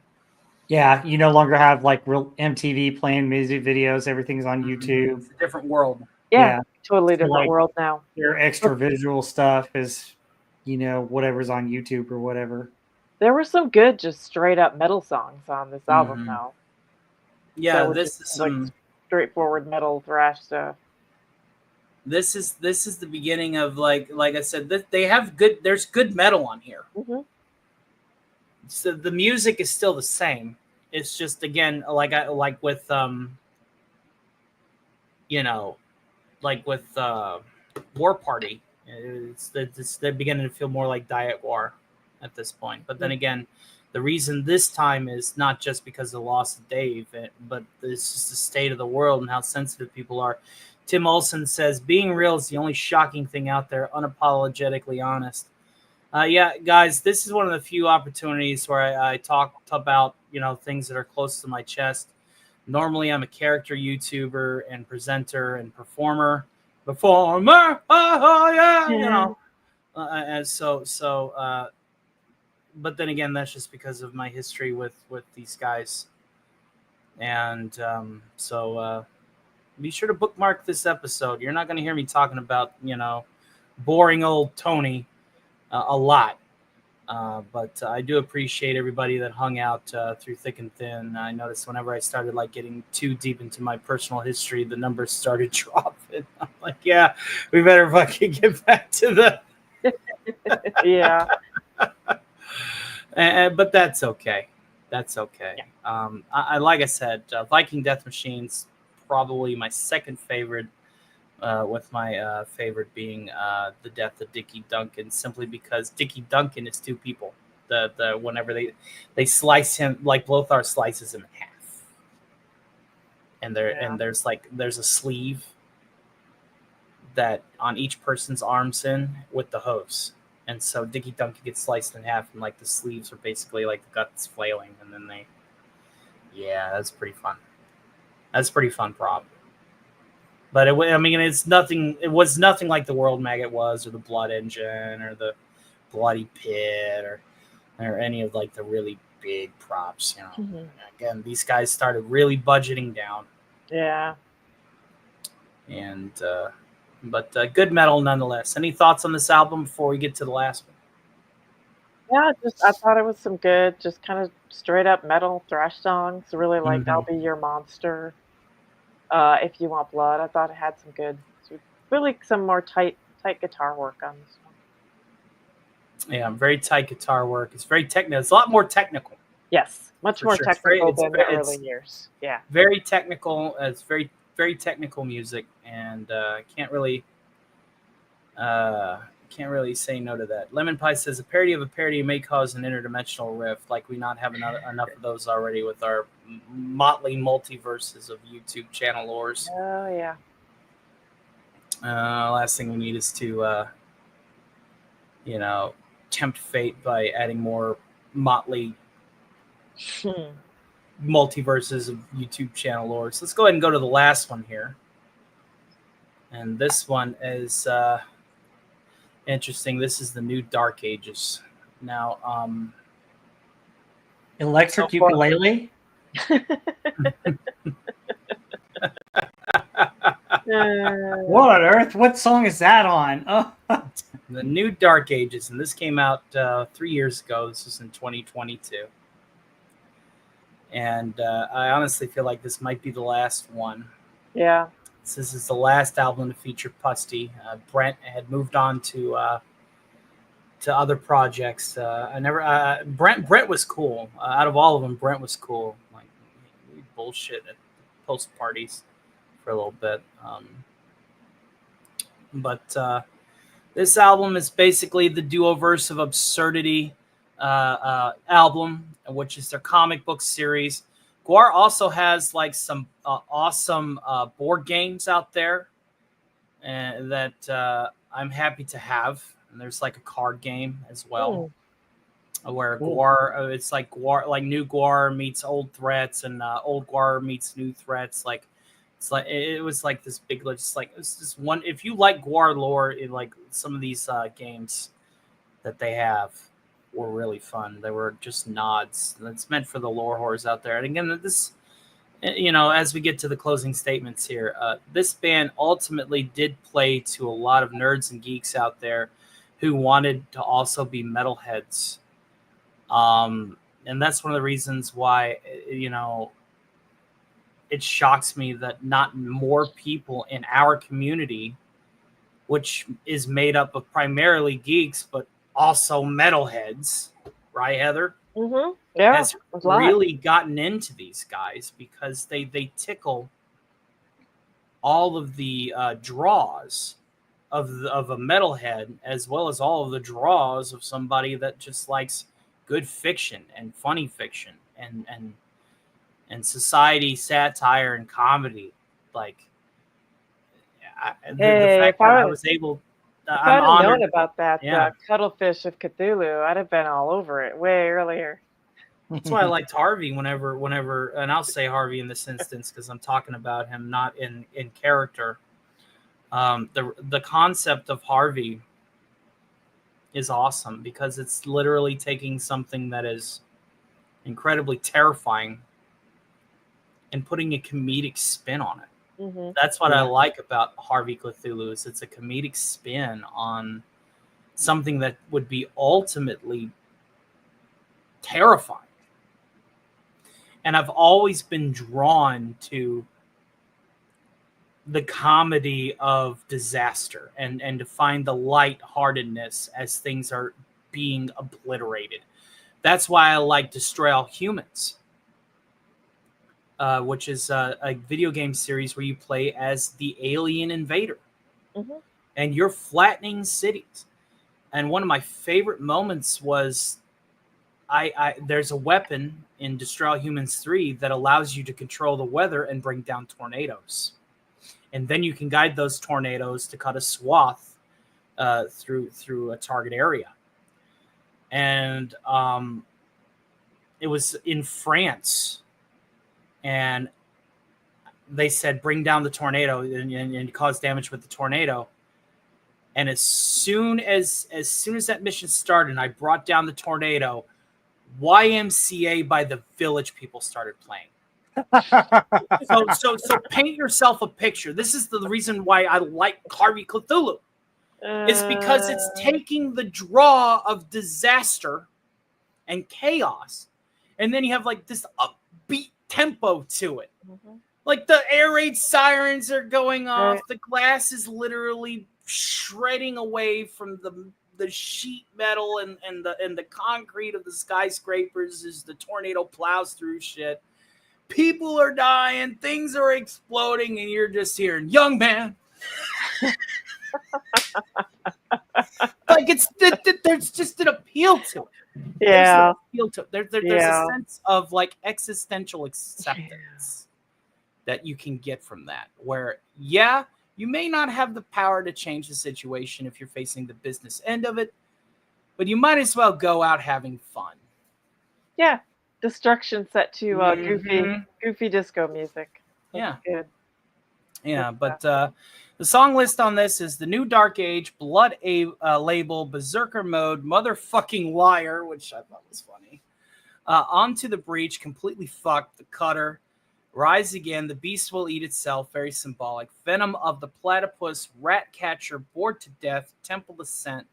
Yeah, you no longer have like real MTV playing music videos. Everything's on YouTube. It's a different world. Yeah. Totally different world now. Your extra visual stuff is, whatever's on YouTube or whatever. There were some good, just straight up metal songs on this album, though. Yeah, so this is some straightforward metal thrash stuff. This is the beginning of like I said, they have good. There's good metal on here. So the music is still the same. It's just again like with War Party. They're beginning to feel more like Diet War at this point. But then again, the reason this time is not just because of the loss of Dave, but it's just the state of the world and how sensitive people are. Tim Olson says, being real is the only shocking thing out there, unapologetically honest. Yeah, guys, this is one of the few opportunities where I talk about, things that are close to my chest. Normally, I'm a character YouTuber and presenter and performer. And so, but then again, that's just because of my history with these guys. And so be sure to bookmark this episode. You're not going to hear me talking about, boring old Tony a lot. But I do appreciate everybody that hung out through thick and thin. I noticed whenever I started getting too deep into my personal history, the numbers started dropping. I'm like, yeah, we better fucking get back to the yeah. But that's okay. That's okay. Yeah. I like I said, Viking Death Machine's probably my second favorite, with my favorite being the death of Dickie Duncan, simply because Dickie Duncan is two people. The whenever they slice him, like Blothar slices him in half, and there's a sleeve that on each person's arms in with the hose. And so Dicky Donkey gets sliced in half, and like the sleeves are basically like the guts flailing, and then that's pretty fun. That's a pretty fun prop. But it was nothing like the World Maggot was, or the Blood Engine, or the Bloody Pit, or any of like the really big props. Again, these guys started really budgeting down. Yeah. And but good metal nonetheless. Any thoughts on this album before we get to the last one? Yeah, I thought it was some good, just kind of straight up metal thrash songs. Really liked "I'll Be Your Monster." If You Want Blood, I thought it had some good, really some more tight guitar work on this one. Yeah, very tight guitar work. It's very technical. It's a lot more technical. Yes, much more technical than the early years. Yeah, very technical. It's very, very technical music, and can't really say no to that. Lemon Pie says a parody of a parody may cause an interdimensional rift, like we not have enough of those already with our motley multiverses of YouTube channel lores. Oh yeah. Last thing we need is to tempt fate by adding more motley multiverses of YouTube channel lore. So let's go ahead and go to the last one here. And this one is interesting. This is the new Dark Ages. Now, Electric Ukulele? What on earth? What song is that on? Oh. The new Dark Ages, and this came out 3 years ago. This was in 2022. And I honestly feel like this might be the last one. Yeah. This is the last album to feature Pusty. Brent had moved on to other projects. Brent was cool. Out of all of them, Brent was cool. Like bullshit at post parties for a little bit. But this album is basically the Duoverse of Absurdity album, which is their comic book series. GWAR also has like some awesome board games out there that I'm happy to have. And there's like a card game as well, where GWAR, it's like GWAR, like new GWAR meets old threats, and old GWAR meets new threats. Like it was like this big, just like it's just one. If you like GWAR lore, like some of these games that they have were really fun. They were just nods. That's meant for the lore whores out there. And again, this, as we get to the closing statements here, this band ultimately did play to a lot of nerds and geeks out there who wanted to also be metalheads. And that's one of the reasons why, it shocks me that not more people in our community, which is made up of primarily geeks, but also metalheads, right, Heather? Mm-hmm. Yeah, has really gotten into these guys because they tickle all of the draws of a metalhead, as well as all of the draws of somebody that just likes good fiction and funny fiction and society satire and comedy. Like the fact that I was able. If I'd have known about that Cuttlefish of Cthulhu, I'd have been all over it way earlier. That's why I liked Harvey whenever, and I'll say Harvey in this instance because I'm talking about him not in character. The concept of Harvey is awesome because it's literally taking something that is incredibly terrifying and putting a comedic spin on it. Mm-hmm. That's what I like about Harvey Cthulhu, is it's a comedic spin on something that would be ultimately terrifying. And I've always been drawn to the comedy of disaster and to find the lightheartedness as things are being obliterated. That's why I like Destroy All Humans. Which is a video game series where you play as the alien invader. Mm-hmm. And you're flattening cities. And one of my favorite moments was there's a weapon in Destroy All Humans 3 that allows you to control the weather and bring down tornadoes. and then you can guide those tornadoes to cut a swath through a target area. And it was in France, and they said bring down the tornado and cause damage with the tornado. And as soon as that mission started, and I brought down the tornado, YMCA by the Village people started playing. So paint yourself a picture. This is the reason why I like Harvey Cthulhu. It's because it's taking the draw of disaster and chaos, and then you have like this upbeat tempo to it. Mm-hmm. Like the air raid sirens are going off. Right. The glass is literally shredding away from the sheet metal and the concrete of the skyscrapers as the tornado plows through shit. People are dying, things are exploding, and you're just hearing, young man. Like there's just an appeal to it. Yeah. There's a sense of like existential acceptance that you can get from that, where you may not have the power to change the situation if you're facing the business end of it, but you might as well go out having fun. Yeah. Destruction set to goofy disco music. That's good. Yeah, but the song list on this is The New Dark Age, Blood Label, Berserker Mode, Motherfucking Liar, which I thought was funny, Onto the Breach, Completely Fucked, The Cutter, Rise Again, The Beast Will Eat Itself, very symbolic, Venom of the Platypus, Ratcatcher, Bored to Death, Temple Ascent,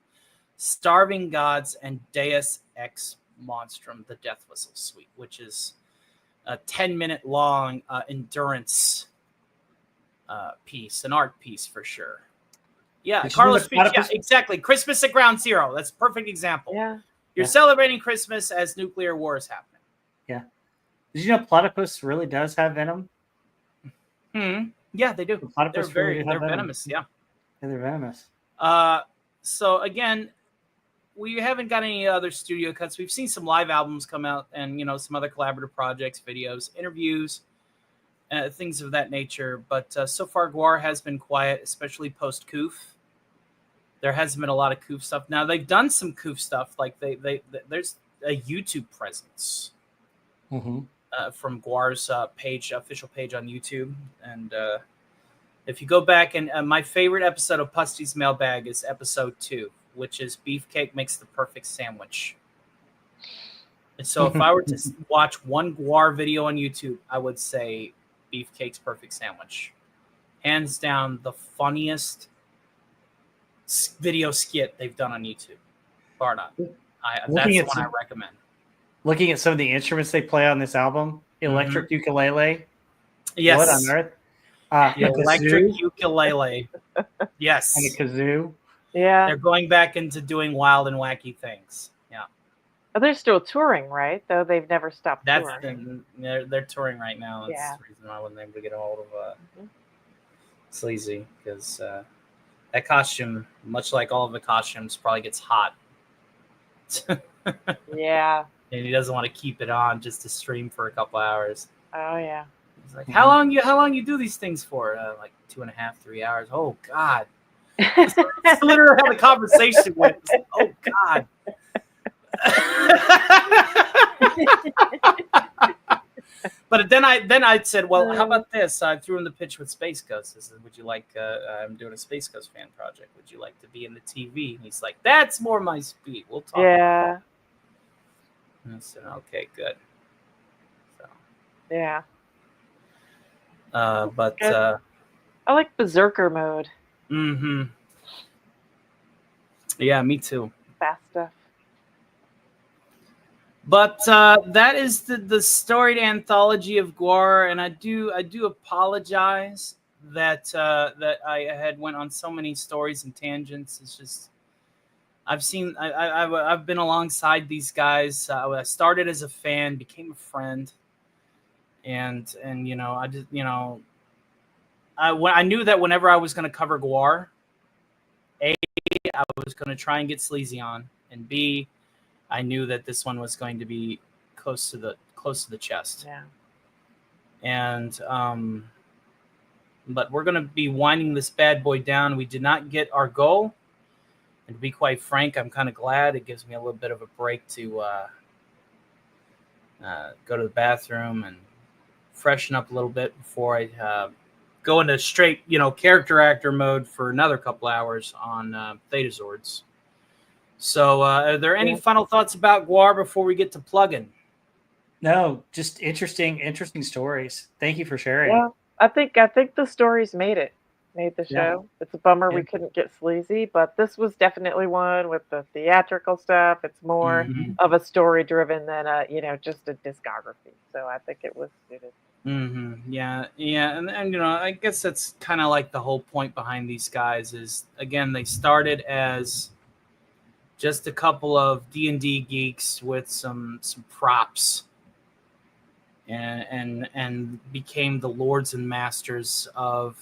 Starving Gods, and Deus Ex Monstrum, the Death Whistle Suite, which is a 10-minute long endurance piece, an art piece for sure. Yeah, Carlos Beach, yeah, exactly. Christmas at Ground Zero. That's a perfect example. Yeah. You're celebrating Christmas as nuclear war is happening. Yeah. Did you know platypus really does have venom? Yeah, they do. They're venomous. Yeah. They're venomous. So again, we haven't got any other studio cuts. We've seen some live albums come out, and some other collaborative projects, videos, interviews, things of that nature. But so far, GWAR has been quiet, especially post Koof. There hasn't been a lot of Koof stuff. Now they've done some Koof stuff, like there's a YouTube presence from GWAR's official page on YouTube, and if you go back and my favorite episode of Pusty's Mailbag is episode 2, which is Beefcake Makes the Perfect Sandwich. And so if I were to watch one GWAR video on YouTube, I would say Beefcake's Perfect Sandwich. Hands down, the funniest video skit they've done on YouTube. Bar none. That's the one I recommend. Looking at some of the instruments they play on this album, electric ukulele. Yes. What on earth? Electric ukulele. Yes. And a kazoo. Yeah. They're going back into doing wild and wacky things. Yeah. Oh, they're still touring, right? Though they've never stopped touring. They're touring right now. That's the reason why I wasn't able to get a hold of Sleazy, because that costume, much like all of the costumes, probably gets hot. Yeah. And he doesn't want to keep it on just to stream for a couple hours. Oh yeah. He's like, how long you do these things for? Like 2.5, 3 hours. Oh God. That's literally how the conversation went. Like, oh God. But then I said, well, how about this? I threw in the pitch with Space Ghost. I said, would you like? I'm doing a Space Ghost fan project. Would you like to be in the TV? And he's like, that's more my speed. We'll talk. Yeah. And I said, okay, good. So. Yeah. But I like Berserker mode. Yeah, me too. Fast stuff. But that is the storied anthology of GWAR, and I do apologize that I had went on so many stories and tangents. It's just I've been alongside these guys. I started as a fan, became a friend, and I just I knew that whenever I was going to cover GWAR, A, I was going to try and get Sleazy on, and B, I knew that this one was going to be close to the chest. Yeah. And But we're going to be winding this bad boy down. We did not get our goal. And to be quite frank, I'm kind of glad. It gives me a little bit of a break to go to the bathroom and freshen up a little bit before I go into straight, character actor mode for another couple hours on Theta Zords. So are there any final thoughts about GWAR before we get to plugging? No, just interesting stories. Thank you for sharing. Yeah, I think the stories made the show. It's a bummer we couldn't get sleazy, but this was definitely one with the theatrical stuff. It's more of a story driven than just a discography. So I think it was suited. Yeah, and I guess that's kind of like the whole point behind these guys is, again, they started as just a couple of D&D geeks with some props, and became the lords and masters of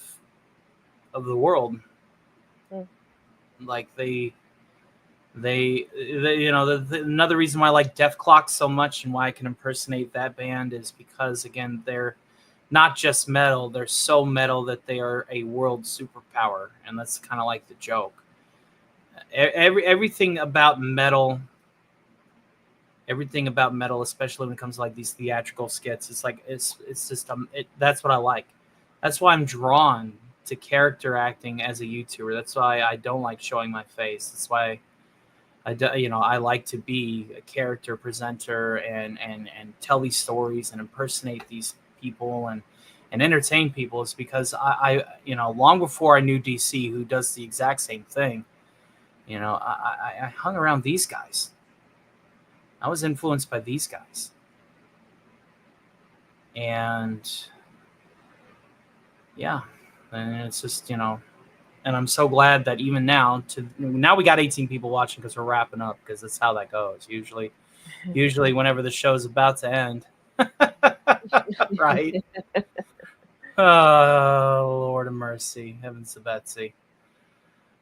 the world. Like another reason why I like Death Clock so much and why I can impersonate that band is because, again, they're not just metal, they're so metal that they are a world superpower, and that's kind of like the joke. Everything about metal, especially when it comes to like these theatrical skits, it's like it's just that's what I like. That's why I'm drawn to character acting as a YouTuber. That's why I don't like showing my face. That's why I like to be a character presenter and tell these stories and impersonate these people and entertain people. Is because I long before I knew DC, who does the exact same thing, I hung around these guys. I was influenced by these guys. And yeah, and it's just, and I'm so glad that even now we got 18 people watching because we're wrapping up, because that's how that goes. Usually whenever the show's about to end. Right. Oh, Lord of mercy. Heavens to Betsy.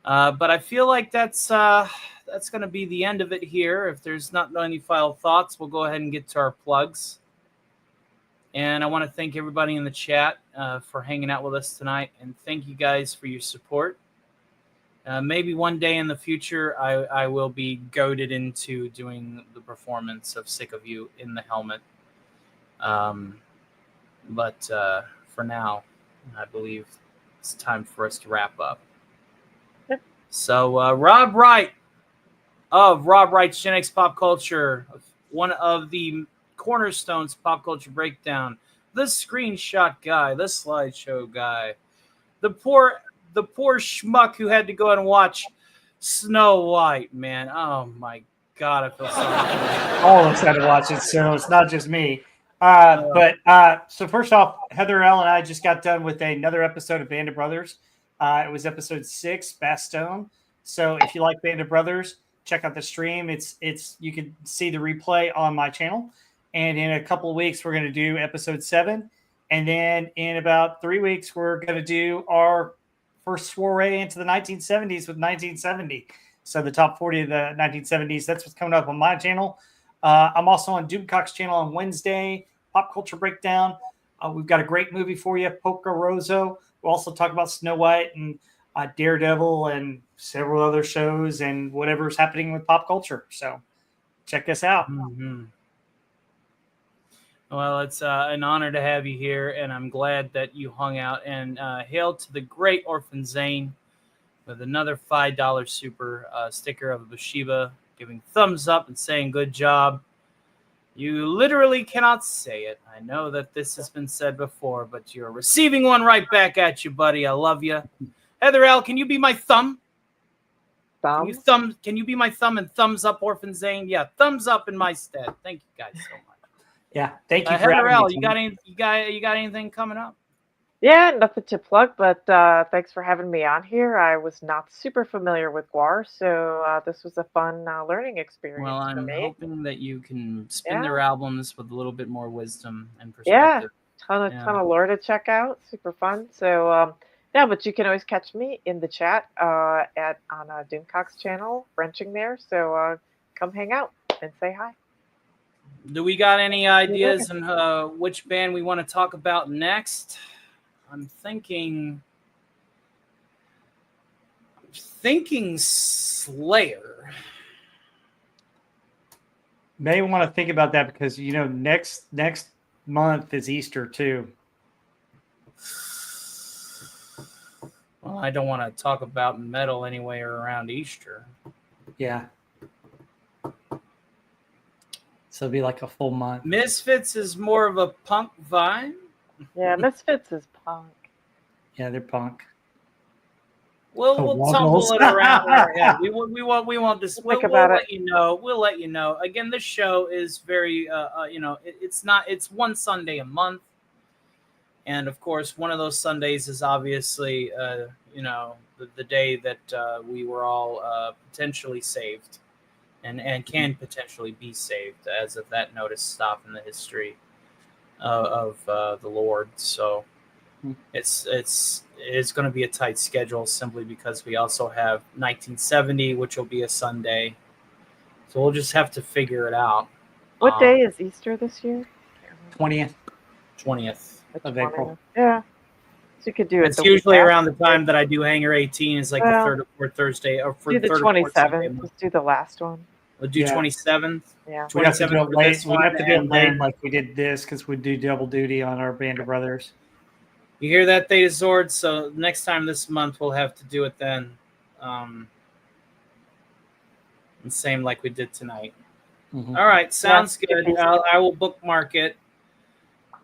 But I feel like that's going to be the end of it here. If there's not any final thoughts, we'll go ahead and get to our plugs. And I want to thank everybody in the chat for hanging out with us tonight. And thank you guys for your support. Maybe one day in the future, I will be goaded into doing the performance of Sick of You in the helmet. But for now, I believe it's time for us to wrap up. So Rob Wright of Rob Wright's Gen X Pop Culture, one of the cornerstones of Pop Culture Breakdown, the screenshot guy, the slideshow guy, the poor schmuck who had to go and watch Snow White, man. Oh my God, I feel so bad. All of us had to watch it, so it's not just me. So first off, Heather L and I just got done with another episode of Band of Brothers. It was episode 6, Bastone. So if you like Band of Brothers, check out the stream. It's you can see the replay on my channel. And in a couple of weeks, we're going to do episode 7. And then in about 3 weeks, we're going to do our first foray into the 1970s with 1970. So the top 40 of the 1970s. That's what's coming up on my channel. I'm also on Doomcock's channel on Wednesday, Pop Culture Breakdown. We've got a great movie for you, Poca Rosso. We'll also talk about Snow White and Daredevil and several other shows and whatever's happening with pop culture. So check us out. Mm-hmm. Well, it's an honor to have you here, and I'm glad that you hung out. And hail to the great Orphan Zane with another $5 super sticker of Bushiba, giving thumbs up and saying good job. You literally cannot say it. I know that this has been said before, but you're receiving one right back at you, buddy. I love you. Heather L, can you be my thumb? Can you be my thumb and thumbs up, Orphan Zane? Yeah, thumbs up in my stead. Thank you guys so much. Yeah, thank you for Heather having L, me. you got anything coming up? Yeah, nothing to plug, but thanks for having me on here. I was not super familiar with GWAR, so this was a fun learning experience Well, for I'm me. hoping that you can spin their albums with a little bit more wisdom and Yeah, perspective. ton of lore to check out. Super fun. So yeah, but you can always catch me in the chat on Doomcock's channel, Frenching there. So come hang out and say hi. Do we got any ideas on which band we want to talk about next? I'm thinking Slayer. May want to think about that because next month is Easter too. Well, I don't want to talk about metal anyway or around Easter. Yeah. So it'll be like a full month. Misfits is more of a punk vibe. Yeah, Misfits is punk. Yeah, they're punk. We'll tumble it around in our head. We won't just. We'll let you know. We'll let you know. Again, this show is very. It's not. It's one Sunday a month, and of course, one of those Sundays is obviously, the day that we were all potentially saved, and can potentially be saved as of that notice stop in the history of the Lord. So. It's going to be a tight schedule simply because we also have 1970, which will be a Sunday. So we'll just have to figure it out. What day is Easter this year? 20th. 20th of April. Yeah. So you could do it. It's usually around the time that I do Hangar 18 is like the third or fourth Thursday. Or do the 27th. Let's do the last one. We'll do 27th. Yeah. We have to do it late. We have to do it late like we did this because we do double duty on our Band of Brothers. You hear that, Theta Zord? So next time this month, we'll have to do it then. And same like we did tonight. Mm-hmm. All right, sounds good. I will bookmark it.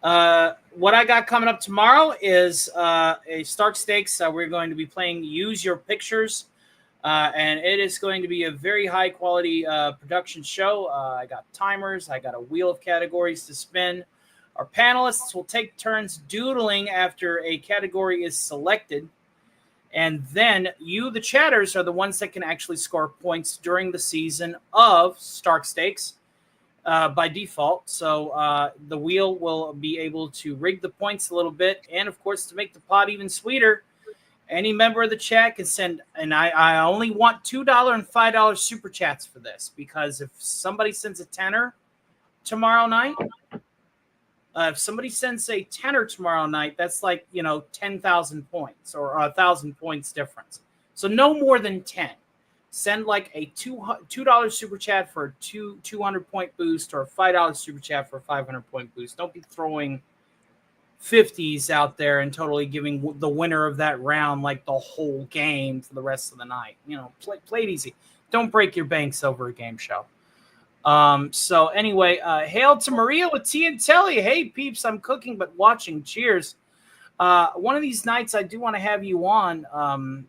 What I got coming up tomorrow is a Stark Stakes. We're going to be playing Use Your Pictures. And it is going to be a very high-quality production show. I got timers. I got a wheel of categories to spin. Our panelists will take turns doodling after a category is selected. And then you, the chatters, are the ones that can actually score points during the season of Stark Stakes by default. So the wheel will be able to rig the points a little bit. And, of course, to make the pot even sweeter, any member of the chat can send, and I only want $2 and $5 super chats for this, because if somebody sends a tenner tomorrow night, if somebody sends a tenner tomorrow night, that's like, 10,000 points or 1,000 points difference. So no more than 10. Send like a $2 super chat for a 200 point boost or a $5 super chat for a 500 point boost. Don't be throwing 50s out there and totally giving the winner of that round like the whole game for the rest of the night. Play it easy. Don't break your banks over a game show. So anyway, hail to Maria with tea and telly. Hey peeps, I'm cooking but watching. Cheers. One of these nights I do want to have you on.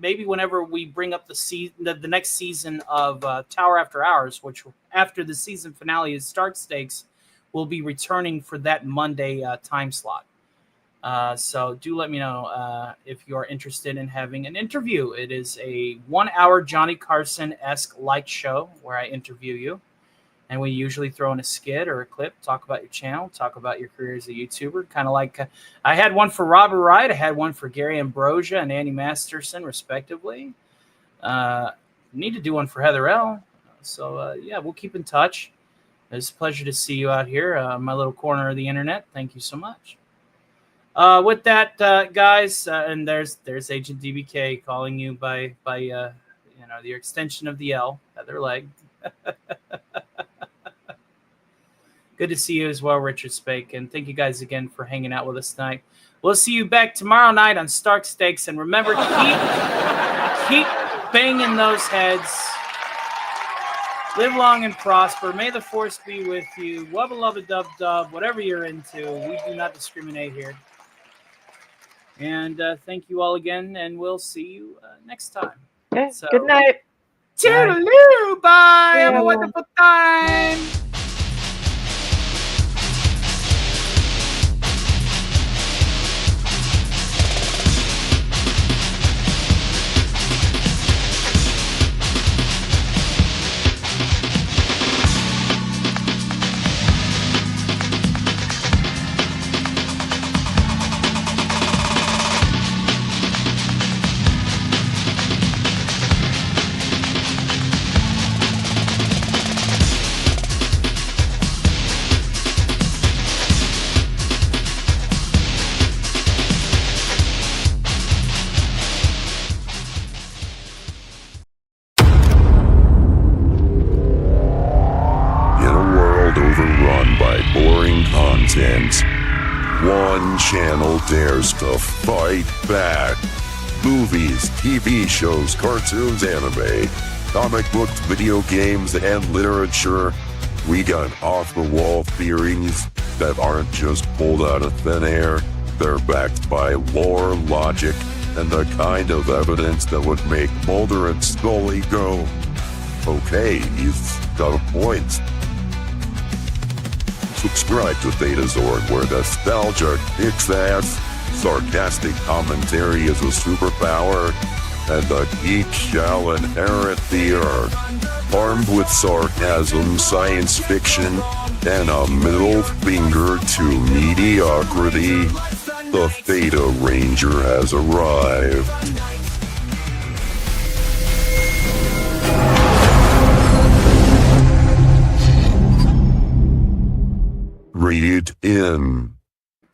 Maybe whenever we bring up the next season of Tower After Hours, which after the season finale is Stark Stakes, will be returning for that Monday time slot. So do let me know if you're interested in having an interview. It is a 1 hour Johnny Carson-esque like show where I interview you. And we usually throw in a skit or a clip, talk about your channel, talk about your career as a YouTuber. Kind of like I had one for Robert Wright. I had one for Gary Ambrosia and Andy Masterson, respectively. Need to do one for Heather L. So, we'll keep in touch. It's a pleasure to see you out here, my little corner of the internet. Thank you so much. With that, guys, and there's Agent DBK calling you by the extension of the L, Heather Leg. Good to see you as well, Richard Spake, and thank you guys again for hanging out with us tonight. We'll see you back tomorrow night on Stark Stakes, and remember, keep banging those heads. Live long and prosper. May the force be with you. Wubba lubba dub dub, whatever you're into. We do not discriminate here. And thank you all again, and we'll see you next time. Okay, so, good night. Toodaloo, bye. Have a wonderful time. dares to fight back. Movies, TV shows, cartoons, anime, comic books, video games, and literature. We got off-the-wall theories that aren't just pulled out of thin air. They're backed by lore, logic, and the kind of evidence that would make Mulder and Scully go, okay, he's got a point. Subscribe to Betazoid, where nostalgia kicks ass, sarcastic commentary is a superpower, and the geek shall inherit the earth. Armed with sarcasm, science fiction, and a middle finger to mediocrity, the Theta Ranger has arrived. Rated M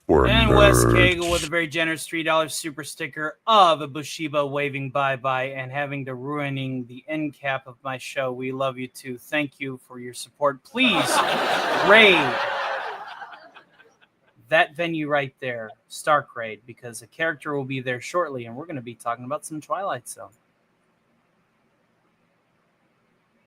for And nerds. Wes Cagle with a very generous $3 super sticker of a Bushiba waving bye-bye and having to ruining the end cap of my show. We love you too. Thank you for your support. Please raid that venue right there, Stark Raid, because a character will be there shortly, and we're going to be talking about some Twilight Zone.